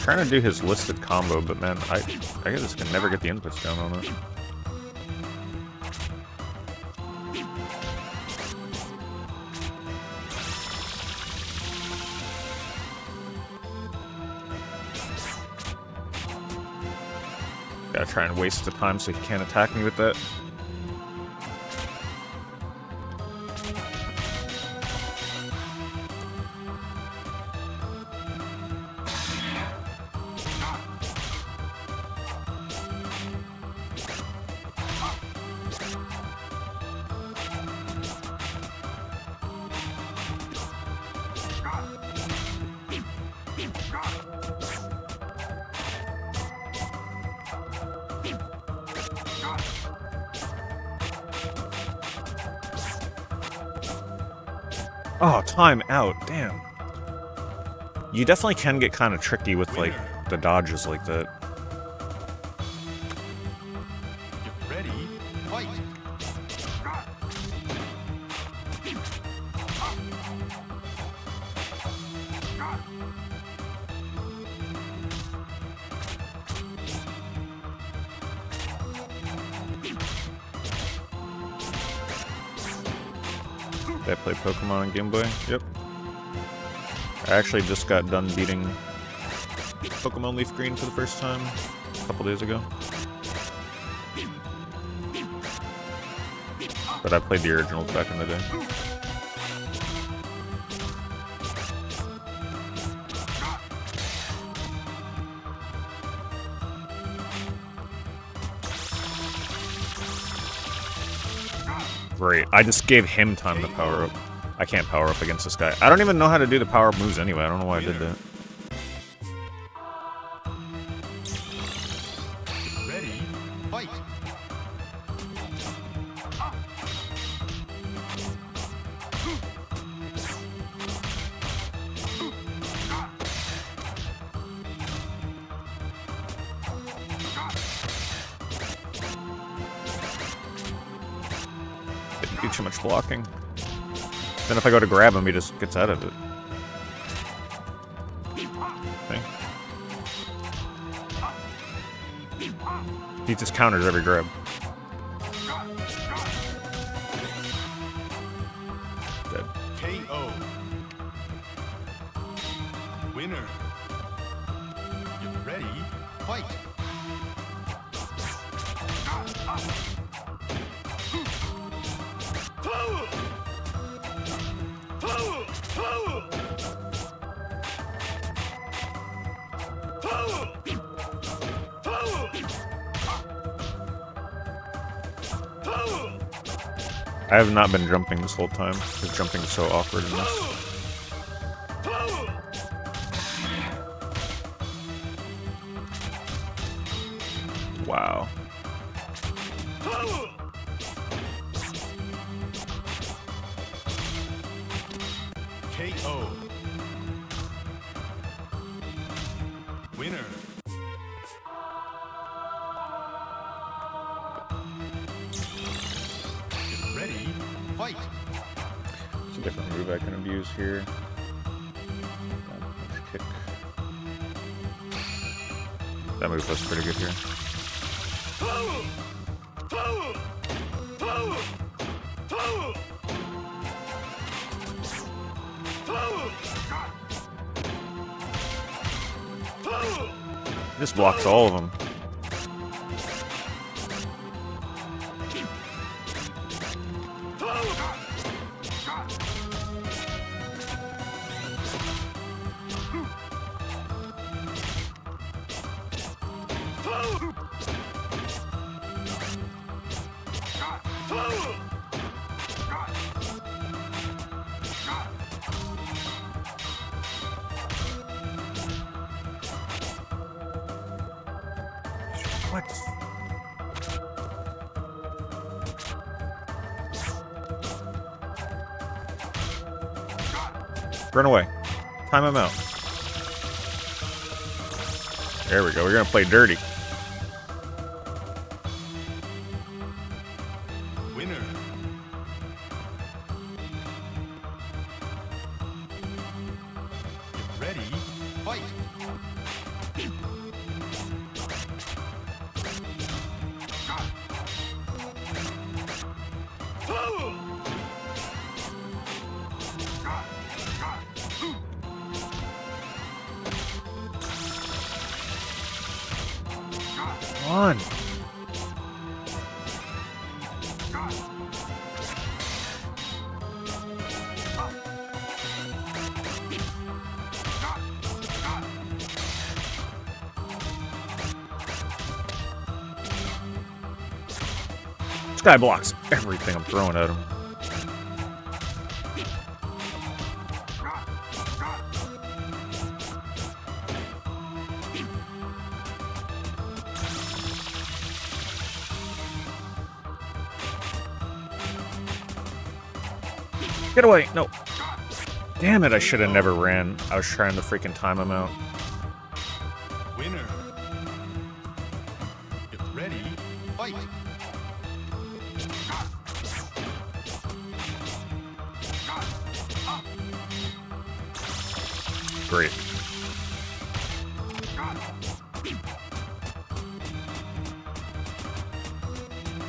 Trying to do his listed combo, but man, I just can never get the inputs down on it. Gotta try and waste the time so he can't attack me with that. Oh, time out. Damn. You definitely can get kind of tricky with, like, the dodges like that. Get ready. Fight. Did I play Pokemon on Game Boy? Yep. I actually just got done beating Pokemon Leaf Green for the first time a couple days ago. But I played the originals back in the day. Great. I just gave him time to power up. I can't power up against this guy. I don't even know how to do the power-up moves anyway. I don't know why I did that. Ready. Fight. Didn't do too much blocking. Then if I go to grab him, he just gets out of it. Okay. He just counters every grab. Dead. KO. Winner. Get ready. Fight. I have not been jumping this whole time, because jumping is so awkward in this. Wow. KO. Winner. Get ready, fight. It's a different move I can abuse here. Punch kick. That move was pretty good here. This blocks all of them. What? Run away. Time him out. There we go. We're gonna play dirty. Winner. Get ready, fight. Come on. This guy blocks everything I'm throwing at him. Get away! No. Damn it, I should have never ran. I was trying to freaking time him out. Winner. Get ready, fight. Great.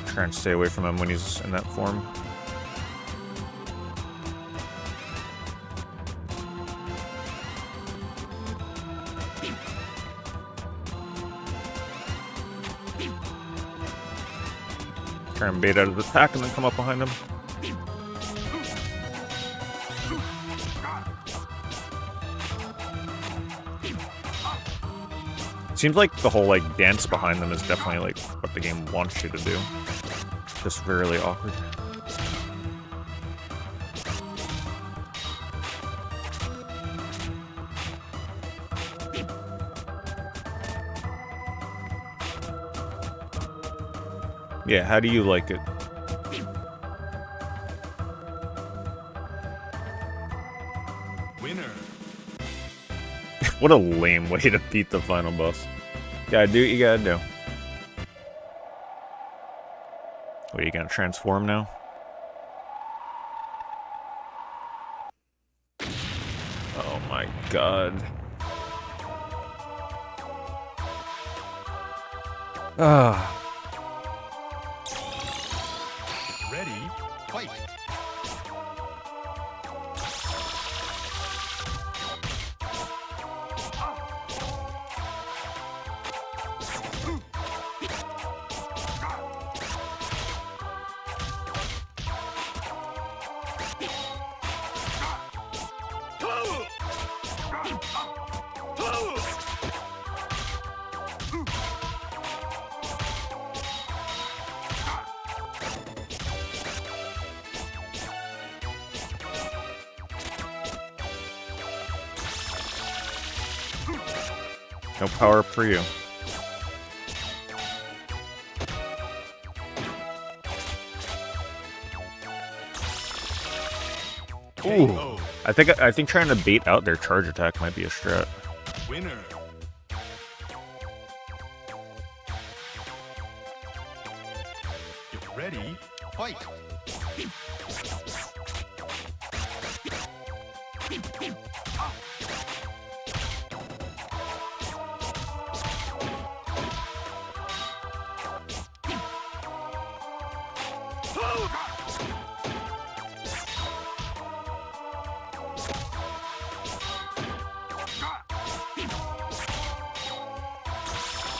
Try and stay away from him when he's in that form. Try and bait out of the attack and then come up behind him. Seems like the whole like dance behind them is definitely like what the game wants you to do. Just really awkward. Yeah, how do you like it? Winner. What a lame way to beat the final boss. Gotta do what you gotta do. What, are you gonna transform now? Oh my god. Ah. Ready, fight. No power up for you. Ooh. KO. I think trying to bait out their charge attack might be a strat. Winner. Get ready. Fight.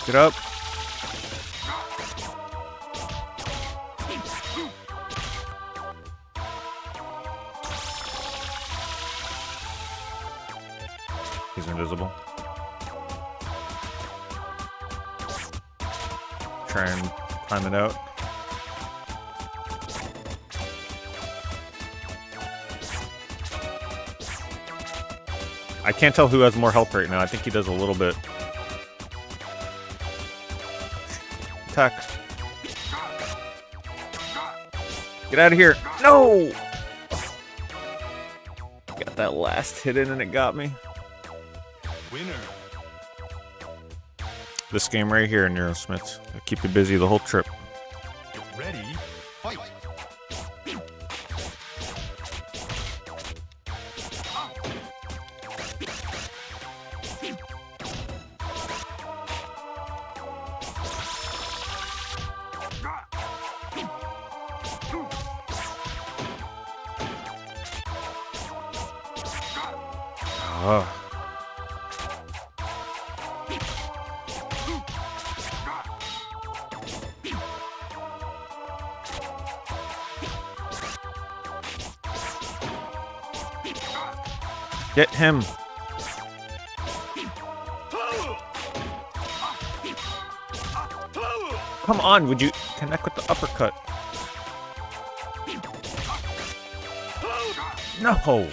Get up. He's invisible. Try and time it out. I can't tell who has more health right now. I think he does a little bit. Attack. Get out of here. No! Got that last hit in and it got me. Winner. This game right here, Neurosmith. It'll keep you busy the whole trip. Get ready. Fight. Ugh. Get him. Come on, would you connect with the uppercut? No. KO.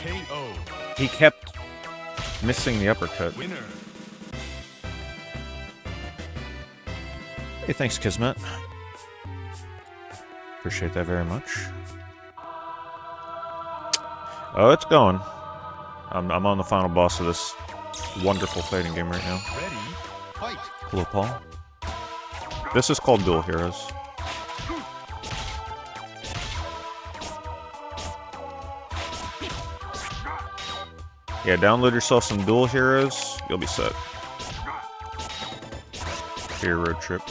He kept missing the uppercut. Winner. Hey, thanks, Kismet. Appreciate that very much. Oh, it's going. I'm on the final boss of this wonderful fighting game right now. Ready. Fight. Hello, Paul. This is called Dual Heroes. Yeah, download yourself some Dual Heroes. You'll be set. For your road trip.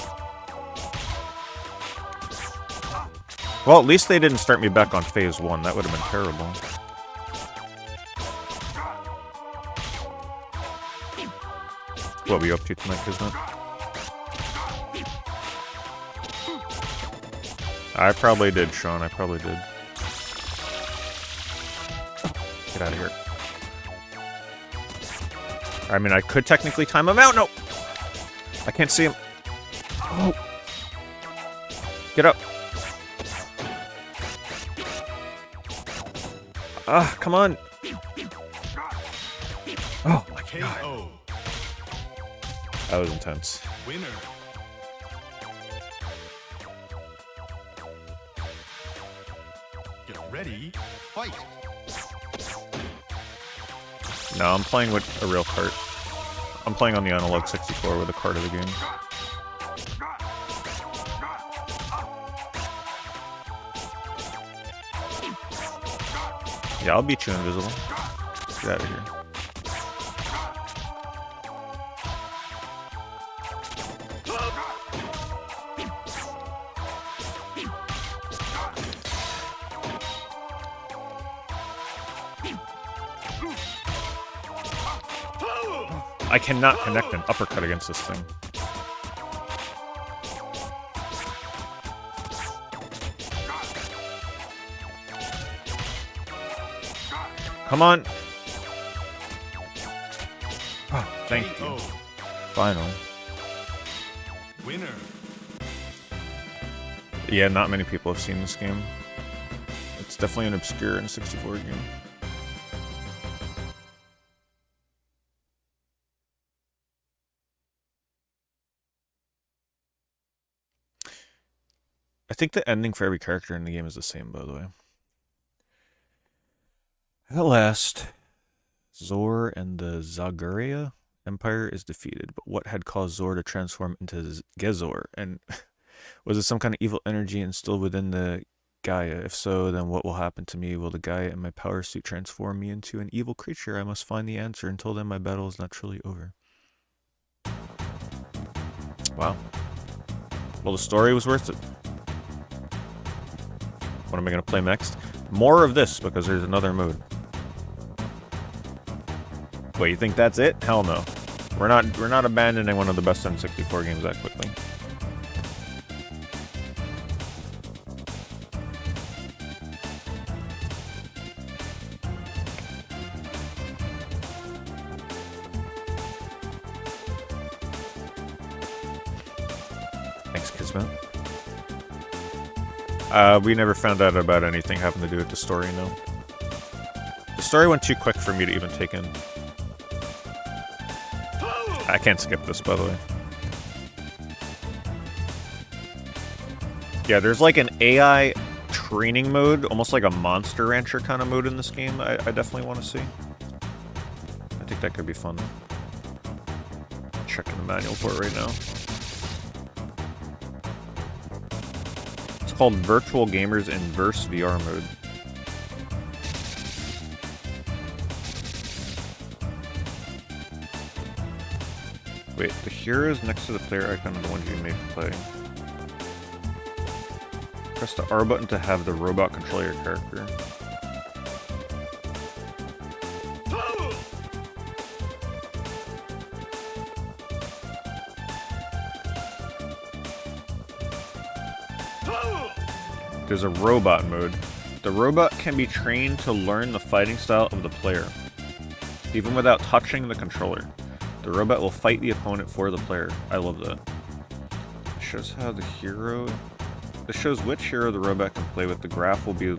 Well, at least they didn't start me back on phase 1. That would have been terrible. What were you up to tonight, Kismet? I probably did, Sean. I probably did. Get out of here. I mean, I could technically time him out. No! I can't see him. Oh. Get up. Ah, come on. Oh my god. KO. That was intense. Winner. Get ready. Fight. No, I'm playing with a real cart. I'm playing on the Analogue 64 with a cart of the game. Yeah, I'll beat you invisible. Get out of here. I cannot connect an uppercut against this thing. Come on. Oh, thank you. Finally. Winner. Yeah, not many people have seen this game. It's definitely an obscure N64 game. I think the ending for every character in the game is the same, by the way. At last, Zor and the Zagaria Empire is defeated, but what had caused Zor to transform into Gezor? And was it some kind of evil energy instilled within the Gaia? If so, then what will happen to me? Will the Gaia in my power suit transform me into an evil creature? I must find the answer. Until then, my battle is not truly over. Wow. Well, the story was worth it. What am I going to play next? More of this, because there's another mode. Wait, you think that's it? Hell no. We're not abandoning one of the best N64 games that quickly. Thanks, Kismet. We never found out about anything having to do with the story, no. The story went too quick for me to even take in. I can't skip this, by the way. Yeah, there's like an AI training mode, almost like a Monster Rancher kind of mode in this game I definitely want to see. I think that could be fun. Checking the manual for it right now. It's called Virtual Gamers in Verse VR mode. Wait, the heroes next to the player icon are the ones you may play. Press the R button to have the robot control your character. There's a robot mode. The robot can be trained to learn the fighting style of the player, even without touching the controller. The robot will fight the opponent for the player. I love that. It shows how the hero... This shows which hero the robot can play with. The graph will be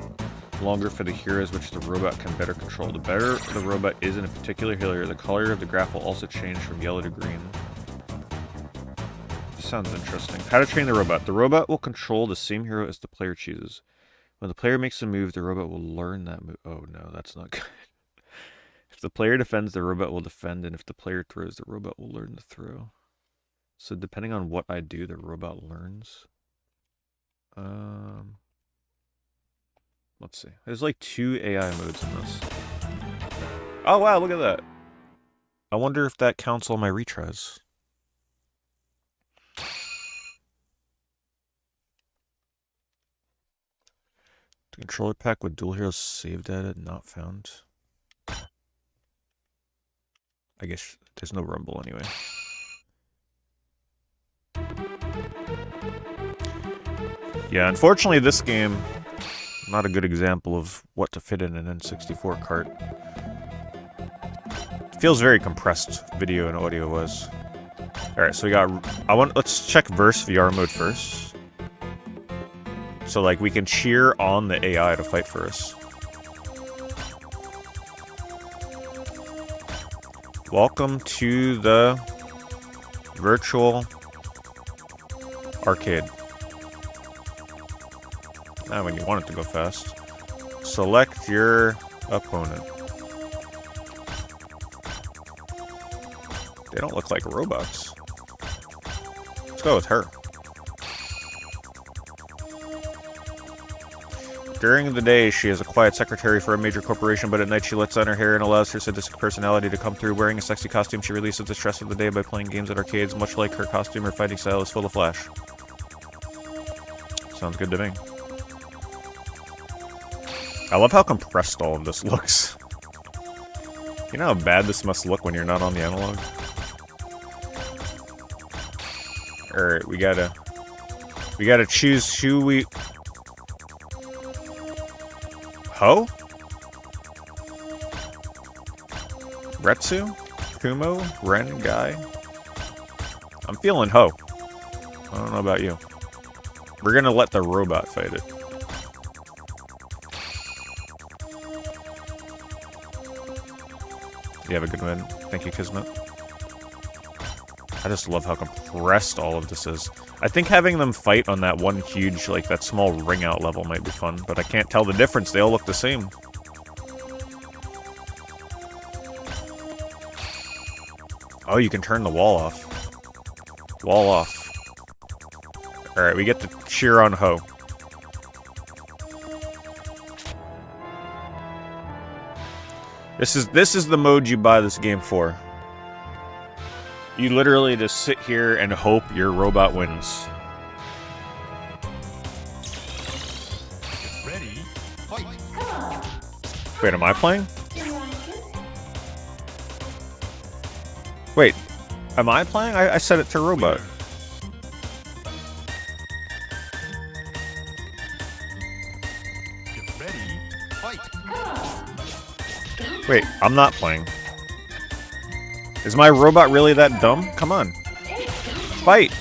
longer for the heroes which the robot can better control. The better the robot is in a particular hero, the color of the graph will also change from yellow to green. This sounds interesting. How to train the robot. The robot will control the same hero as the player chooses. When the player makes a move, the robot will learn that move. Oh no, that's not good. If the player defends, the robot will defend, and if the player throws, the robot will learn to throw. So depending on what I do, the robot learns. Let's see. There's like 2 AI modes in this. Oh wow, look at that. I wonder if that counts all my retries. The controller pack with dual heroes saved data not found. I guess there's no rumble anyway. Yeah, unfortunately this game, not a good example of what to fit in an N64 cart. It feels very compressed, video and audio was. Alright, so we got, let's check Verse VR mode first. So like we can cheer on the AI to fight for us. Welcome to the virtual arcade. Now when you want it to go fast, select your opponent. They don't look like robots. Let's go with her. During the day, she is a quiet secretary for a major corporation, but at night she lets down her hair and allows her sadistic personality to come through. Wearing a sexy costume, she releases the stress of the day by playing games at arcades. Much like her costume, her fighting style is full of flash. Sounds good to me. I love how compressed all of this looks. You know how bad this must look when you're not on the analog? Alright, we gotta choose who we... Ho? Retsu? Kumo? Ren? Guy? I'm feeling Ho. I don't know about you. We're gonna let the robot fight it. You have a good win. Thank you, Kismet. I just love how compressed all of this is. I think having them fight on that one huge, like, that small ring-out level might be fun, but I can't tell the difference. They all look the same. Oh, you can turn the wall off. Wall off. Alright, we get to cheer on Ho. This is the mode you buy this game for. You literally just sit here and hope your robot wins. Ready, fight. Wait, am I playing? Wait, am I playing? I set it to robot. Get ready, fight. Wait, I'm not playing. Is my robot really that dumb? Come on. Fight!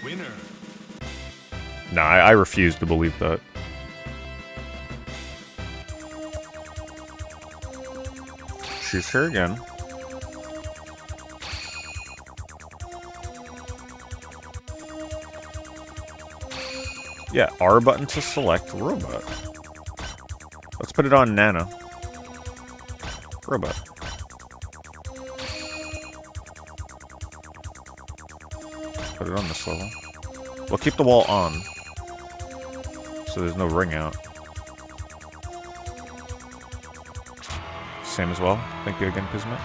Winner. Nah, I refuse to believe that. Shoots her again. Yeah, R button to select robot. Let's put it on Nana. Robot. Put it on this level. We'll keep the wall on, so there's no ring out. Same as well. Thank you again, Kismet.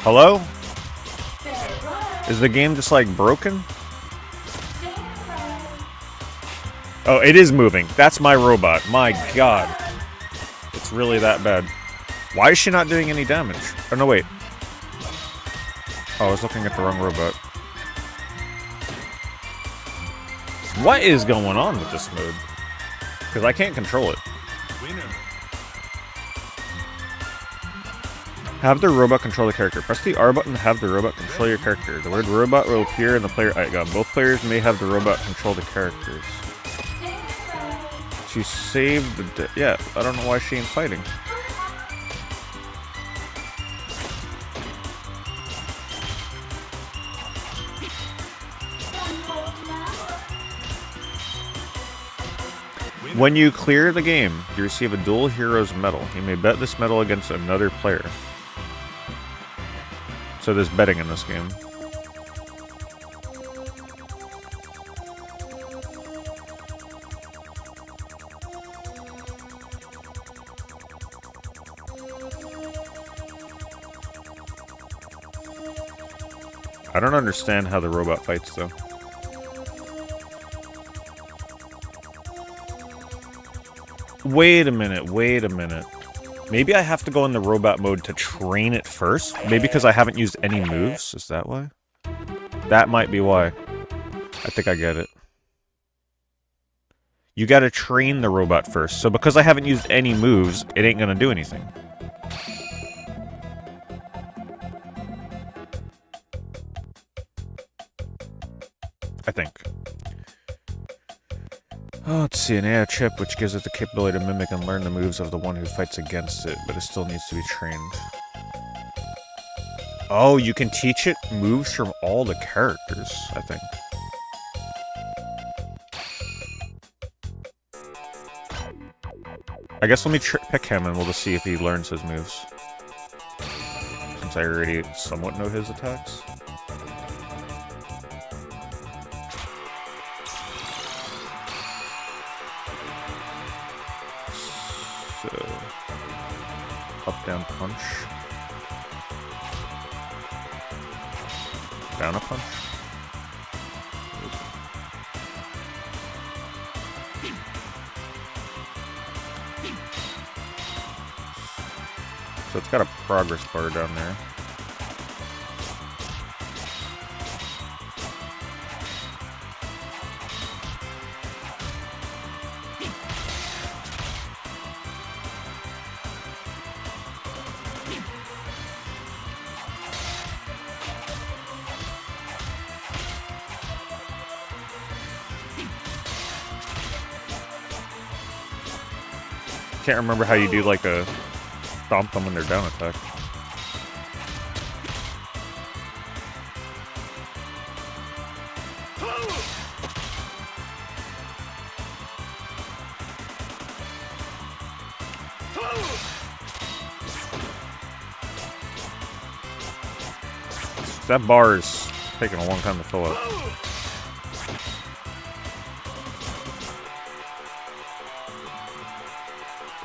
Hello? Is the game just like broken? Oh, it is moving. That's my robot. My god. It's really that bad. Why is she not doing any damage? Oh, no, wait. Oh, I was looking at the wrong robot. What is going on with this mode? Because I can't control it. Winner. Have the robot control the character. Press the R button to have the robot control your character. The word robot will appear in the player icon. Both players may have the robot control the characters. She saved the... yeah, I don't know why she ain't fighting. When you clear the game, you receive a dual heroes medal. You may bet this medal against another player. So there's betting in this game. I don't understand how the robot fights, though. Wait a minute, wait a minute. Maybe I have to go in the robot mode to train it first? Maybe because I haven't used any moves? Is that why? That might be why. I think I get it. You gotta train the robot first. So because I haven't used any moves, it ain't gonna do anything. I think. Oh, let's see, an AI chip which gives it the capability to mimic and learn the moves of the one who fights against it, but it still needs to be trained. Oh, you can teach it moves from all the characters, I think. I guess let me pick him and we'll just see if he learns his moves. Since I already somewhat know his attacks. So, up, down, punch. Down a punch. So it's got a progress bar down there. can't remember how you do like a stomp them when they're down attack. That bar is taking a long time to fill up.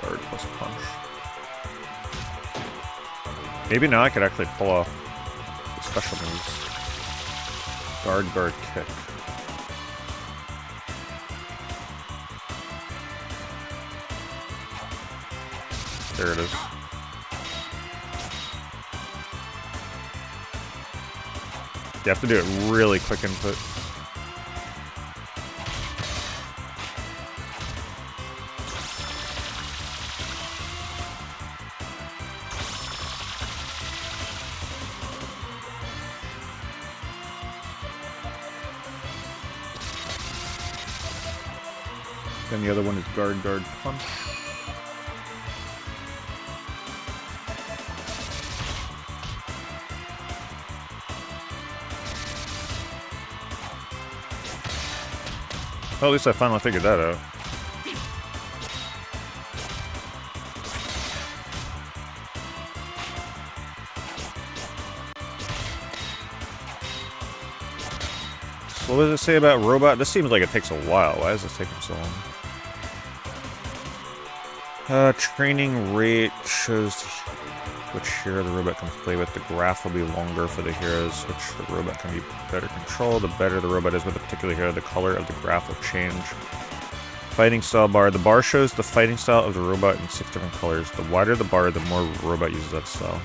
Guard plus punch. Maybe now I could actually pull off the special moves. Guard, guard, kick. There it is. You have to do it really quick input. Then the other one is guard, guard, punch. Well, at least I finally figured that out. So what does it say about robot? This seems like it takes a while. Why is this taking so long? Training rate shows which hero the robot can play with. The graph will be longer for the heroes, which the robot can be better controlled. The better the robot is with a particular hero, the color of the graph will change. Fighting style bar. The bar shows the fighting style of the robot in 6 different colors. The wider the bar, the more robot uses that style.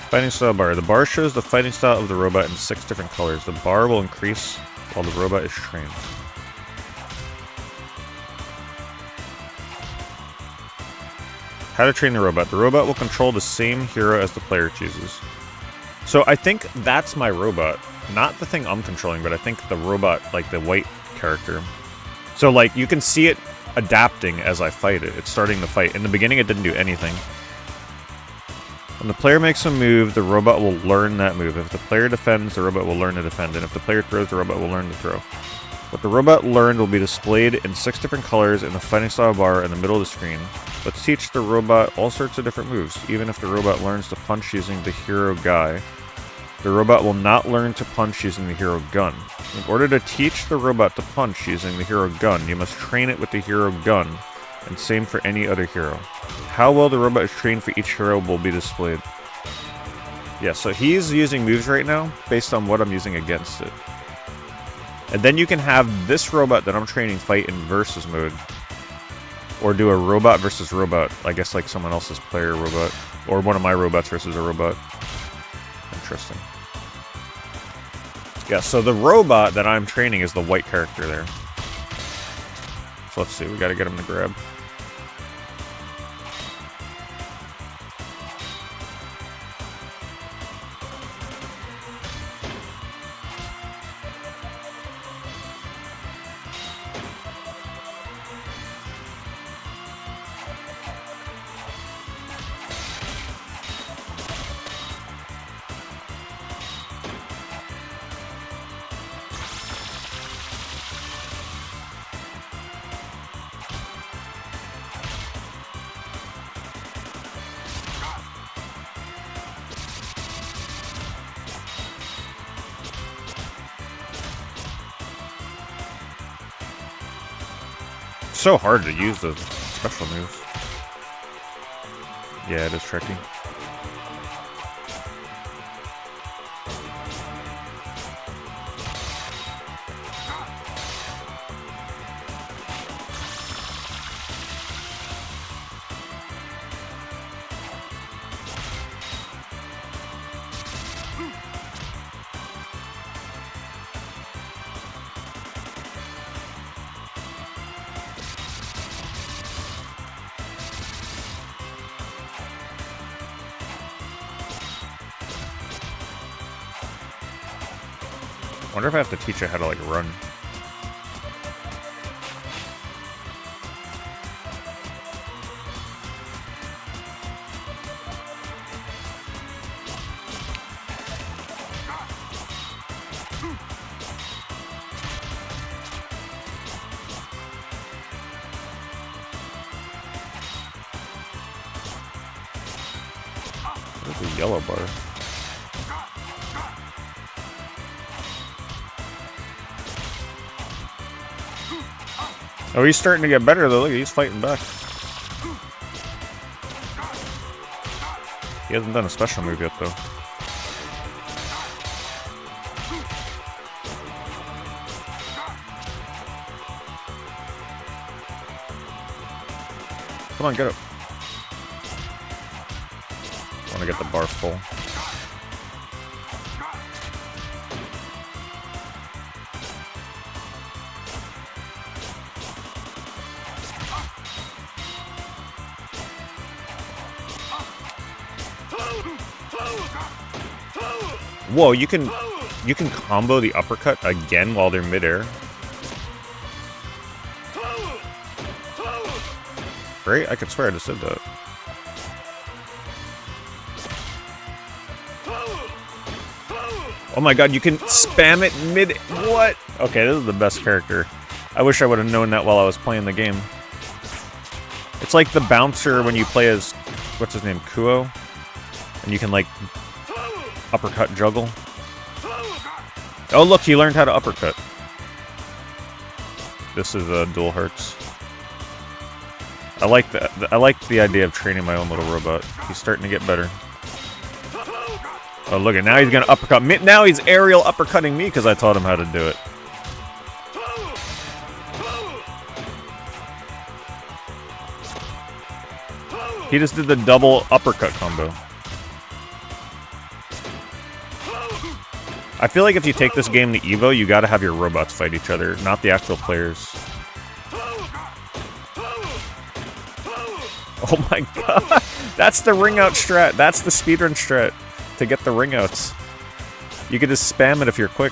Fighting style bar. The bar shows the fighting style of the robot in 6 different colors. The bar will increase while the robot is trained. How to train the robot. The robot will control the same hero as the player chooses. So I think that's my robot. Not the thing I'm controlling, but I think the robot, like the white character. So like you can see it adapting as I fight it. It's starting the fight. In the beginning it didn't do anything. When the player makes a move, the robot will learn that move. If the player defends, the robot will learn to defend. And if the player throws, the robot will learn to throw. What the robot learned will be displayed in 6 different colors in the fighting style bar in the middle of the screen. Let's teach the robot all sorts of different moves. Even if the robot learns to punch using the hero guy, the robot will not learn to punch using the hero gun. In order to teach the robot to punch using the hero gun, you must train it with the hero gun, and same for any other hero. How well the robot is trained for each hero will be displayed. Yeah, so he's using moves right now based on what I'm using against it. And then you can have this robot that I'm training fight in versus mode. Or do a robot versus robot. I guess like someone else's player robot. Or one of my robots versus a robot. Interesting. Yeah, so the robot that I'm training is the white character there. So let's see, we gotta get him to grab. So hard to use the special moves. Yeah, it is tricky. I wonder if I have to teach it how to, like, run. There's a yellow bar. Oh, he's starting to get better though. Look, he's fighting back. He hasn't done a special move yet though. Come on, get up. I want to get the bar full. Whoa, you can combo the uppercut again while they're midair. Right? I could swear I just did that. Oh my god, you can spam it mid... What? Okay, this is the best character. I wish I would have known that while I was playing the game. It's like the bouncer when you play as... What's his name? Kuo? And you can, like, uppercut juggle. Oh, look, he learned how to uppercut. This is Dual Hearts. I like the idea of training my own little robot. He's starting to get better. Oh, look at now he's gonna uppercut me. Now he's aerial uppercutting me because I taught him how to do it. He just did the double uppercut combo. I feel like if you take this game to Evo, you gotta have your robots fight each other, not the actual players. Oh my god! That's the ring out strat. That's the speedrun strat. To get the ring outs. You can just spam it if you're quick.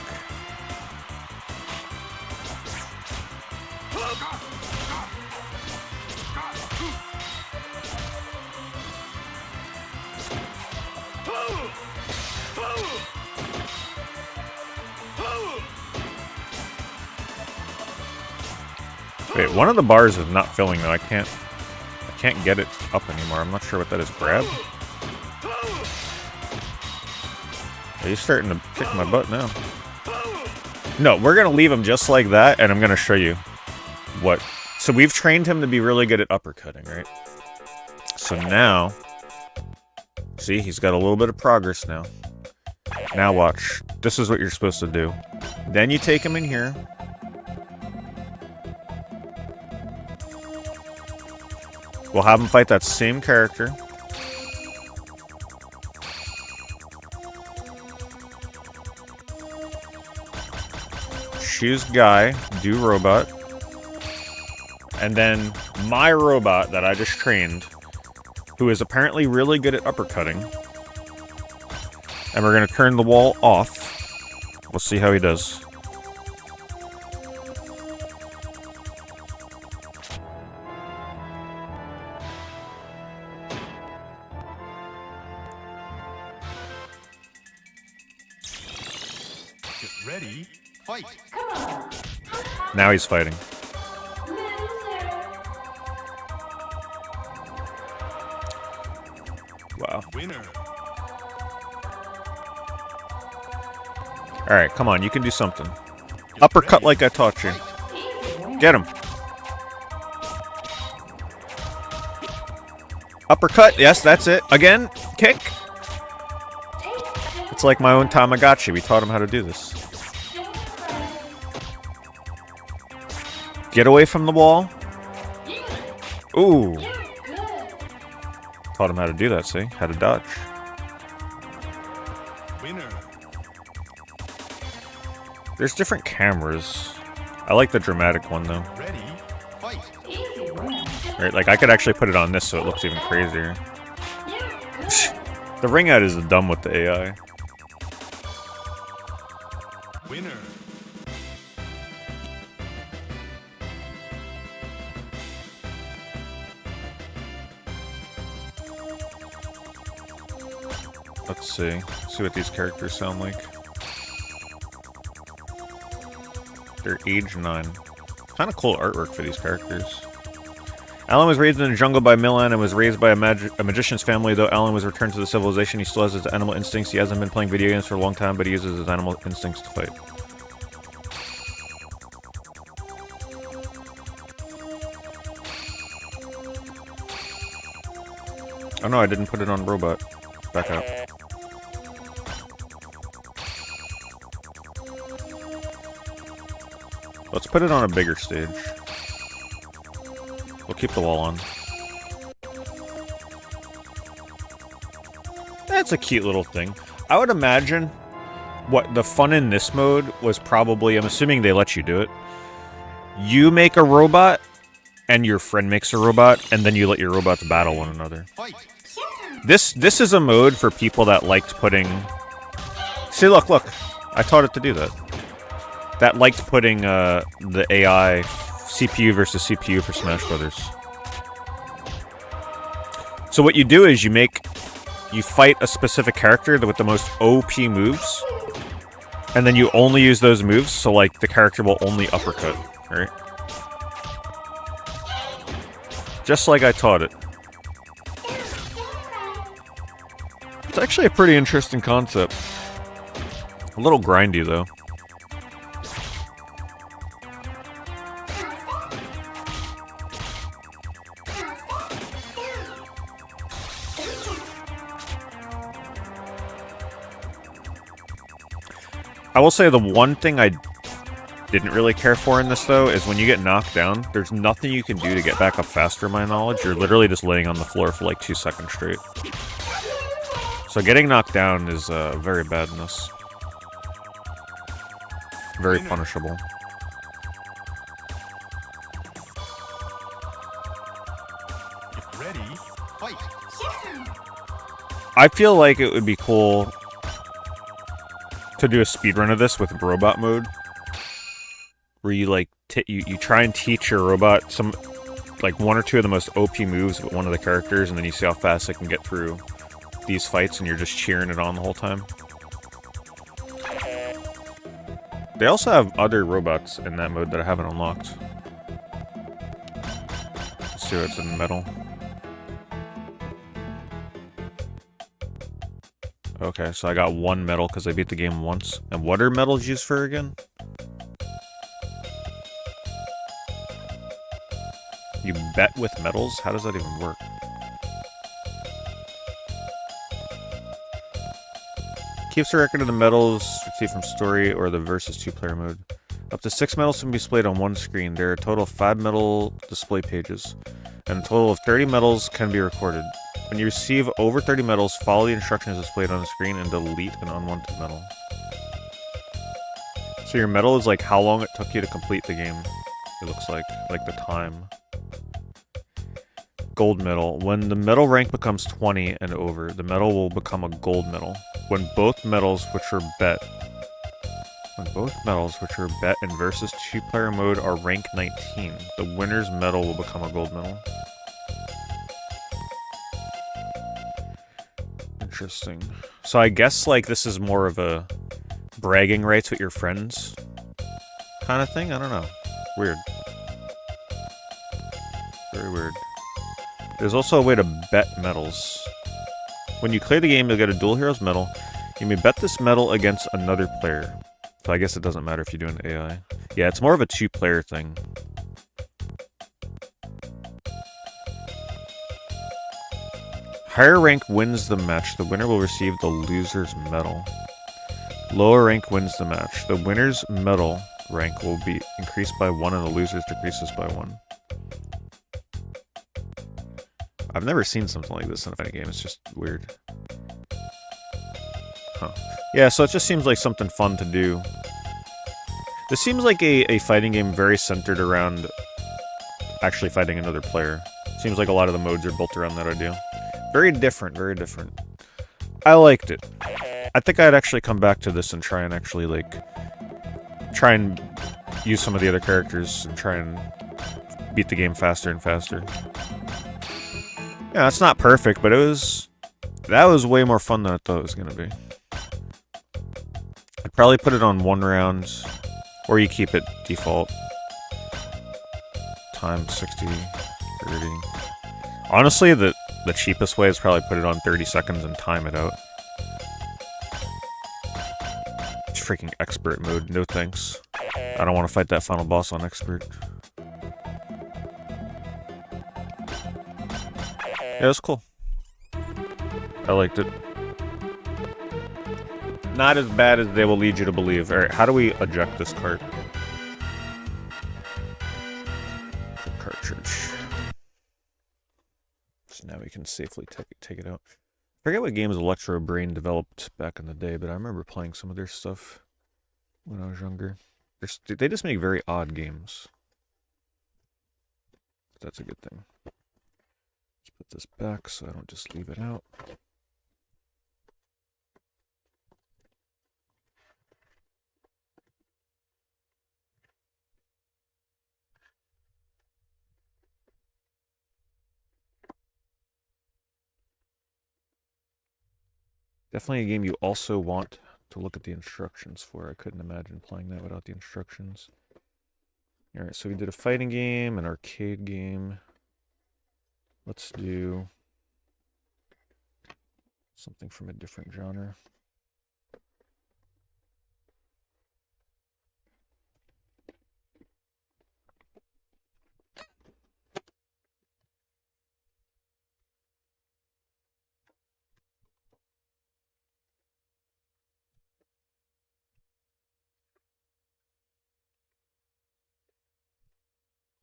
Wait, one of the bars is not filling though. I can't get it up anymore. I'm not sure what that is. Grab? He's starting to kick my butt now. No, we're going to leave him just like that, and I'm going to show you what. So we've trained him to be really good at uppercutting, right? So now, see, he's got a little bit of progress now. Now watch. This is what you're supposed to do. Then you take him in here. We'll have him fight that same character. Choose guy, do robot, and then my robot that I just trained, who is apparently really good at uppercutting, and we're going to turn the wall off. We'll see how he does. Get ready, fight! Now he's fighting. Wow. Winner. Alright, come on, you can do something. Uppercut like I taught you. Get him. Uppercut, yes, that's it. Again, kick. It's like my own Tamagotchi. We taught him how to do this. Get away from the wall. Ooh. Taught him how to do that, see? How to dodge. Winner. There's different cameras. I like the dramatic one, though. Ready, fight! Right, like, I could actually put it on this so it looks even crazier. The ring out is dumb with the AI. Winner. Let's see. Let's see what these characters sound like. They're age 9. Kind of cool artwork for these characters. Alan was raised in the jungle by Milan and was raised by a magician's family. Though Alan was returned to the civilization, he still has his animal instincts. He hasn't been playing video games for a long time, but he uses his animal instincts to fight. Oh no, I didn't put it on robot. Back up. Let's put it on a bigger stage. We'll keep the wall on. That's a cute little thing. I would imagine what the fun in this mode was probably, I'm assuming they let you do it. You make a robot, and your friend makes a robot, and then you let your robots battle one another. This is a mode for people that liked putting... See, look, I taught it to do that. That liked putting the AI CPU versus CPU for Smash Brothers. So what you do is you fight a specific character with the most OP moves, and then you only use those moves, so like the character will only uppercut, right? Just like I taught it. It's actually a pretty interesting concept. A little grindy, though. I will say the one thing I didn't really care for in this, though, is when you get knocked down, there's nothing you can do to get back up faster, my knowledge. You're literally just laying on the floor for like 2 seconds straight. So getting knocked down is very bad in this. Very punishable. Ready, fight. I feel like it would be cool to do a speedrun of this with robot mode, where you like you try and teach your robot some like 1 or 2 of the most OP moves with one of the characters, and then you see how fast it can get through these fights, and you're just cheering it on the whole time. They also have other robots in that mode that I haven't unlocked. Let's see what's in metal. Okay, so I got 1 medal because I beat the game once. And what are medals used for again? You bet with medals? How does that even work? Keeps a record of the medals received from story or the versus 2-player mode. Up to 6 medals can be displayed on one screen. There are a total of 5 medal display pages, and a total of 30 medals can be recorded. When you receive over 30 medals, follow the instructions displayed on the screen and delete an unwanted medal. So your medal is like how long it took you to complete the game, it looks like the time. Gold medal. When the medal rank becomes 20 and over, the medal will become a gold medal. When both medals which are bet in versus 2-player mode are rank 19, the winner's medal will become a gold medal. Interesting. So I guess like this is more of a bragging rights with your friends kind of thing? I don't know. Weird. Very weird. There's also a way to bet medals. When you clear the game, you'll get a Dual Heroes medal. You may bet this medal against another player. So I guess it doesn't matter if you do an AI. Yeah, it's more of a 2-player thing. Higher rank wins the match. The winner will receive the loser's medal. Lower rank wins the match. The winner's medal rank will be increased by 1 and the loser's decreases by 1. I've never seen something like this in a fighting game. It's just weird. Huh. Yeah, so it just seems like something fun to do. This seems like a fighting game very centered around actually fighting another player. Seems like a lot of the modes are built around that idea. Very different, very different. I liked it. I think I'd actually come back to this and try and actually, like, try and use some of the other characters and try and beat the game faster and faster. Yeah, it's not perfect, but that was way more fun than I thought it was going to be. I'd probably put it on 1 round, or you keep it default. Time 60. 30. Honestly, the cheapest way is probably put it on 30 seconds and time it out. It's freaking expert mode, no thanks. I don't want to fight that final boss on expert. Yeah, it's cool. I liked it. Not as bad as they will lead you to believe. Alright, how do we eject this cart? Cartridge. So now we can safely take it out. I forget what games Electro Brain developed back in the day, but I remember playing some of their stuff when I was younger. They just make very odd games. That's a good thing. Let's put this back so I don't just leave it out. Definitely a game you also want to look at the instructions for. I couldn't imagine playing that without the instructions. Alright, so we did a fighting game, an arcade game. Let's do something from a different genre.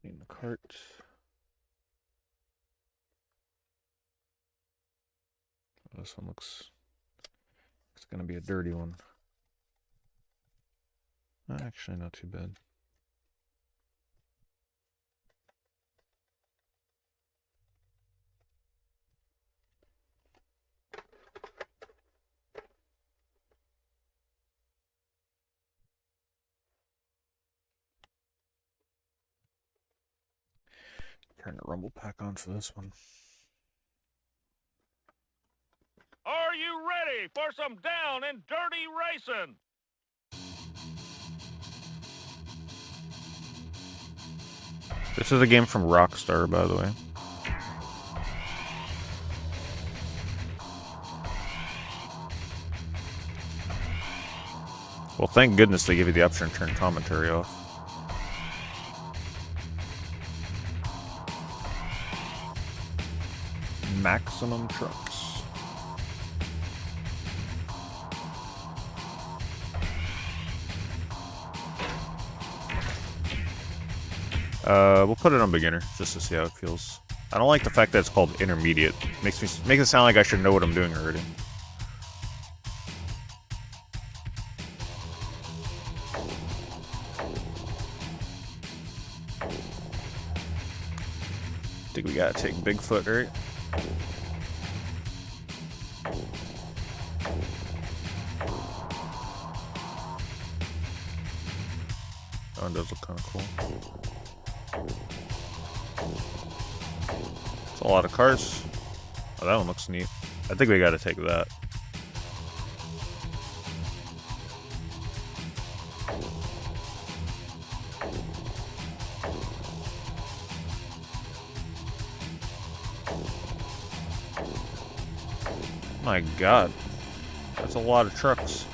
In the cart. Oh, this one looks it's gonna be a dirty one. Actually, not too bad. Turn the rumble pack on for this one. Are you ready for some down and dirty racing? This is a game from Rockstar, by the way. Well, thank goodness they give you the option to turn commentary off. Maximum trucks. We'll put it on beginner just to see how it feels. I don't like the fact that it's called intermediate. Makes it sound like I should know what I'm doing already. I think we gotta take Bigfoot, right? That one does look kind of cool. It's a lot of cars. Oh, that one looks neat. I think we gotta take that. My God, that's a lot of trucks.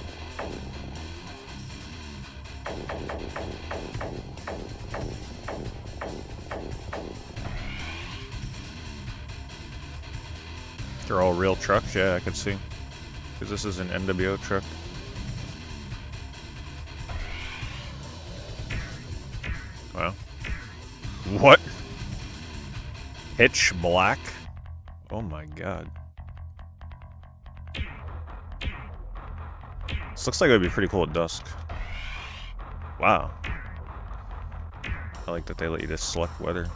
They're all real trucks, yeah, I could see. Because this is an NWO truck. Wow. What? Pitch black? Oh my God. This looks like it would be pretty cool at dusk. Wow. I like that they let you just select weather.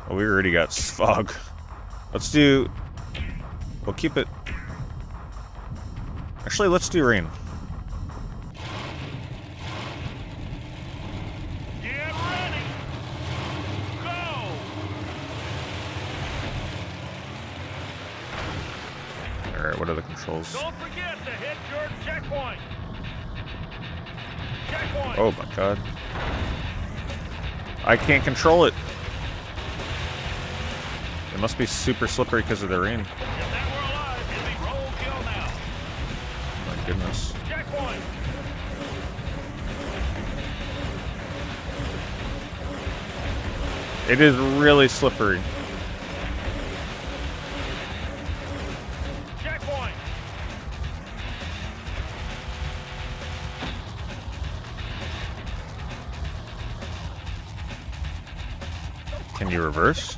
Oh, we already got fog. Let's do... We'll keep it... Actually, let's do rain. Get ready. Go. Alright, what are the controls? Don't forget to hit your checkpoint. Checkpoint. Oh my God. I can't control it. It must be super slippery because of the rain. If that were alive, it'd be roll kill now. My goodness. Checkpoint. It is really slippery. Checkpoint. Can you reverse?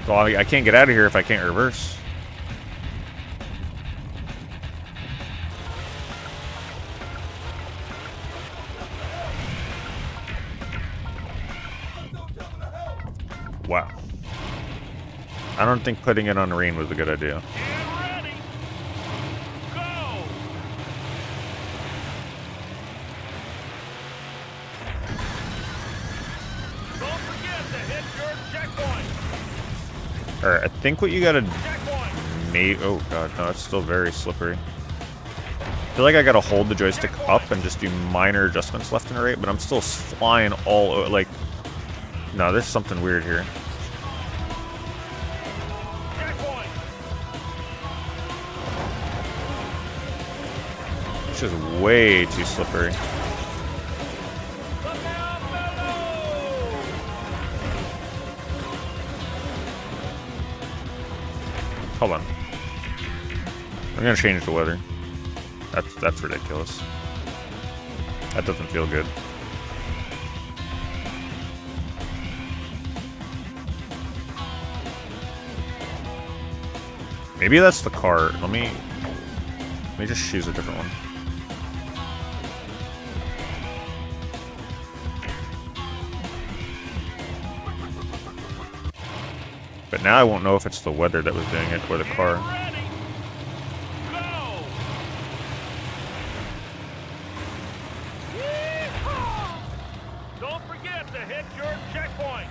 Well, I can't get out of here if I can't reverse. Wow. I don't think putting it on rain was a good idea. Get ready. Go. Don't forget to hit your checkpoint. Alright, I think what you gotta Checkpoint. oh god, no, it's still very slippery. I feel like I gotta hold the joystick up and just do minor adjustments left and right, but I'm still flying all like... No, there's something weird here. Checkpoint. It's just way too slippery. Look out below. Hold on. I'm gonna change the weather. That's ridiculous. That doesn't feel good. Maybe that's the car. Let me just choose a different one. But now I won't know if it's the weather that was doing it or the car. Get ready. Go. Yeehaw. Don't forget to hit your checkpoint.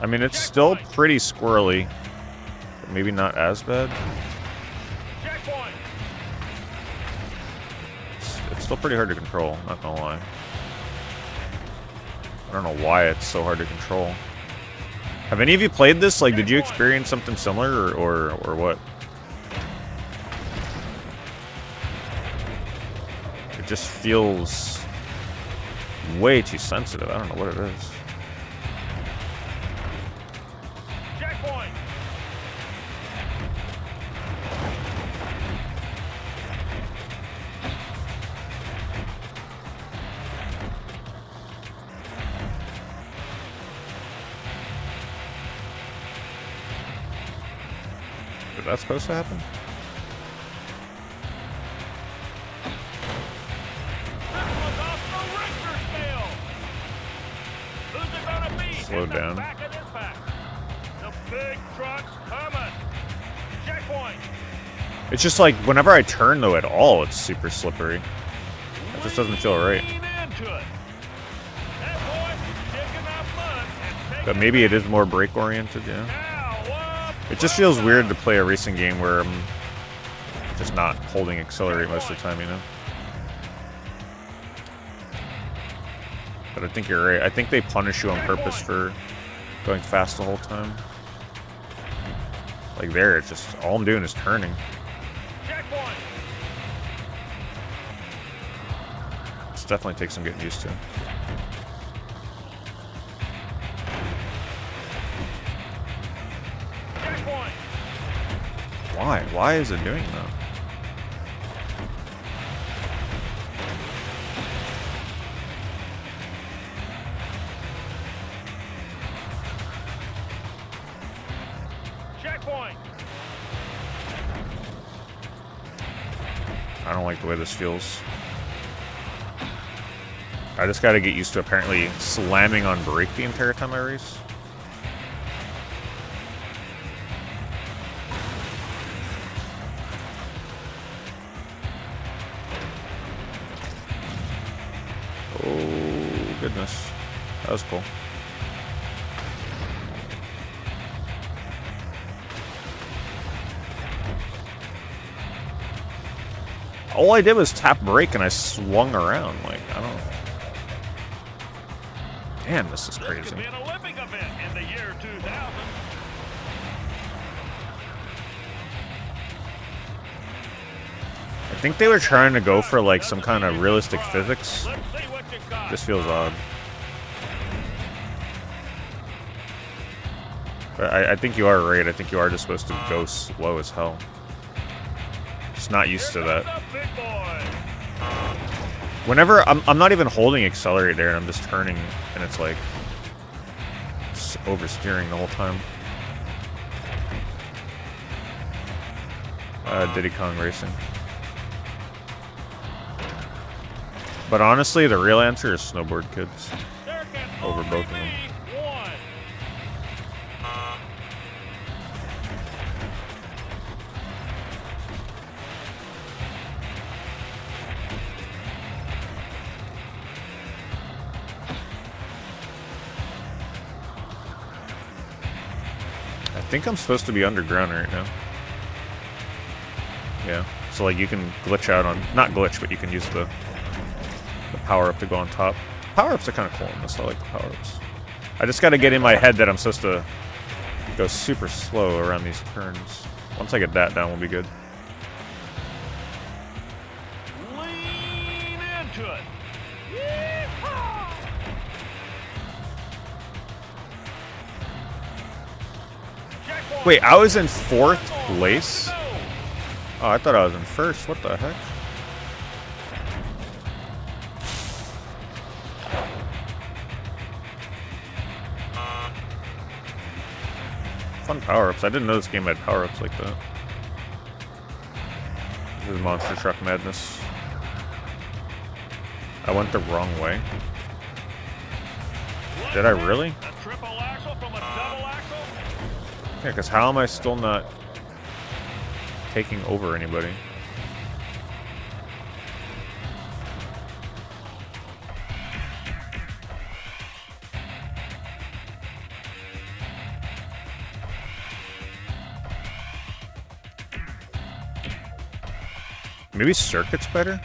I mean, it's still pretty squirrely. But maybe not as bad. Checkpoint. It's still pretty hard to control, not gonna lie. I don't know why it's so hard to control. Have any of you played this? Like, did you experience something similar, or what? It just feels way too sensitive. I don't know what it is. Checkpoint. Is that supposed to happen? This one's off the Richter scale. Who's it gonna be? Slow in the down. Back of this pack? The big truck's coming. Checkpoint. It's just like, whenever I turn, though, at all, it's super slippery. It just doesn't feel right. Lean into it. That boy's kicking that mud and taking But maybe it is more brake-oriented, yeah. now up. It just feels weird to play a racing game where I'm just not holding accelerate most of the time, you know? But I think you're right. I think they punish you on purpose for going fast the whole time. Like there, it's just, all I'm doing is turning. Checkpoint. This definitely takes some getting used to. Checkpoint. Why? Why is it doing that? Checkpoint. I don't like the way this feels. I just gotta get used to apparently slamming on brake the entire time I race. Oh, goodness. That was cool. All I did was tap brake and I swung around. Like, I don't know. Damn, this is This crazy. could be an Olympic event in the year 2000. I think they were trying to go for like some kind of realistic physics. Let's see what you got. This feels odd. But I think you are right. I think you are just supposed to go slow as hell. Just not used to that. The big boy. Whenever I'm not even holding accelerate there, and I'm just turning, and it's like just oversteering the whole time. Diddy Kong Racing. But honestly, the real answer is Snowboard Kids There can over only both of them. be one. I think I'm supposed to be underground right now. Yeah, so like you can glitch out on, not glitch, but you can use the power-up to go on top. Power-ups are kind of cool in this. I like the power-ups. I just got to get in my head that I'm supposed to go super slow around these turns. Once I get that down, we'll be good. Lean into it. Yeehaw! Checkpoint. Wait, I was in 4th place? Oh, I thought I was in 1st. What the heck? Fun power-ups. I didn't know this game had power-ups like that. This is Monster Truck Madness. I went the wrong way. Did I really? A triple axle from a double axle. Yeah, because how am I still not taking over anybody? Maybe circuit's better?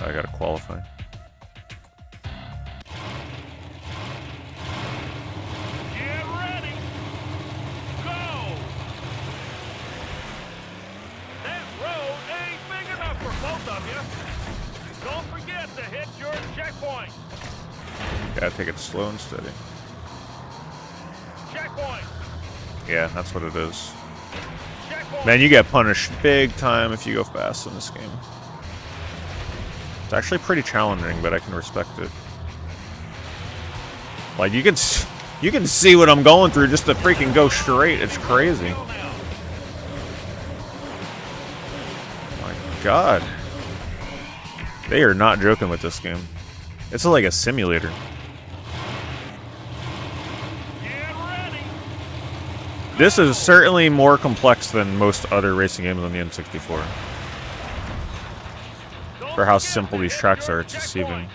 I gotta qualify. Get ready. Go. That road ain't big enough for both of you. Don't forget to hit your checkpoint. Gotta take it slow and steady. Checkpoint. Yeah, that's what it is. Checkpoint. Man, you get punished big time if you go fast in this game. It's actually pretty challenging, but I can respect it. Like, you can see what I'm going through just to freaking go straight. It's crazy. My God. They are not joking with this game. It's like a simulator. Get ready. This is certainly more complex than most other racing games on the N64. For how simple these tracks are, it's deceiving.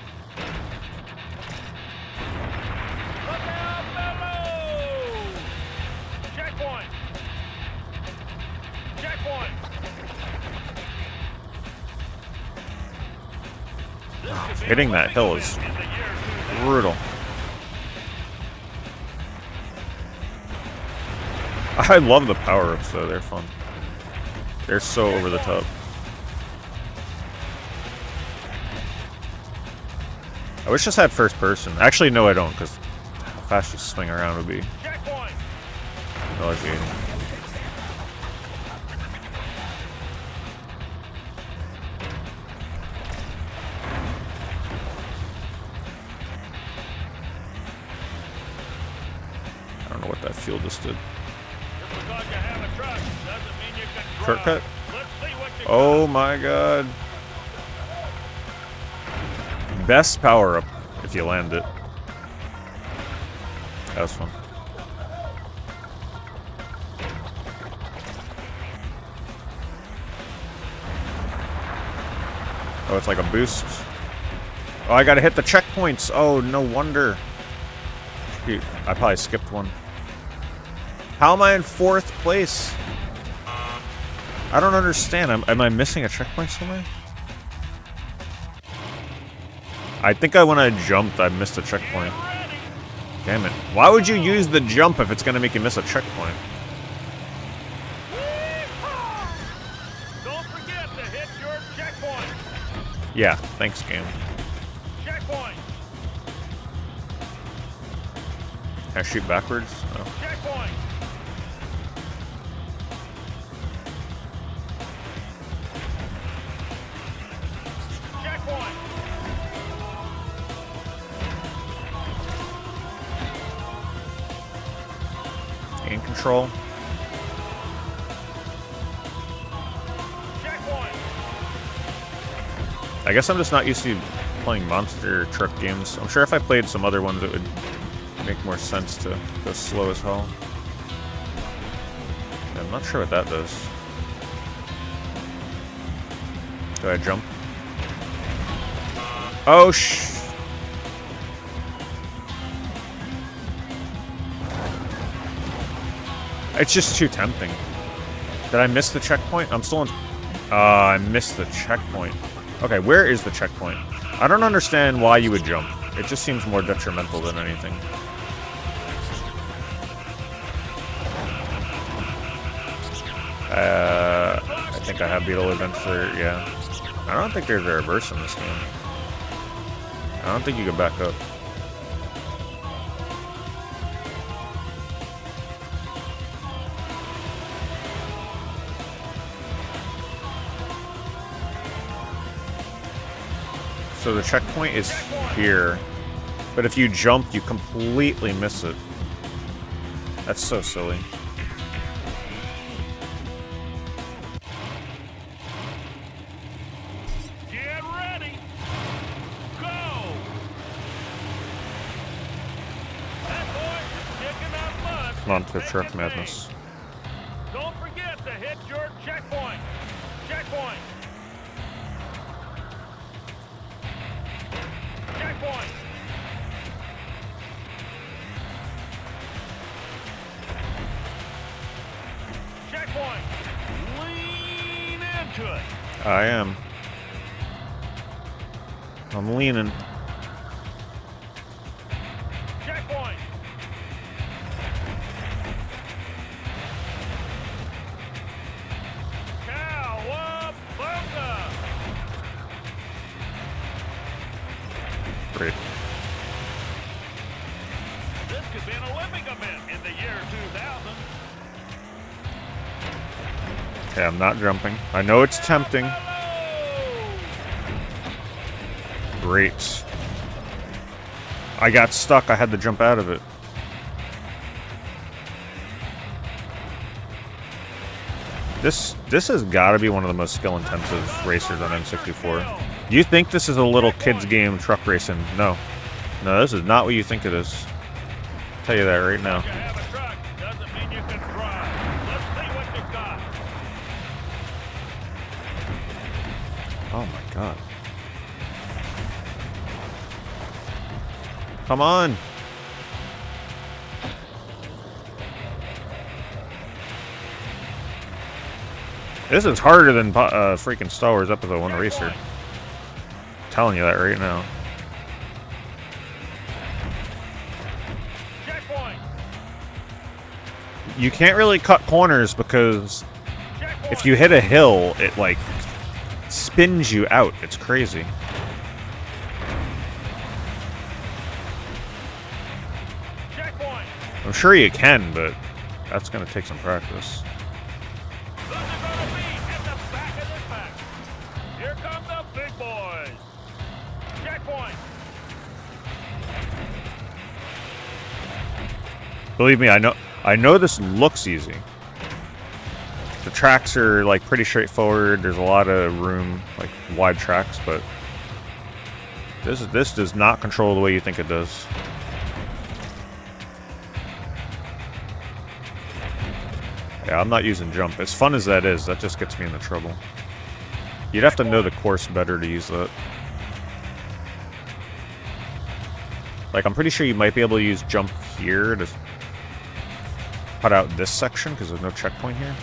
Look out below. Checkpoint. Checkpoint. Hitting that hill is brutal. I love the power-ups though, they're fun. They're so over the top. I wish this had first person. Actually, no I don't, because how fast you swing around would be Checkpoint. nauseating. I don't know what that fuel just did. Just because you have a truck doesn't mean you can drive. Shortcut? Let's see what you Oh my God. Best power-up if you land it. That was fun. Oh, it's like a boost. Oh, I gotta hit the checkpoints. Oh, no wonder. Shoot, I probably skipped one. How am I in 4th place? I don't understand. Am I missing a checkpoint somewhere? I think when I jumped, I missed a checkpoint. Damn it. Why would you use the jump if it's gonna make you miss a checkpoint? Don't forget to hit your checkpoint. Yeah, thanks, game. Checkpoint. Can I shoot backwards? No. Checkpoint. Checkpoint. Gain control. Checkpoint. I guess I'm just not used to playing monster truck games. I'm sure if I played some other ones, it would make more sense to go slow as hell. I'm not sure what that does. Do I jump? Oh, It's just too tempting. Did I miss the checkpoint? I'm still in... I missed the checkpoint. Okay, where is the checkpoint? I don't understand why you would jump. It just seems more detrimental than anything. I think I have Beetle Adventure, yeah. I don't think there's a reverse in this game. I don't think you can back up. So the checkpoint is here, but if you jump, you completely miss it. That's so silly. Get ready. Go. That boy is kicking up mud. Come on to truck madness. Don't forget to hit your checkpoint. Checkpoint. Checkpoint. Checkpoint. Lean into it. I am. I'm leaning. Checkpoint. Cowabunga. Great. This could be an Olympic event in the year 2000. Okay, I'm not jumping. I know it's tempting. Great. I got stuck. I had to jump out of it. This has got to be one of the most skill-intensive racers on N64. You think this is a little kids game truck racing? No. No, this is not what you think it is. I'll tell you that right now. You have a truck doesn't mean you can drive. Let's see what you got. Oh my god. Come on. This is harder than freaking Star Wars Episode 1 Racer. I'm telling you that right now. Checkpoint. You can't really cut corners because if you hit a hill, it like spins you out. It's crazy. Checkpoint. I'm sure you can, but that's gonna take some practice. Those are gonna be in the back of the pack. Here come the big boys. Checkpoint. Believe me, I know this looks easy. The tracks are like pretty straightforward. There's a lot of room, like wide tracks, but this does not control the way you think it does. Yeah, I'm not using jump. As fun as that is, that just gets me into trouble. You'd have to know the course better to use that. Like, I'm pretty sure you might be able to use jump here to cut out this section, because there's no checkpoint here.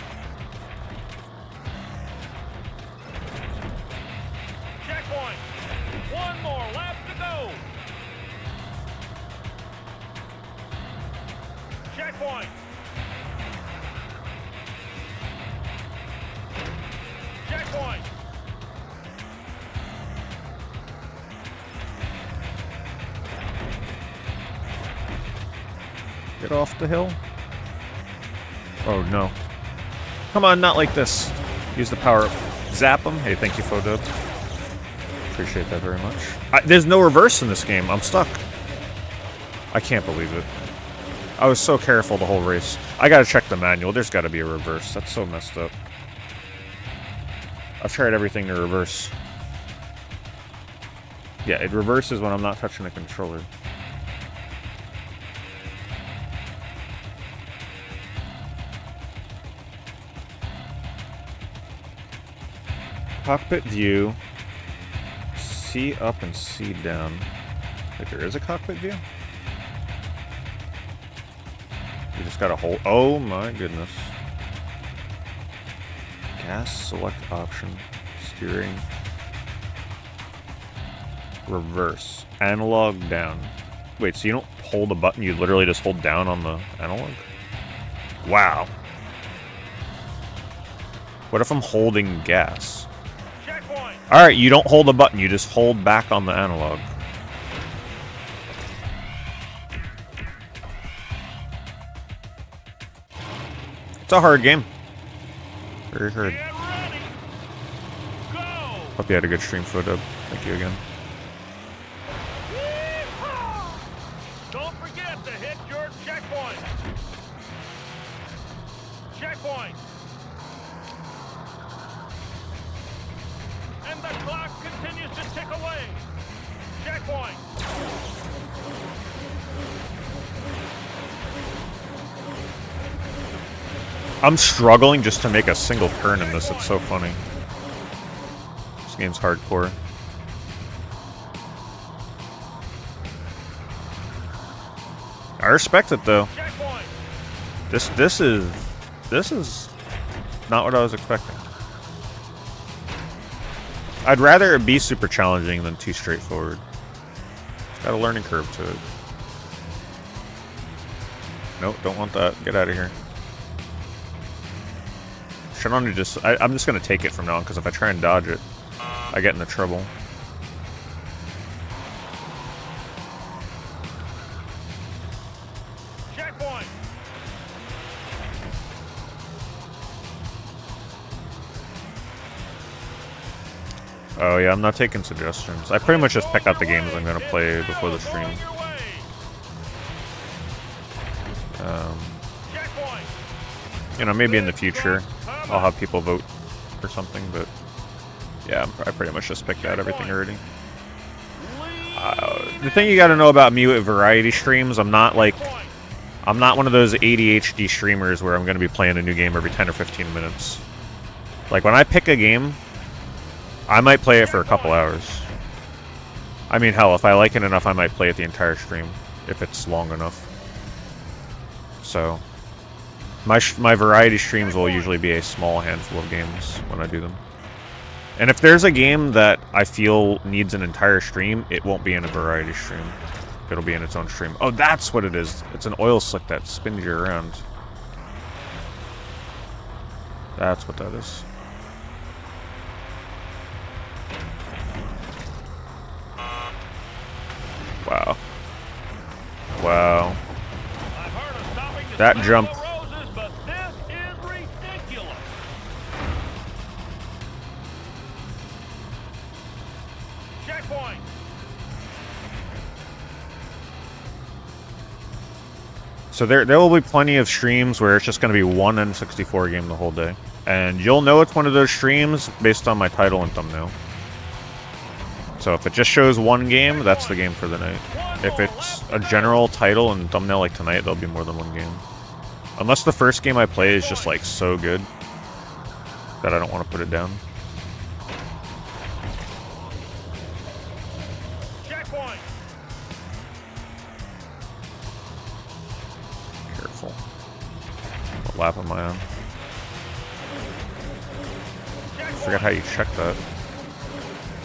Checkpoint. One more lap to go. Checkpoint. Checkpoint. Get off the hill. Oh no. Come on, not like this. Use the power up. Zap him. Hey, thank you, Fodub. Appreciate that very much. There's no reverse in this game. I'm stuck. I can't believe it. I was so careful the whole race. I gotta check the manual. There's gotta be a reverse. That's so messed up. I've tried everything to reverse. Yeah, it reverses when I'm not touching the controller. Cockpit view. C up and C down. Wait, there is a cockpit view? You just gotta hold. Oh my goodness. Gas select option. Steering. Reverse. Analog down. Wait, so you don't hold a button, you literally just hold down on the analog? Wow. What if I'm holding gas? Alright, you don't hold a button, you just hold back on the analog. It's a hard game. Very hard. Hope you had a good stream, Fodub. Thank you again. Don't forget to hit your checkpoint. Checkpoint. And the clock continues to tick away. Checkpoint. I'm struggling just to make a single turn in this. It's so funny. This game's hardcore. I respect it though. This is not what I was expecting. I'd rather it be super challenging than too straightforward. It's got a learning curve to it. Nope, don't want that. Get out of here. Should only just... I'm just going to take it from now on, because if I try and dodge it, I get into trouble. Checkpoint. Oh yeah, I'm not taking suggestions. I pretty much just pick out the games I'm going to play before the stream. You know, maybe in the future I'll have people vote or something, but yeah, I pretty much just picked out everything already. The thing you got to know about me with variety streams, I'm not one of those ADHD streamers where I'm going to be playing a new game every 10 or 15 minutes. Like, when I pick a game, I might play it for a couple hours. I mean, hell, if I like it enough, I might play it the entire stream, if it's long enough. So, my variety streams will usually be a small handful of games when I do them. And if there's a game that I feel needs an entire stream, it won't be in a variety stream. It'll be in its own stream. Oh, that's what it is. It's an oil slick that spins you around. That's what that is. Wow. Wow. That jump. So there will be plenty of streams where it's just going to be one N64 game the whole day. And you'll know it's one of those streams based on my title and thumbnail. So if it just shows one game, that's the game for the night. If it's a general title and thumbnail like tonight, there'll be more than one game. Unless the first game I play is just like so good that I don't want to put it down. lap am I on? I forgot how you check that.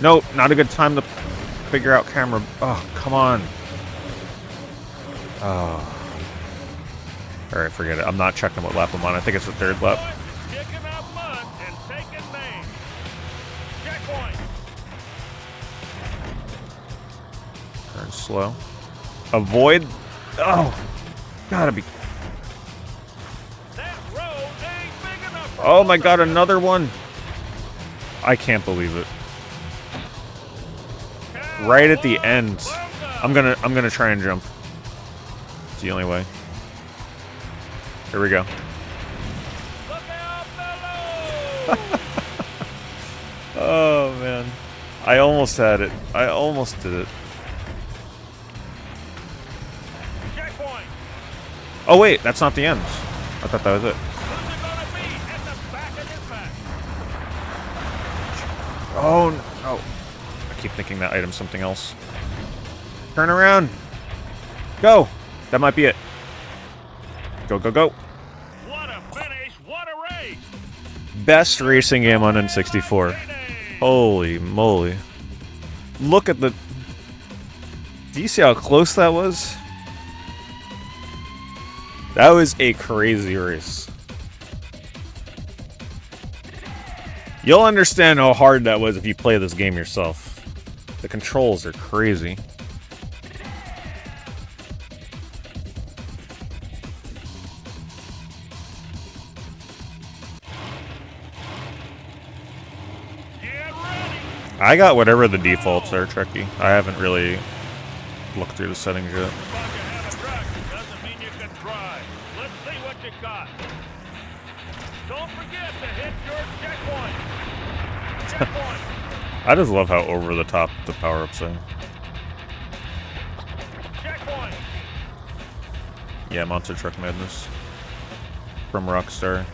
Nope, not a good time to figure out camera. Oh, come on. Oh. Alright, forget it. I'm not checking what lap I'm on. I think it's the third lap. Kicking up mud and taking names. Checkpoint. Turn slow. Avoid. Oh, gotta be. That road ain't big enough for Oh my god, another one. I can't believe it. Right at the end. I'm gonna try and jump. It's the only way. Here we go. Look out below. Oh man. I almost had it. I almost did it. Checkpoint. Oh wait, that's not the end. I thought that was it. Who's it gonna be at the back of this pack? Oh no. I keep thinking that item's something else. Turn around. Go. That might be it. Go, go, go. What a finish! What a race! Best racing game on N64. Holy moly. Look at the... Do you see how close that was? That was a crazy race. You'll understand how hard that was if you play this game yourself. The controls are crazy. I got whatever the defaults are, Trekkie. I haven't really looked through the settings yet. Doesn't mean you can try. Let's see what you got. Don't forget to hit your checkpoint. Checkpoint. I just love how over the top the power-ups are. Checkpoint. Yeah, Monster Truck Madness. From Rockstar.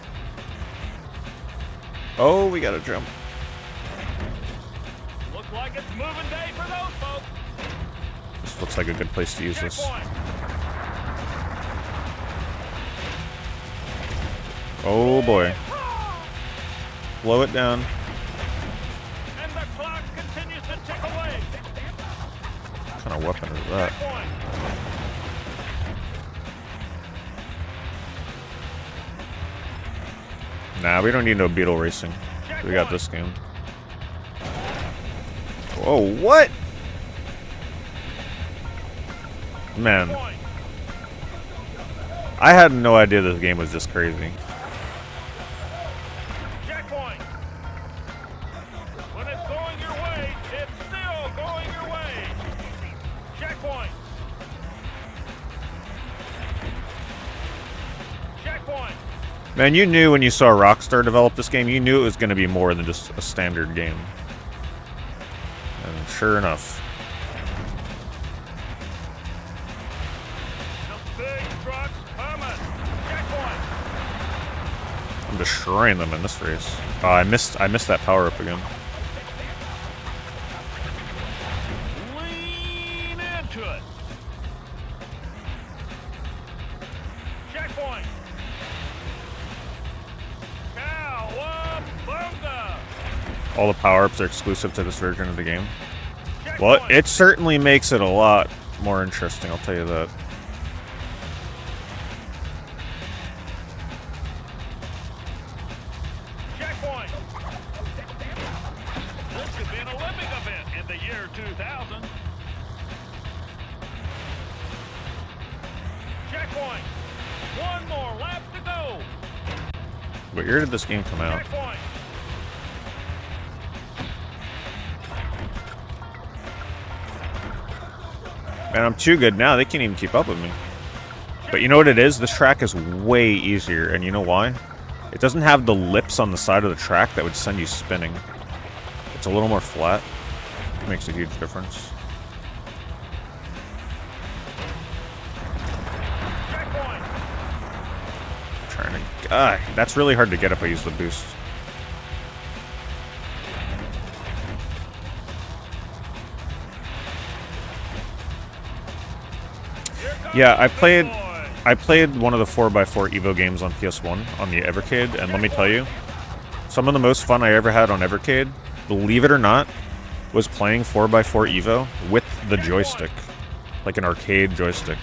Oh, we gotta jump. Looks like it's moving day for those folks. This looks like a good place to use this. Checkpoint. Oh boy. Blow it down. And the clock continues to tick away. What kind of weapon is that? Checkpoint. Nah, we don't need no beetle racing. We got this game. Whoa, what? Man. Checkpoint. I had no idea this game was this crazy. Checkpoint. When it's going your way, it's still going your way. Checkpoint. Checkpoint. Man, you knew when you saw Rockstar develop this game, you knew it was going to be more than just a standard game. And sure enough. The big truck's coming. Checkpoint. I'm destroying them in this race. Oh, I missed that power up again. Lean into it. Checkpoint. Cowabunga. All the power-ups are exclusive to this version of the game. Well, it certainly makes it a lot more interesting, I'll tell you that. Checkpoint. This could be an Olympic event in the year 2000. Checkpoint. One more lap to go. What year did this game come out? Checkpoint. Man, I'm too good now. They can't even keep up with me. But you know what it is? This track is way easier, and you know why? It doesn't have the lips on the side of the track that would send you spinning. It's a little more flat. It makes a huge difference. Checkpoint. Trying to... that's really hard to get if I use the boost. Yeah, I played I played one of the 4x4 Evo games on PS1 on the Evercade, and let me tell you, some of the most fun I ever had on Evercade, believe it or not, was playing 4x4 Evo with the joystick. Like an arcade joystick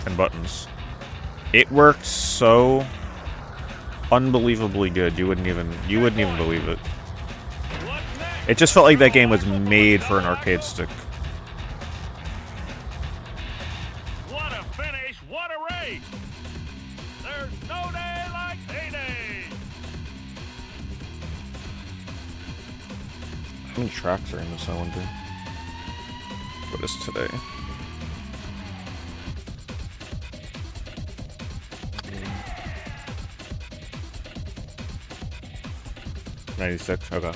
and buttons. It worked so unbelievably good. You wouldn't even believe it. It just felt like that game was made for an arcade stick. What a finish! What a race! There's no day like payday! How many tracks are in this, I wonder? What is today? 96, okay.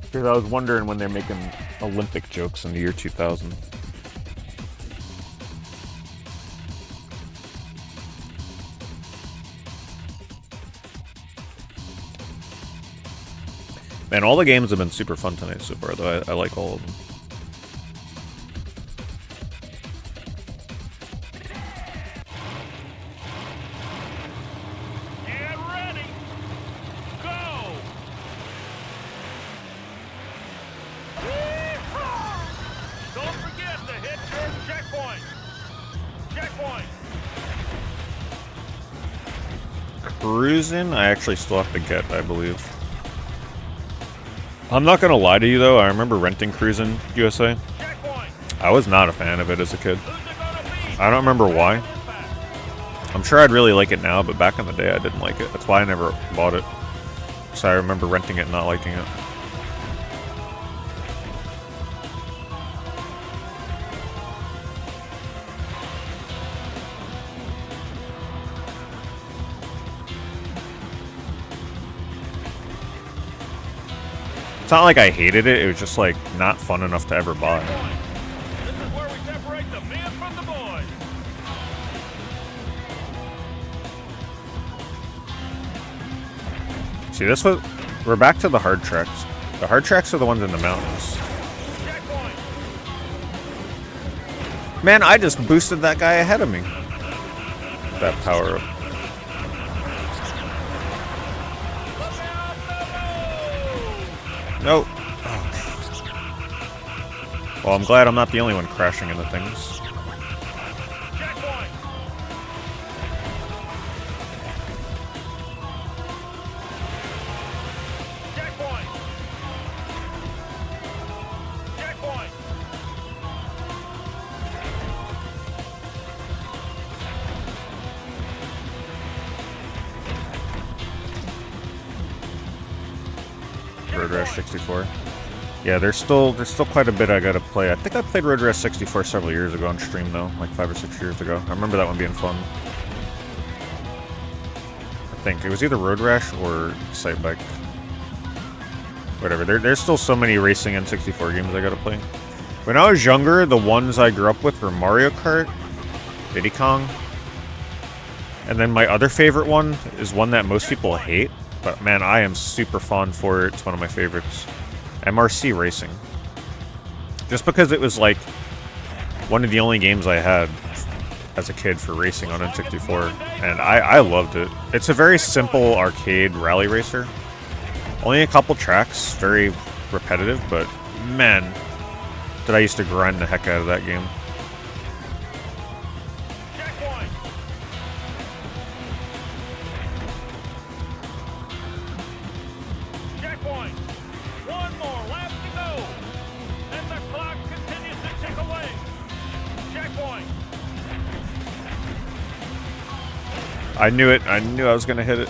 Because I was wondering when they're making Olympic jokes in the year 2000. Man, all the games have been super fun tonight so far, though. I like all of them. Get ready! Go! Yeehaw! Don't forget to hit your checkpoint! Checkpoint! Cruising, I actually still have to get, I believe. I'm not gonna lie to you though, I remember renting Cruisin' USA. Checkpoint! I was not a fan of it as a kid. Who's it gonna be? I don't remember why. I'm sure I'd really like it now, but back in the day I didn't like it. That's why I never bought it. So I remember renting it and not liking it. It's not like I hated it, it was just like not fun enough to ever buy. This is where we separate the men from the boys. See, this was... We're back to the hard tracks. The hard tracks are the ones in the mountains. Checkpoint! Man, I just boosted that guy ahead of me. That power up. Look out the road! Nope. Well, I'm glad I'm not the only one crashing into things. Checkpoint! Checkpoint! Checkpoint! Road Rash 64. Yeah, there's still quite a bit I gotta play. I think I played Road Rash 64 several years ago on stream though, like 5 or 6 years ago. I remember that one being fun. I think it was either Road Rash or Sight Bike. Whatever. There's still so many racing N64 games I gotta play. When I was younger, the ones I grew up with were Mario Kart, Diddy Kong, and then my other favorite one is one that most people hate, but man, I am super fond for it. It's one of my favorites. MRC Racing. Just because it was like one of the only games I had as a kid for racing on N64, and I loved it. It's a very simple arcade rally racer. Only a couple tracks, very repetitive, but man, did I used to grind the heck out of that game. Checkpoint! Checkpoint! One more lap to go! And the clock continues to tick away! Checkpoint! I knew it. I knew I was going to hit it.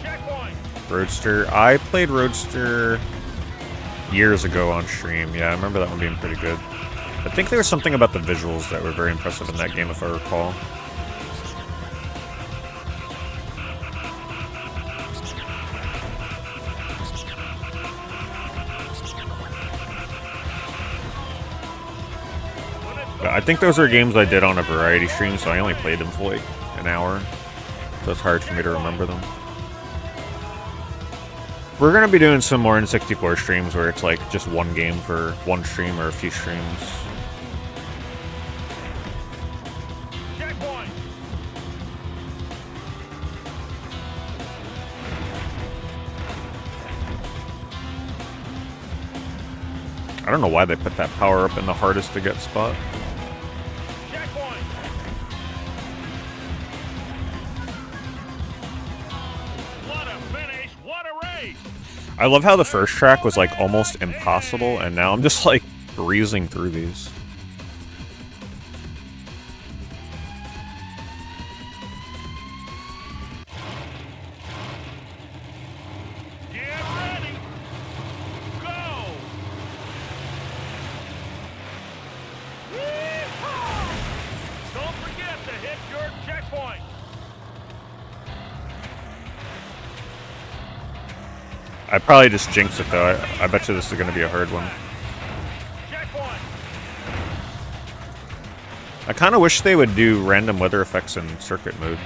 Checkpoint! Roadster. I played Roadster years ago on stream. Yeah, I remember that one being pretty good. I think there was something about the visuals that were very impressive in that game, if I recall. But I think those are games I did on a variety stream, so I only played them for like an hour. So it's hard for me to remember them. We're gonna be doing some more N64 streams where it's like just one game for one stream or a few streams. Checkpoint. I don't know why they put that power up in the hardest to get spot. Checkpoint. What a finish! What a race! I love how the first track was like almost impossible, and now I'm just like breezing through these. Get ready. Go. Yeehaw! Don't forget to hit your checkpoint. I probably just jinxed it though. I bet you this is going to be a hard one. Checkpoint. I kind of wish they would do random weather effects in circuit mode.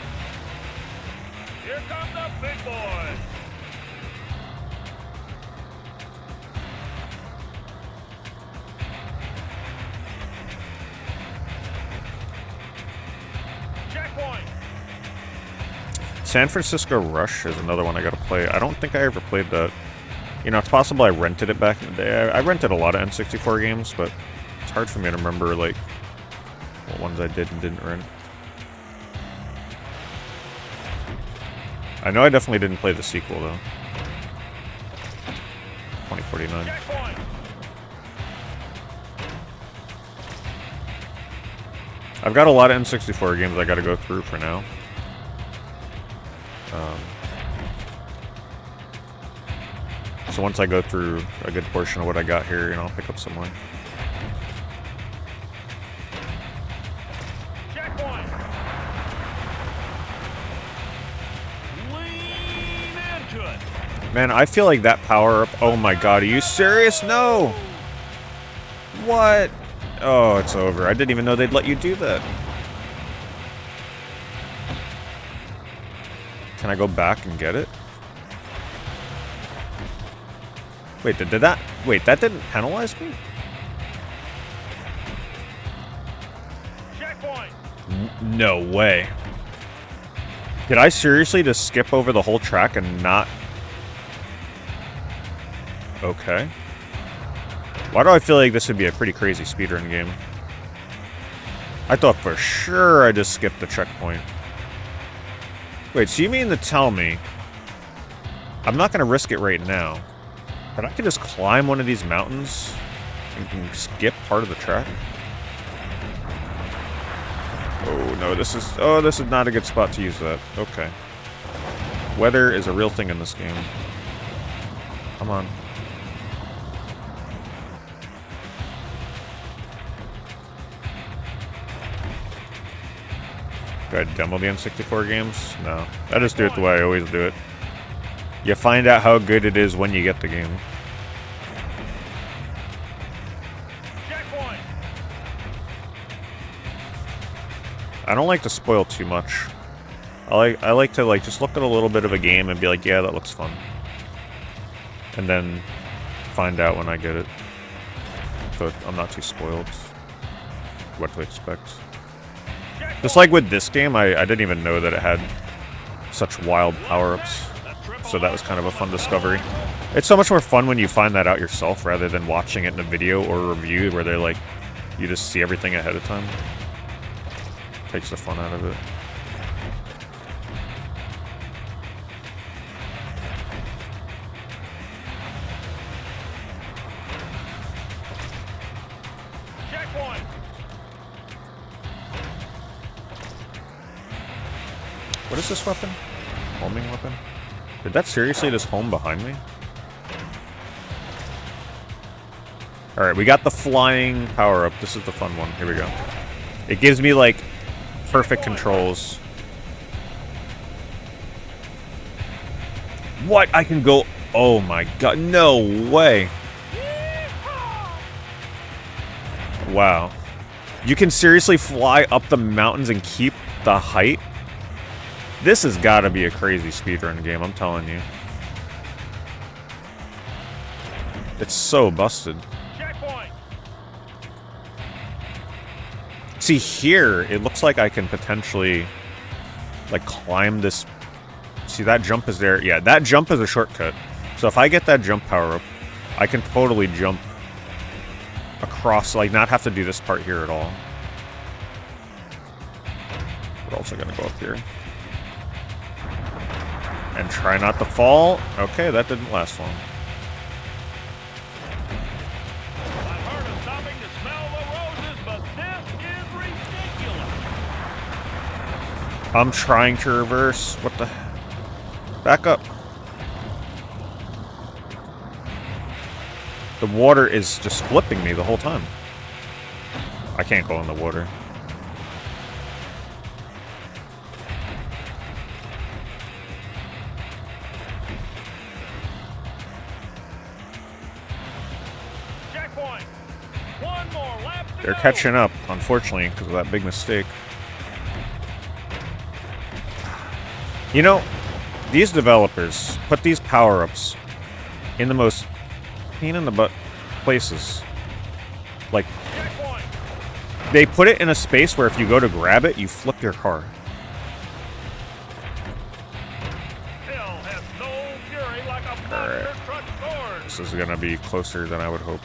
Here come the big boys. Checkpoint. San Francisco Rush is another one I gotta play. I don't think I ever played that. You know, it's possible I rented it back in the day. I rented a lot of N64 games, but it's hard for me to remember, like, what ones I did and didn't rent. I know I definitely didn't play the sequel, though. 2049. Checkpoint. I've got a lot of N64 games I gotta go through for now. So once I go through a good portion of what I got here, you know, I'll pick up some more. Checkpoint. Lean into it. Man, I feel like that power up. Oh my god, are you serious? No! What? Oh, it's over. I didn't even know they'd let you do that. Can I go back and get it? Wait, did that... Wait, that didn't penalize me? Checkpoint. No way. Did I seriously just skip over the whole track and not... Okay. Why do I feel like this would be a pretty crazy speedrun game? I thought for sure I just skipped the checkpoint. Wait, so you mean to tell me... I'm not going to risk it right now, but I could just climb one of these mountains and skip part of the track? Oh, no, this is... Oh, this is not a good spot to use that. Okay. Weather is a real thing in this game. Come on. Do I demo the N64 games? No. I just do it the way I always do it. You find out how good it is when you get the game. Checkpoint. I don't like to spoil too much. I like to like just look at a little bit of a game and be like, yeah, that looks fun. And then find out when I get it. So I'm not too spoiled. What to expect. Just like with this game, I didn't even know that it had such wild power-ups. So that was kind of a fun discovery. It's so much more fun when you find that out yourself rather than watching it in a video or a review where they're like, you just see everything ahead of time. Takes the fun out of it. Checkpoint. What is this weapon? Homing weapon? Did that seriously just home behind me? Alright, we got the flying power-up. This is the fun one. Here we go. It gives me, like, perfect controls. What? I can go... Oh my god. No way. Wow. You can seriously fly up the mountains and keep the height? This has got to be a crazy speedrun game, I'm telling you. It's so busted. Checkpoint. See, here, it looks like I can potentially, like, climb this. See, that jump is there. Yeah, that jump is a shortcut. So if I get that jump power up, I can totally jump across, like, not have to do this part here at all. We're also going to go up here. And try not to fall. Okay, that didn't last long. I've heard of stopping to smell the roses, but this is ridiculous. I'm trying to reverse. What the? Back up. The water is just flipping me the whole time. I can't go in the water. Checkpoint. One more lap to They're go. catching up, unfortunately, because of that big mistake. You know, these developers put these power-ups in the most pain-in-the-butt places. Like, Checkpoint. they put it in a space where if you go to grab it, you flip your car. Hill has no fury like a monster Alright. truck sword. This is going to be closer than I would hope.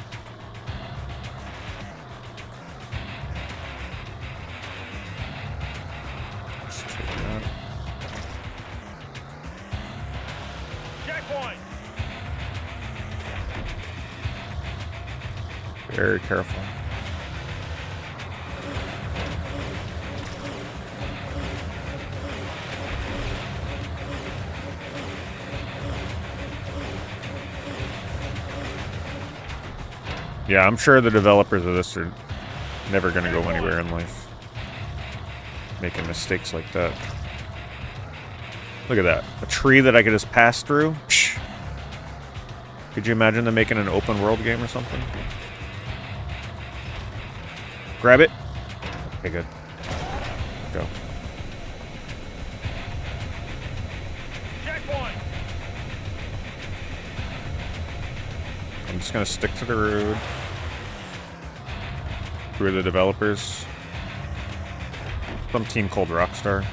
Let's take that. Checkpoint. Very careful. Yeah, I'm sure the developers of this are never going to go anywhere in life. Making mistakes like that. Look at that. A tree that I could just pass through? Psh. Could you imagine them making an open world game or something? Grab it. Okay, good. Go. Checkpoint. I'm just gonna stick to the road. Who are the developers? Some team called Rockstar.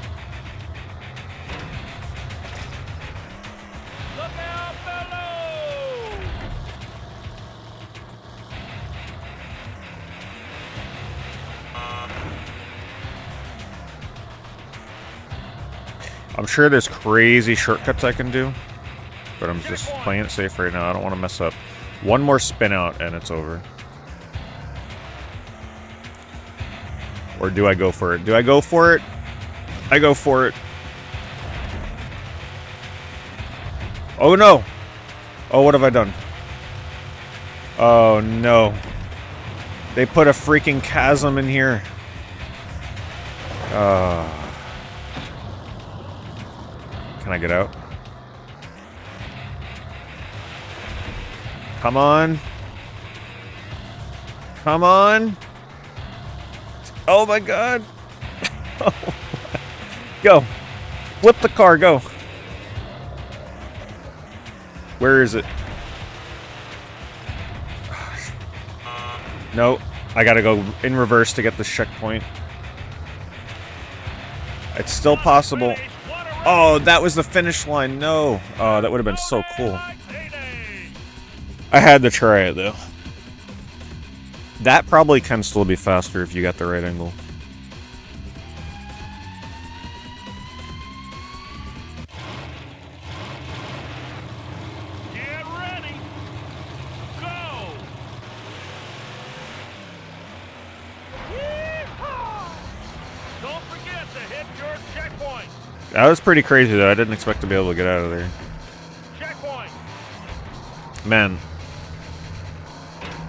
Look out below. I'm sure there's crazy shortcuts I can do, but I'm just playing it safe right now. I don't want to mess up. One more spin out and it's over. Or do I go for it? Do I go for it? I go for it. Oh no! Oh, what have I done? Oh no. They put a freaking chasm in here. Can I get out? Come on. Come on. Oh my god. Go. Flip the car, go. Where is it? No, I gotta go in reverse to get the checkpoint. It's still possible. Oh, that was the finish line. No. Oh, that would have been so cool. I had to try it, though. That probably can still be faster if you got the right angle. Get ready. Go. Yeehaw! Don't forget to hit your checkpoint. That was pretty crazy, though. I didn't expect to be able to get out of there. Checkpoint. Man,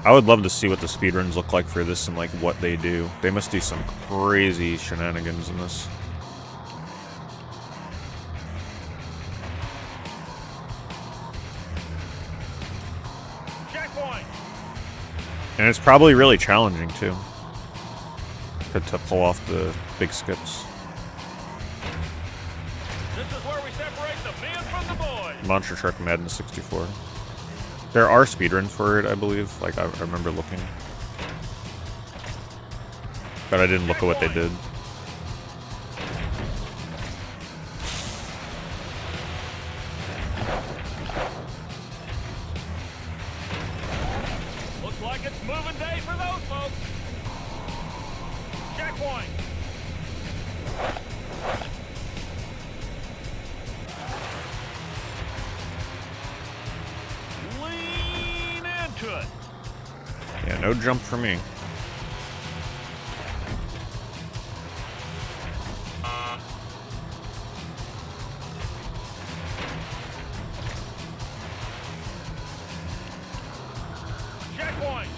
I would love to see what the speedruns look like for this and, like, what they do. They must do some crazy shenanigans in this. Checkpoint. And it's probably really challenging, too. To pull off the big skips. This is where we separate the men from the boys. Monster Truck Madden 64. There are speedruns for it, I believe. Like, I remember looking. But I didn't look at what they did. Looks like it's moving day for those folks. Checkpoint. Lean into it. Yeah, no jump for me. Checkpoint.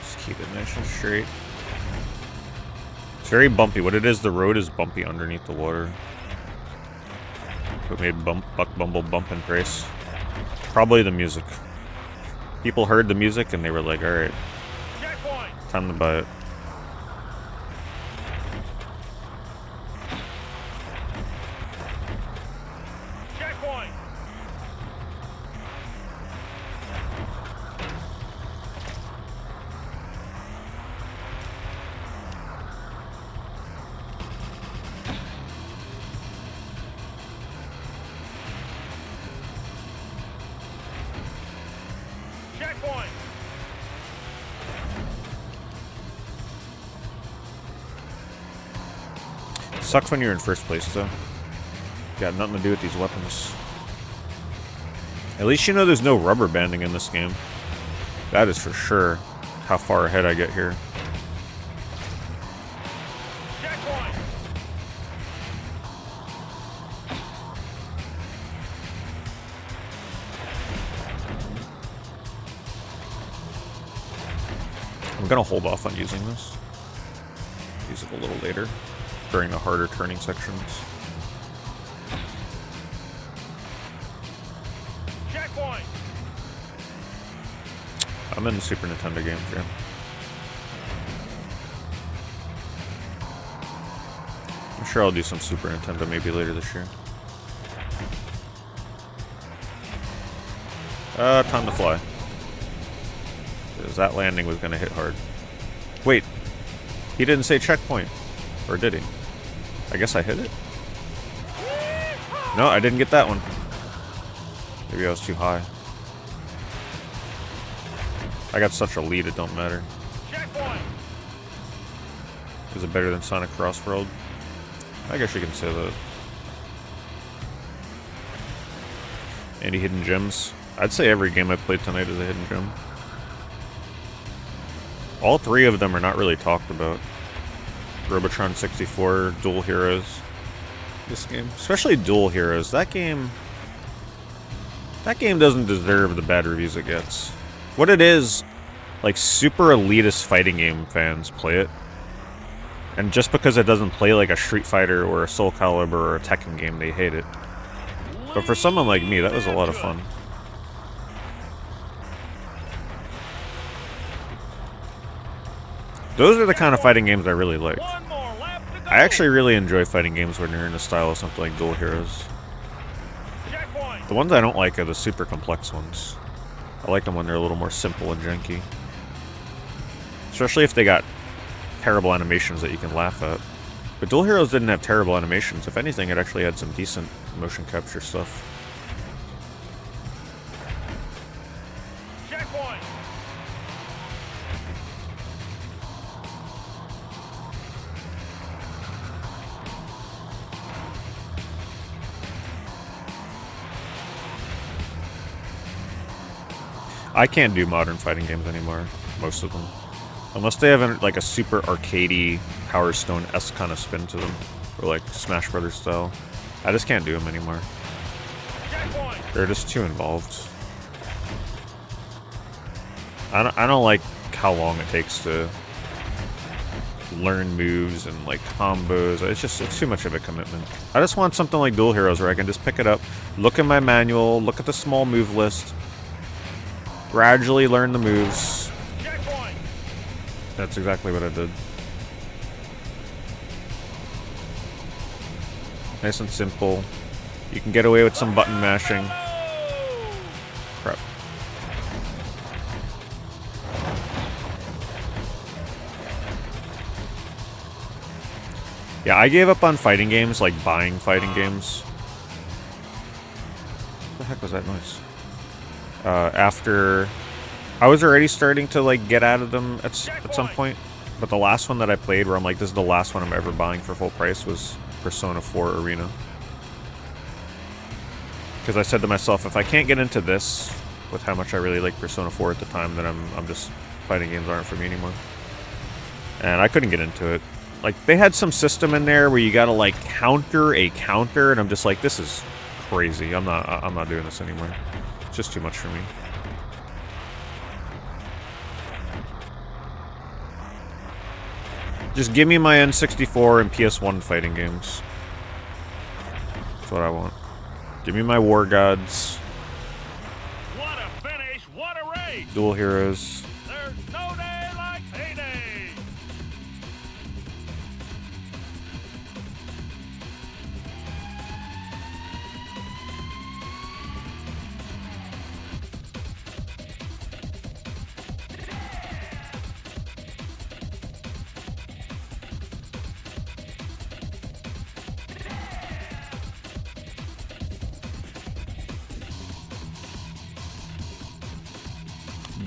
Just keep it nice and straight. It's very bumpy. What it is, the road is bumpy underneath the water. What made Buck Bumble bump in price? Probably the music. People heard the music and they were like, alright, Checkpoint. time to buy it. Checkpoint. Checkpoint. Sucks when you're in first place, though. Got nothing to do with these weapons. At least you know there's no rubber banding in this game. That is for sure how far ahead I get here. Checkpoint. I'm gonna hold off on using this. Use it a little later, during the harder turning sections. Checkpoint. I'm in the Super Nintendo games, yeah. I'm sure I'll do some Super Nintendo maybe later this year. Time to fly. Because that landing was gonna hit hard. Wait, he didn't say checkpoint. Or did he? I guess I hit it? No, I didn't get that one. Maybe I was too high. I got such a lead, it don't matter. Checkpoint. Is it better than Sonic Crossworld? I guess you can say that. Any hidden gems? I'd say every game I played tonight is a hidden gem. All three of them are not really talked about. Robotron 64, Dual Heroes. This game. Especially Dual Heroes. That game doesn't deserve the bad reviews it gets. What it is, like, super elitist fighting game fans play it. And just because it doesn't play like a Street Fighter or a Soul Calibur or a Tekken game, they hate it. But for someone like me, that was a lot of fun. Those are the kind of fighting games I really like. One more lap to go. I actually really enjoy fighting games when they're in the style of something like Dual Heroes. Checkpoint. The ones I don't like are the super complex ones. I like them when they're a little more simple and janky. Especially if they got terrible animations that you can laugh at. But Dual Heroes didn't have terrible animations. If anything, it actually had some decent motion capture stuff. Checkpoint. I can't do modern fighting games anymore. Most of them. Unless they have like a super arcadey, Power Stone-esque kind of spin to them. Or like Smash Brothers style. I just can't do them anymore. Checkpoint. They're just too involved. I don't like how long it takes to learn moves and like combos. It's too much of a commitment. I just want something like Dual Heroes where I can just pick it up, look at my manual, look at the small move list, gradually learn the moves. That's exactly what I did. Nice and simple. You can get away with some button mashing. Crap. Yeah, I gave up on fighting games, like buying fighting games. What the heck was that noise? After I was already starting to like get out of them at some point, but the last one that I played where I'm like, this is the last one I'm ever buying for full price was Persona 4 Arena. Because I said to myself, if I can't get into this with how much I really like Persona 4 at the time, then I'm just, fighting games aren't for me anymore. And I couldn't get into it. Like, they had some system in there where you gotta like counter a counter, and I'm just like, this is crazy. I'm not doing this anymore. It's just too much for me. Just give me my N64 and PS1 fighting games. That's what I want. Give me my War Gods. What a finish, what a race! Dual Heroes. There's no day like payday!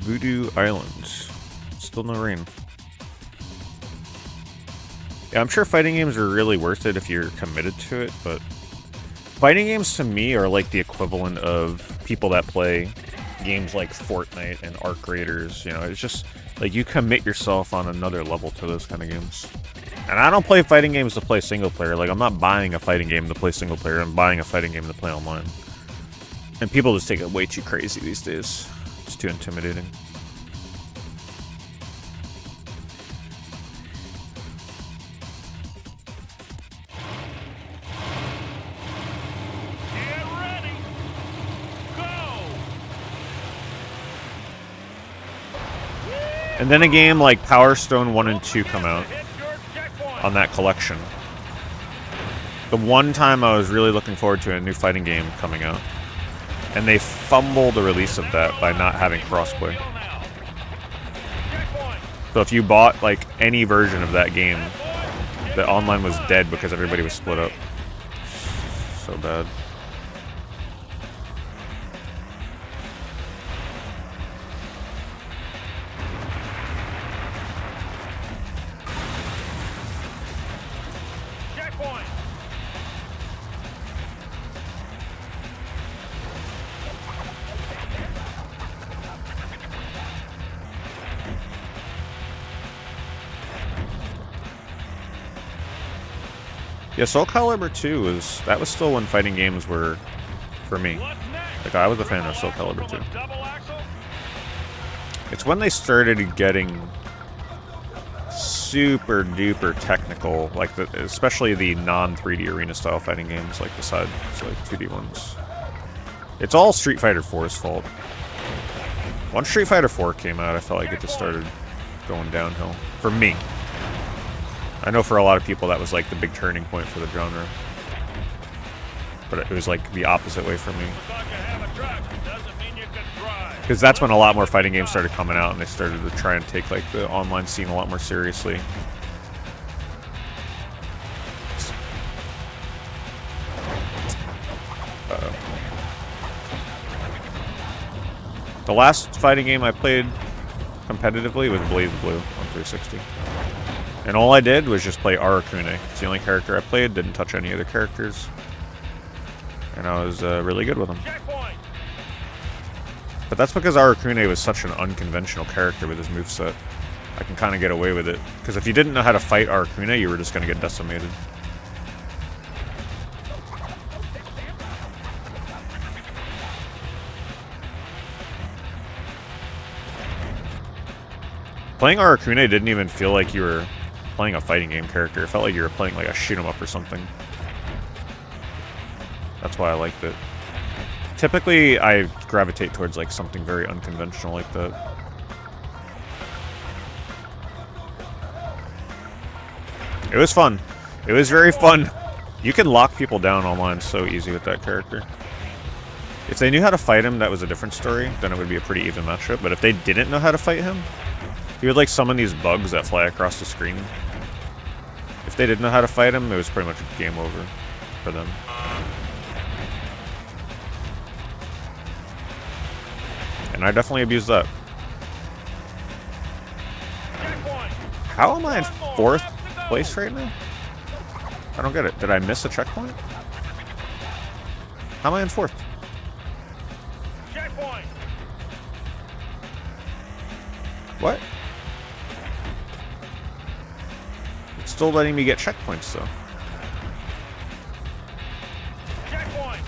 Voodoo Island. Still no rain. Yeah, I'm sure fighting games are really worth it if you're committed to it, but fighting games to me are like the equivalent of people that play games like Fortnite and Arc Raiders. You know, it's just like you commit yourself on another level to those kind of games. And I don't play fighting games to play single player. Like, I'm not buying a fighting game to play single player. I'm buying a fighting game to play online. And people just take it way too crazy these days. It's too intimidating. Get ready! Go! And then a game like Power Stone 1 and 2 come out Hit your checkpoint! on that collection. The one time I was really looking forward to a new fighting game coming out. And they fumbled the release of that by not having crossplay. So if you bought like any version of that game, the online was dead because everybody was split up. So bad. Checkpoint! Yeah, Soul Calibur 2 was still when fighting games were for me. What's next? Like, I was a fan of Soul Calibur 2. Double axle? It's when they started getting super duper technical, like especially the non-3D arena style fighting games, like besides like 2D ones. It's all Street Fighter 4's fault. Once Street Fighter 4 came out, I felt like it just started going downhill. For me. I know for a lot of people that was like the big turning point for the genre. But it was like the opposite way for me. Because you have a truck doesn't mean you can drive. Because that's when a lot more fighting games started coming out and they started to try and take like the online scene a lot more seriously. Uh-oh. The last fighting game I played competitively was BlazBlue on 360. And all I did was just play Arakune. It's the only character I played, didn't touch any other characters. And I was really good with them. Checkpoint! But that's because Arakune was such an unconventional character with his moveset. I can kind of get away with it. Because if you didn't know how to fight Arakune, you were just going to get decimated. Playing Arakune didn't even feel like you were playing a fighting game character. It felt like you were playing like a shoot 'em up or something. That's why I liked it. Typically, I gravitate towards like something very unconventional like that. It was fun. It was very fun. You can lock people down online so easy with that character. If they knew how to fight him, that was a different story. Then it would be a pretty even matchup. But if they didn't know how to fight him, he would like summon these bugs that fly across the screen. If they didn't know how to fight him, it was pretty much game over for them. And I definitely abused that. How am I in 4th place right now? I don't get it. Did I miss a checkpoint? How am I in 4th? Checkpoint. What? It's still letting me get checkpoints though. Checkpoint.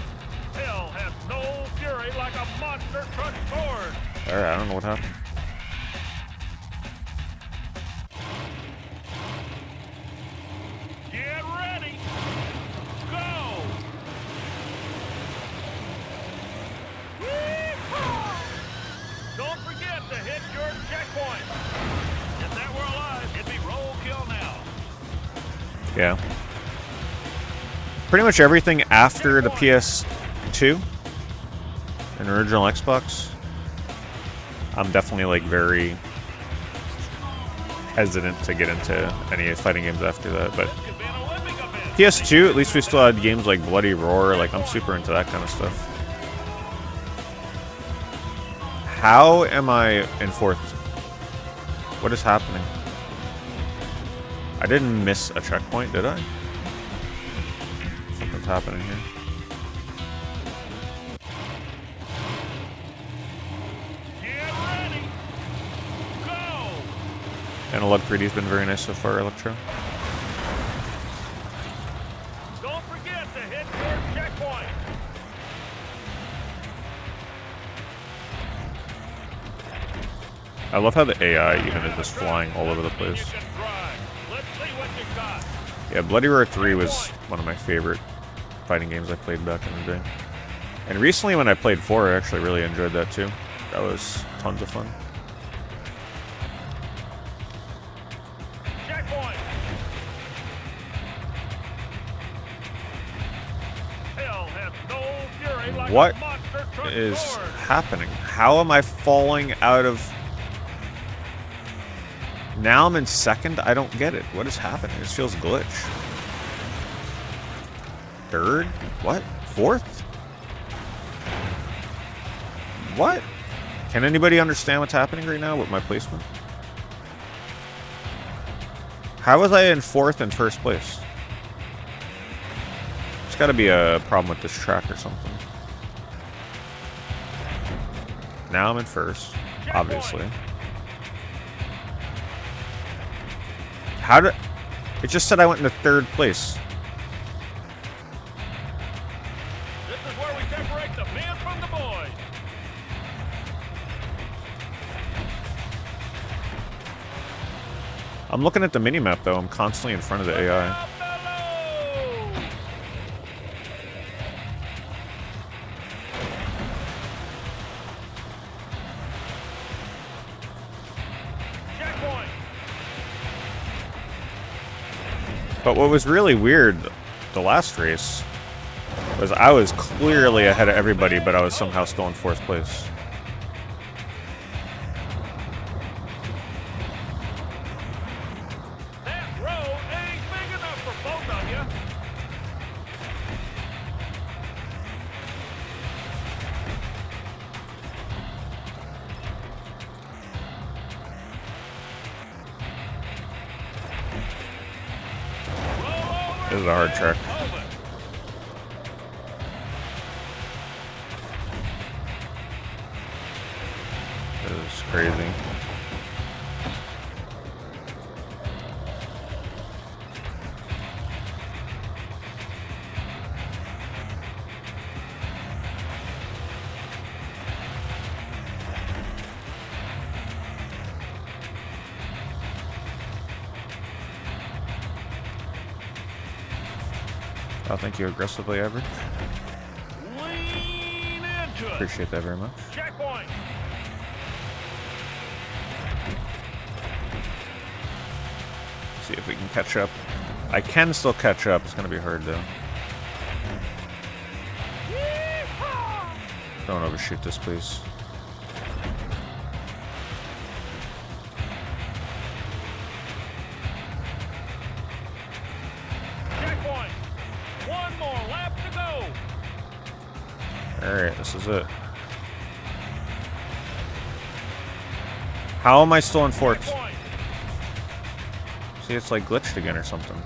Hell has no fury like a monster truck sword. Alright, I don't know what happened. Get ready. Go. Wee-haw! Don't forget to hit your checkpoint. If that were alive, it'd be roll kill now. Yeah. Pretty much everything after the PS2 and original Xbox, I'm definitely like very hesitant to get into any fighting games after that. But Could be an Olympic event. PS2, at least we still had games like Bloody Roar. Like, I'm super into that kind of stuff. How am I in 4th? What is happening? I didn't miss a checkpoint, did I? Something's happening here. Get ready. Go. Analogue 3D's been very nice so far, Electro. Don't forget to hit your checkpoint. I love how the AI even is just flying all over the place. You can drive. Let's see what you got. Yeah, Bloody Roar 3 was one of my favorite fighting games I played back in the day. And recently when I played 4, I actually really enjoyed that too. That was tons of fun. Checkpoint. Hell has no fury like What a monster truck is sword. happening? How am I falling out of... Now I'm in 2nd? I don't get it. What is happening? This feels glitch. 3rd? What? 4th? What? Can anybody understand what's happening right now with my placement? How was I in 4th and 1st place? There's gotta be a problem with this track or something. Now I'm in 1st, obviously. How did... It just said I went into 3rd place. This is where we separate the men from the boys. I'm looking at the minimap though. I'm constantly in front of the AI. Up below. Checkpoint. But what was really weird the last race was I was clearly ahead of everybody, but I was somehow still in 4th place. That road ain't big enough for both of you. This is a hard track. Over. This is crazy. Oh, thank you, aggressively average. Lean into it. Appreciate that very much. Checkpoint. See if we can catch up. I can still catch up. It's gonna be hard though. Don't overshoot this, please. Checkpoint. One more lap to go. Alright, this is it. How am I still in fourth? Checkpoint. See, it's like glitched again or something.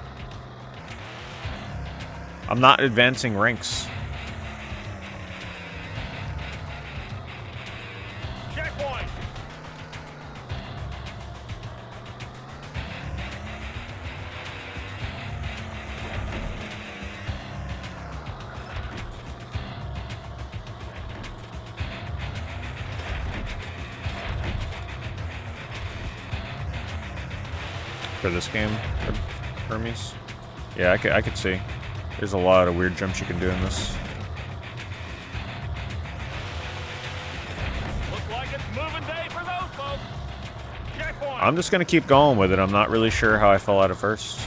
I'm not advancing ranks. Checkpoint. For this game, Hermes? Yeah, I could see. There's a lot of weird jumps you can do in this. Looks like it's moving day for those folks. Checkpoint. I'm just gonna keep going with it. I'm not really sure how I fell out at first.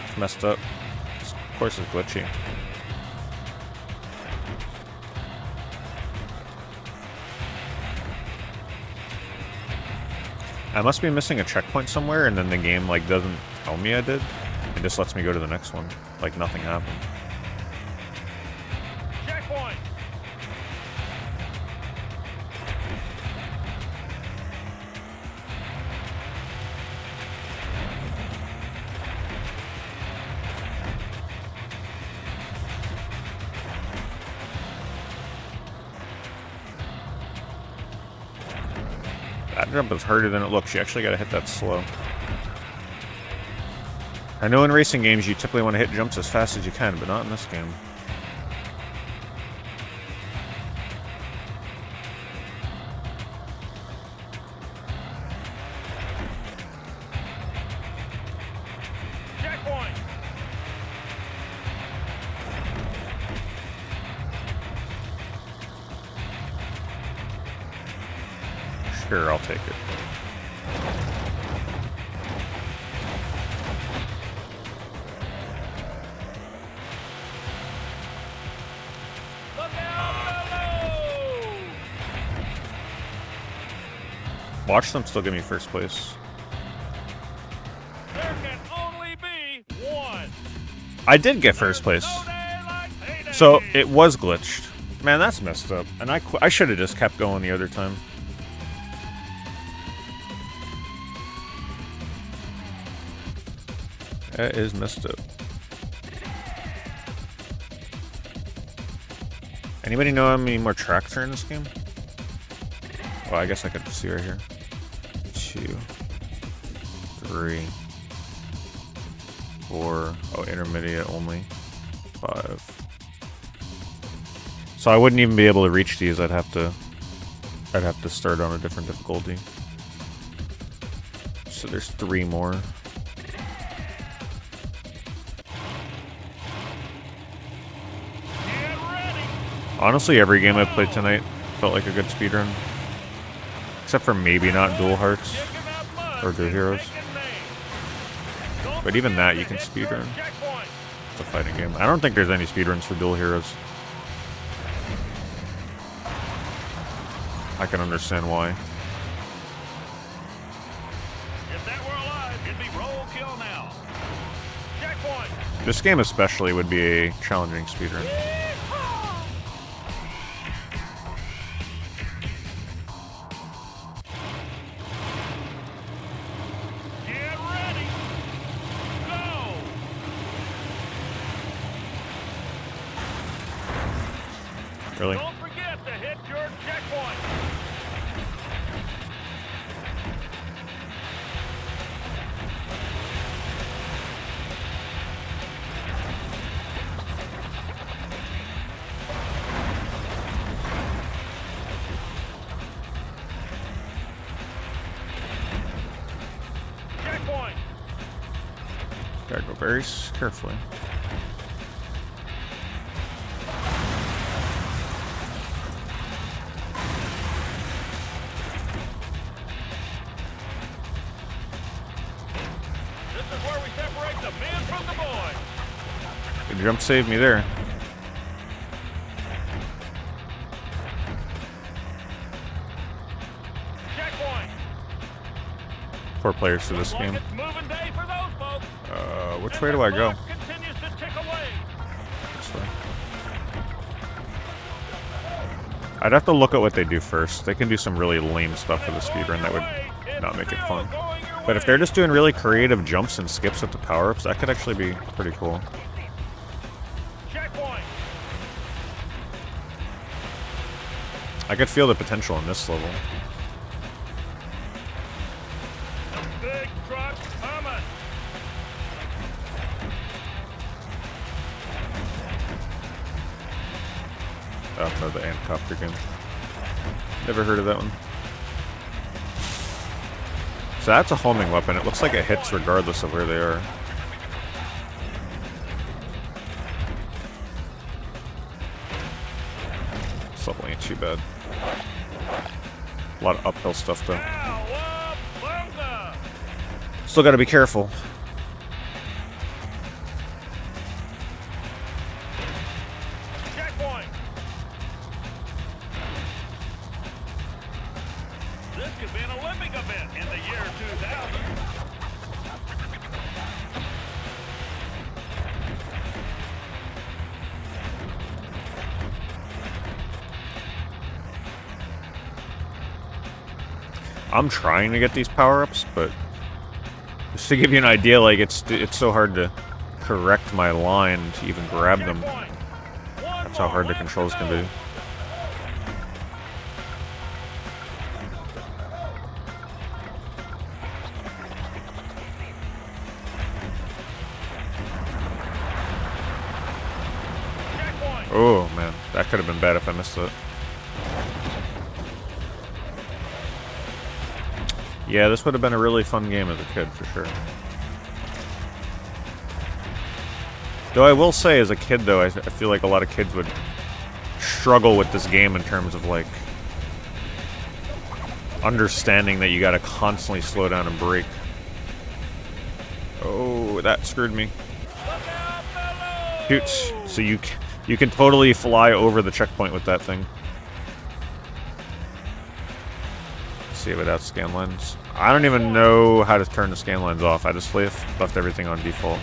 It's messed up. Of course it's glitchy. I must be missing a checkpoint somewhere, and then the game like doesn't tell me I did. It just lets me go to the next one, like nothing happened. Checkpoint. That jump is harder than it looks. You actually gotta hit that slow. I know in racing games you typically want to hit jumps as fast as you can, but not in this game. Checkpoint. Sure, I'll take it. Look out below. Watch them still give me first place. There can only be one. I did get first place. No day like payday. So it was glitched. Man, that's messed up. And I should have just kept going the other time. That is messed up. Anybody know how many more tracks are in this game? Well, I guess I could see right here. 2, 3, 4. Oh, intermediate only. 5. So I wouldn't even be able to reach these. I'd have to start on a different difficulty. So there's 3 more. Get ready. Honestly, every game I've played tonight felt like a good speedrun. Except for maybe not Dual Hearts Kicking up mud or Dual and Heroes. making names. Don't But even forget that to you can hit your speedrun. checkpoint. It's a fighting game. I don't think there's any speedruns for Dual Heroes. I can understand why. If that were alive, it'd be roll kill now. Checkpoint. This game especially would be a challenging speedrun. Yeehaw! Get ready. Go. Really? Don't forget to hit your checkpoint. Checkpoint. Gotta go very carefully. the man from the boy. Good jump saved me there. Checkpoint. 4 players to this Looks like game. it's moving day for those folks. Which And way the do I go? clock continues to tick away. This way. I'd have to look at what they do first. They can do some really lame stuff for the speedrun that would not make it fun. But if they're just doing really creative jumps and skips with the power-ups, that could actually be pretty cool. Checkpoint. I could feel the potential in this level. Big truck coming. Oh, no, the Antcopter game. Never heard of that one. So that's a homing weapon. It looks like it hits regardless of where they are. This level ain't too bad. A lot of uphill stuff though. Cowabunga. Still gotta be careful. Checkpoint. This could be an Olympic event in the year 2000. I'm trying to get these power-ups, but just to give you an idea, like it's so hard to correct my line to even grab them. Checkpoint. That's how hard the controls can be. Checkpoint. Oh man, that could have been bad if I missed it. Yeah, this would have been a really fun game as a kid, for sure. Though I will say, as a kid, though, I feel like a lot of kids would struggle with this game in terms of, like, understanding that you gotta constantly slow down and brake. Oh, that screwed me. Shoot. So you can totally fly over the checkpoint with that thing. See it without scan lines. I don't even know how to turn the scan lines off. I just left everything on default.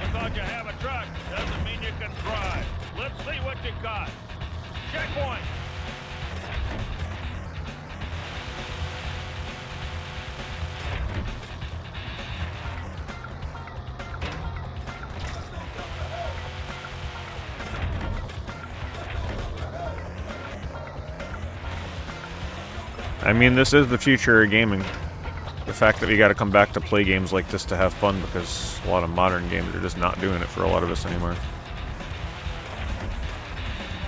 You thought you have a truck. Doesn't mean you can drive. Let's see what you got. Checkpoint. I mean, this is the future of gaming. The fact that we gotta come back to play games like this to have fun, because a lot of modern games are just not doing it for a lot of us anymore.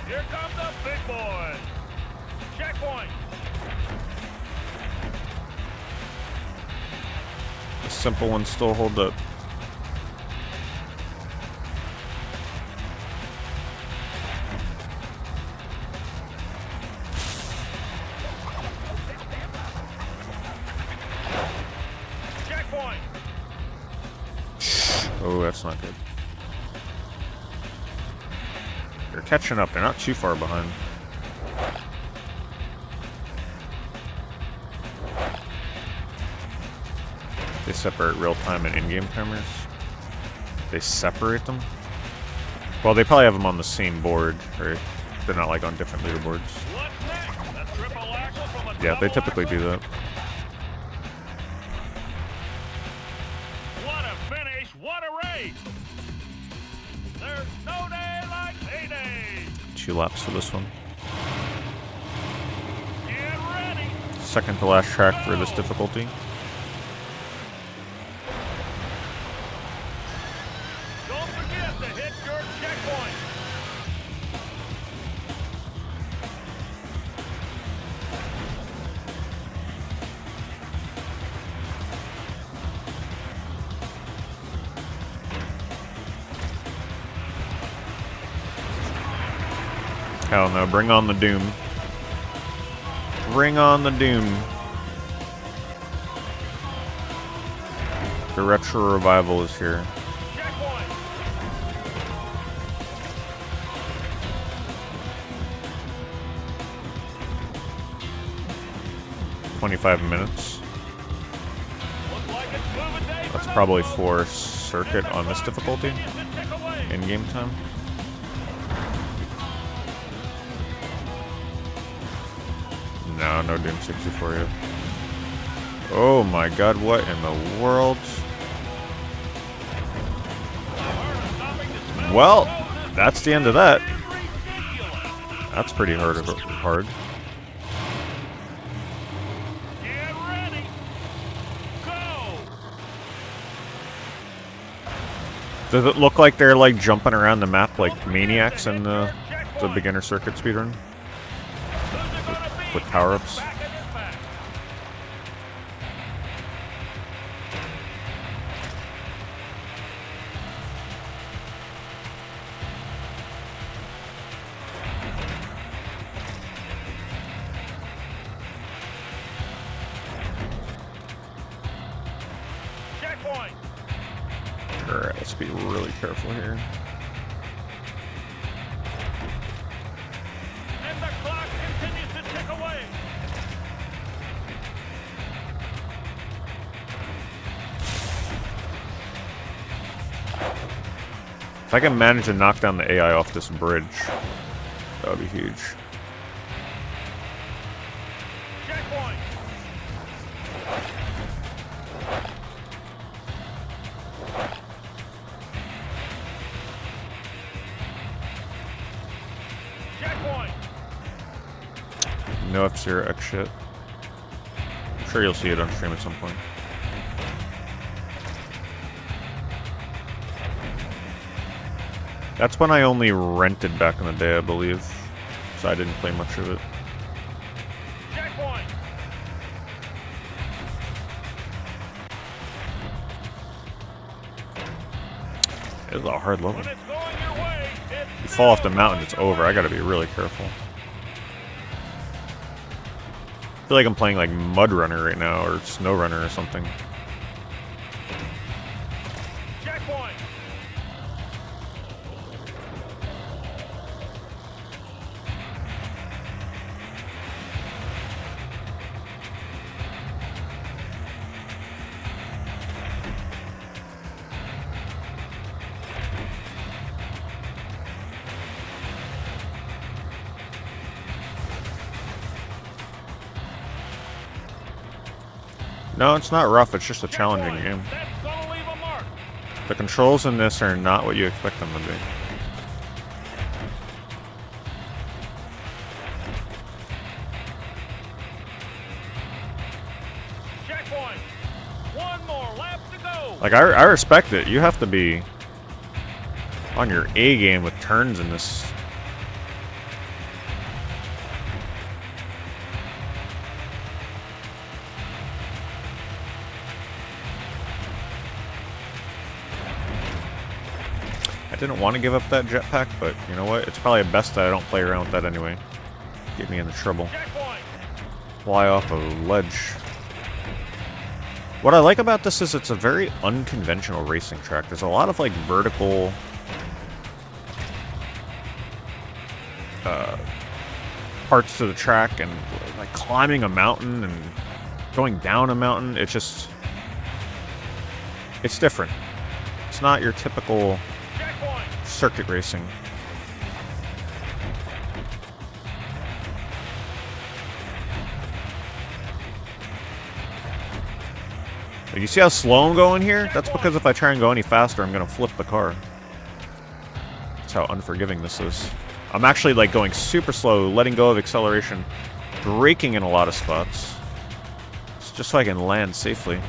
Here come the big boys. Checkpoint. The simple ones still hold up. Checkpoint. Oh, that's not good. They're catching up. They're not too far behind. They separate real-time and in-game timers. They separate them? Well, they probably have them on the same board, or they're not like on different leaderboards. What's next? A triple axle from a Yeah, they double typically axle? do that. What a finish! What a race! There's no day like payday! 2 laps for this one. Get ready! Second to last track for this difficulty. Don't forget to hit your checkpoint! Hell no, bring on the doom. Bring on the doom. The retro revival is here. 25 minutes. That's probably for circuit on this difficulty in game time. No, no Doom 64 yet. Oh my god, what in the world? Well, that's the end of that. That's pretty hard. Get ready. Go. Does it look like they're like jumping around the map like maniacs in the beginner circuit speedrun? With power-ups? Checkpoint. Alright, let's be really careful here. And the clock continues to tick away. If I can manage to knock down the AI off this bridge, that would be huge. Checkpoint. Checkpoint. No F-Zero X shit. I'm sure you'll see it on stream at some point. That's when I only rented back in the day, I believe. So I didn't play much of it. Checkpoint. It's a hard level. When it's going your way, You fall off the mountain, it's over. I gotta be really careful. I feel like I'm playing like Mud Runner right now, or Snow Runner or something. Checkpoint. No, it's not rough, it's just a challenging game. That's gonna leave a mark. The controls in this are not what you expect them to be. Checkpoint. One more lap to go. Like, I respect it. You have to be on your A game with turns in this. I didn't want to give up that jetpack, but you know what? It's probably best that I don't play around with that anyway. Get me into trouble. Checkpoint. Fly off a ledge. What I like about this is it's a very unconventional racing track. There's a lot of like vertical parts to the track and like climbing a mountain and going down a mountain. It's just, it's different. It's not your typical circuit racing. You see how slow I'm going here? That's because if I try and go any faster, I'm gonna flip the car. That's how unforgiving this is. I'm actually like going super slow, letting go of acceleration, braking in a lot of spots. It's just so I can land safely.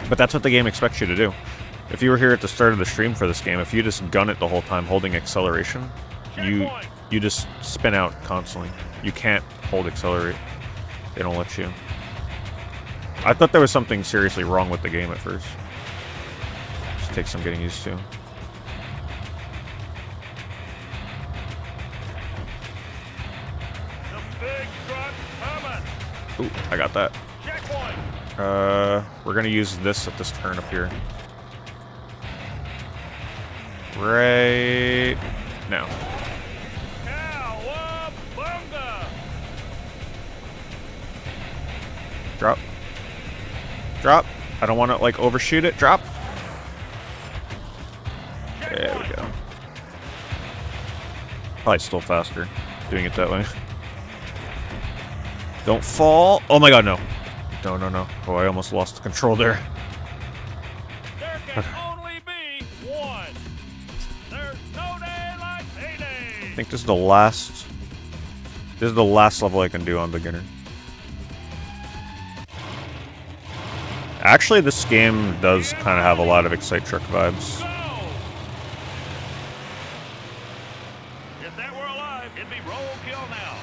But that's what the game expects you to do. If you were here at the start of the stream for this game, if you just gun it the whole time holding acceleration, you just spin out constantly. You can't hold accelerate. They don't let you. I thought there was something seriously wrong with the game at first. Just takes some getting used to. Ooh, I got that. Checkpoint. We're gonna use this at this turn up here. Right now. Cowabunga. Drop. Drop. I don't want to, like, overshoot it. Drop. There we go. Probably still faster doing it that way. Don't fall. Oh my god, no. No, no, no. Oh, I almost lost the control there. There can only be one. There's no day like payday. I think this is the last. This is the last level I can do on beginner. Actually, this game does kind of have a lot of Excite Truck vibes. Go. If that were alive, it'd be roll kill now.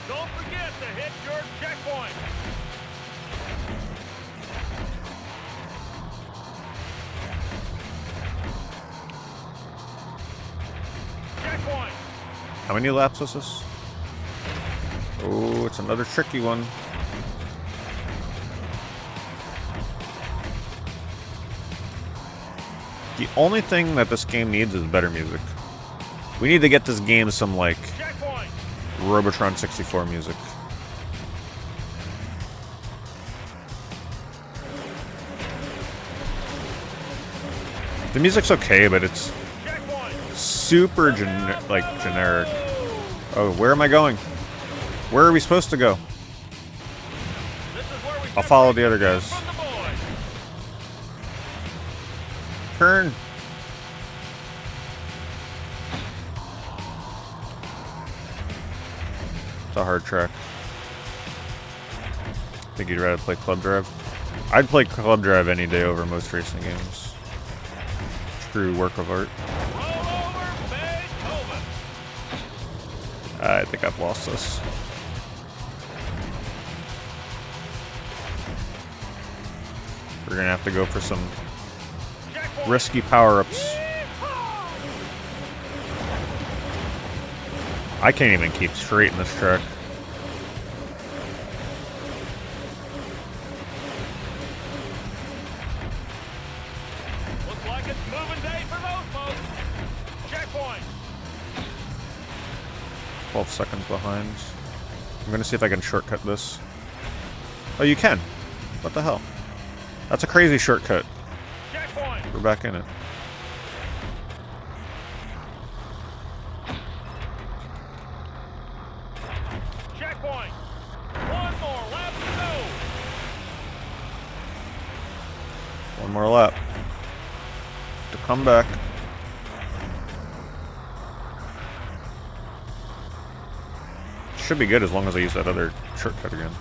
Don't forget to hit your checkpoint. Checkpoint. How many laps is this? Oh, it's another tricky one. The only thing that this game needs is better music. We need to get this game some, like, Checkpoint. Robotron 64 music. The music's okay, but it's Checkpoint. super generic. Oh, where am I going? Where are we supposed to go? This is where we I'll follow the other separate guys. from the boys. Turn. It's a hard track. Think you'd rather play Club Drive? I'd play Club Drive any day over most racing games. True work of art. Roll over Beethoven. I think I've lost this. We're gonna have to go for some Checkpoint. risky power-ups. I can't even keep straight in this track. Looks like it's moving day for those folks. Checkpoint. 12 seconds behind. I'm gonna see if I can shortcut this. Oh, you can. What the hell? That's a crazy shortcut. Checkpoint. We're back in it. Checkpoint. One more lap to go. One more lap. To come back. Should be good as long as I use that other shortcut again.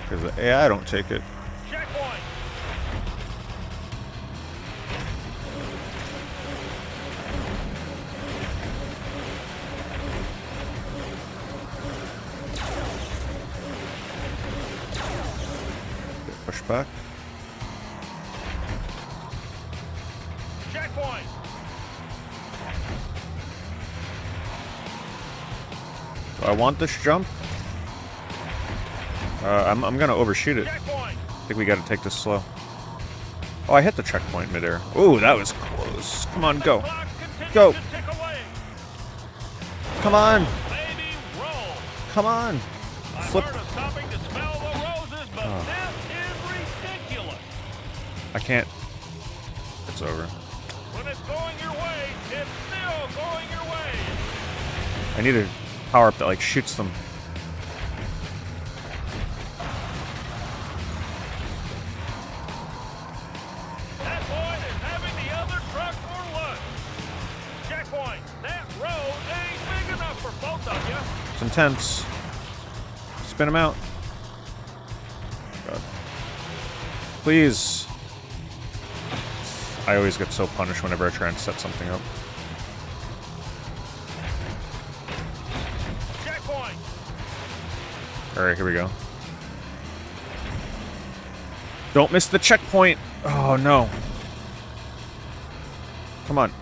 Because the AI don't take it. Checkpoint. Push back. Checkpoint. Do I want this jump? I'm gonna overshoot it. Checkpoint. I think we gotta take this slow. Oh, I hit the checkpoint midair. Ooh, that was close. Come on, go. Clock continues Go. to tick away. Come on. Baby, roll. Come on. I've Flip. heard of stopping to smell the roses, but Oh. this is ridiculous. I can't. It's over. When it's going your way, it's still going your way. I need a power up that like shoots them. That boy is having the other truck for lunch. Checkpoint. That road ain't big enough for both of you. It's intense. Spin them out. God. Please. I always get so punished whenever I try and set something up. Checkpoint. Alright, here we go. Don't miss the checkpoint! Oh no. Come on.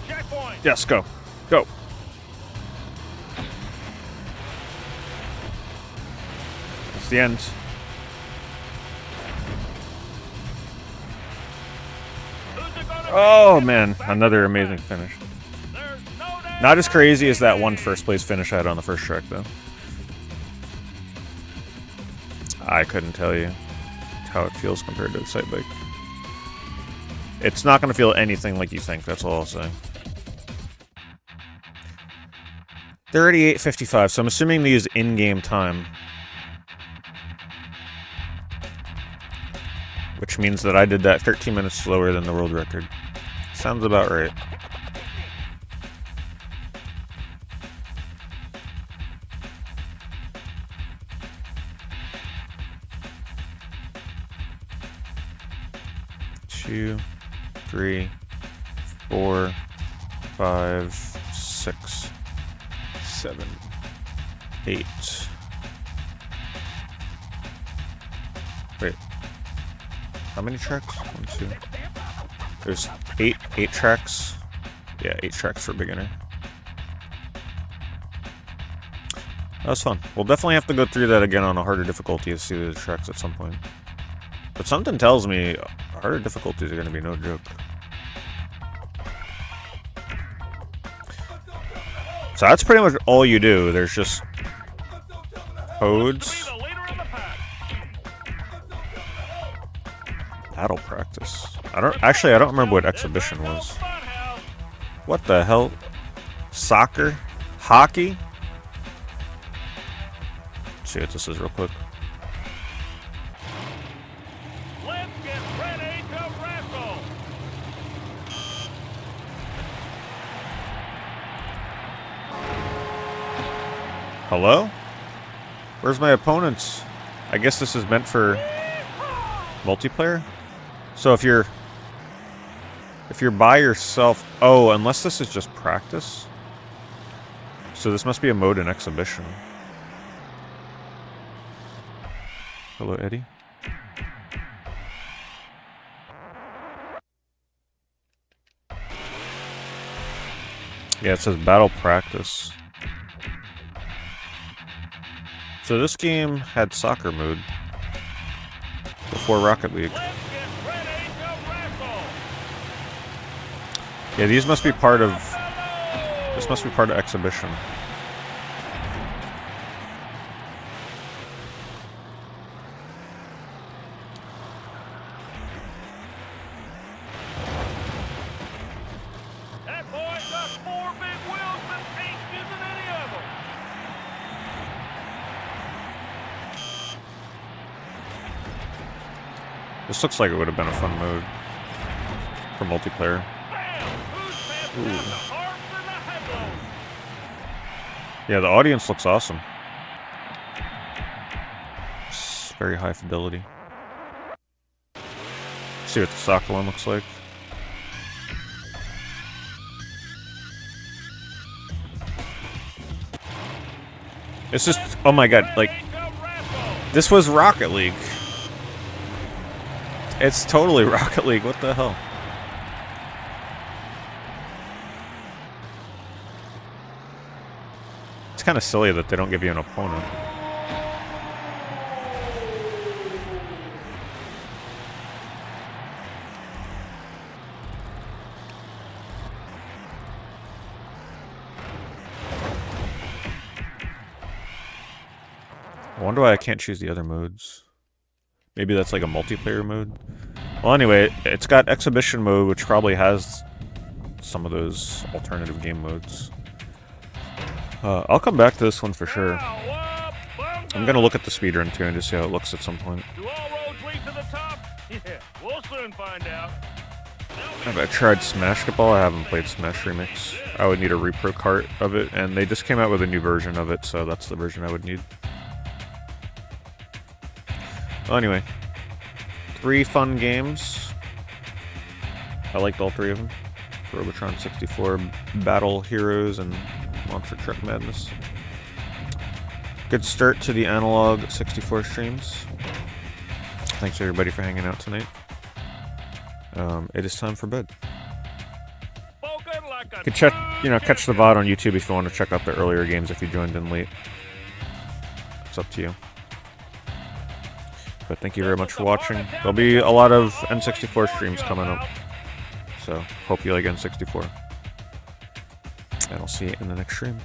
Checkpoint. Yes, go. Go. the end. Oh man, another amazing finish. Not as crazy as that one first place finish I had on the first track though. I couldn't tell you how it feels compared to the sight bike. It's not going to feel anything like you think, that's all I'll say. 38:55, so I'm assuming they use in-game time. Which means that I did that 13 minutes slower than the world record. Sounds about right. Two, 3, 4, 5, 6, 7, 8. Wait. How many tracks? 1, 2. There's 8 tracks. Yeah, 8 tracks for beginner. That was fun. We'll definitely have to go through that again on a harder difficulty to see the tracks at some point. But something tells me harder difficulties are going to be no joke. So that's pretty much all you do. There's just codes. Battle practice. I don't remember what exhibition was. What the hell? Soccer? Hockey? Let's see what this is real quick. Let's get ready to wrestle. Hello? Where's my opponents? I guess this is meant for multiplayer? So if you're by yourself... Oh, unless this is just practice? So this must be a mode in exhibition. Hello, Eddie? Yeah, it says battle practice. So this game had soccer mode before Rocket League. Yeah, these must be part of... This must be part of exhibition. That boy's got 4 big wheels that ain't using any of them. This looks like it would have been a fun mode for multiplayer. Ooh. Yeah, the audience looks awesome. It's very high fidelity. See what the soccer one looks like. It's just, oh my god, like, this was Rocket League. It's totally Rocket League, what the hell? It's kind of silly that they don't give you an opponent. I wonder why I can't choose the other modes. Maybe that's like a multiplayer mode. Well, anyway, it's got exhibition mode, which probably has some of those alternative game modes. I'll come back to this one for sure. I'm gonna look at the speedrun too and just see how it looks at some point. Do all roads lead to the top? Yeah, we'll soon find out. Have I tried Smashketball? I haven't played Smash Remix. I would need a repro cart of it, and they just came out with a new version of it, so that's the version I would need. Well, anyway, 3 fun games. I liked all 3 of them. Robotron 64, Battle Heroes, and Monster Truck Madness. Good start to the Analogue 64 streams. Thanks everybody for hanging out tonight. It is time for bed. You can check, catch the VOD on YouTube if you want to check out the earlier games if you joined in late. It's up to you. But thank you very much for watching. There'll be a lot of N64 streams coming up. So, hope you like N64. And I'll see you in the next stream.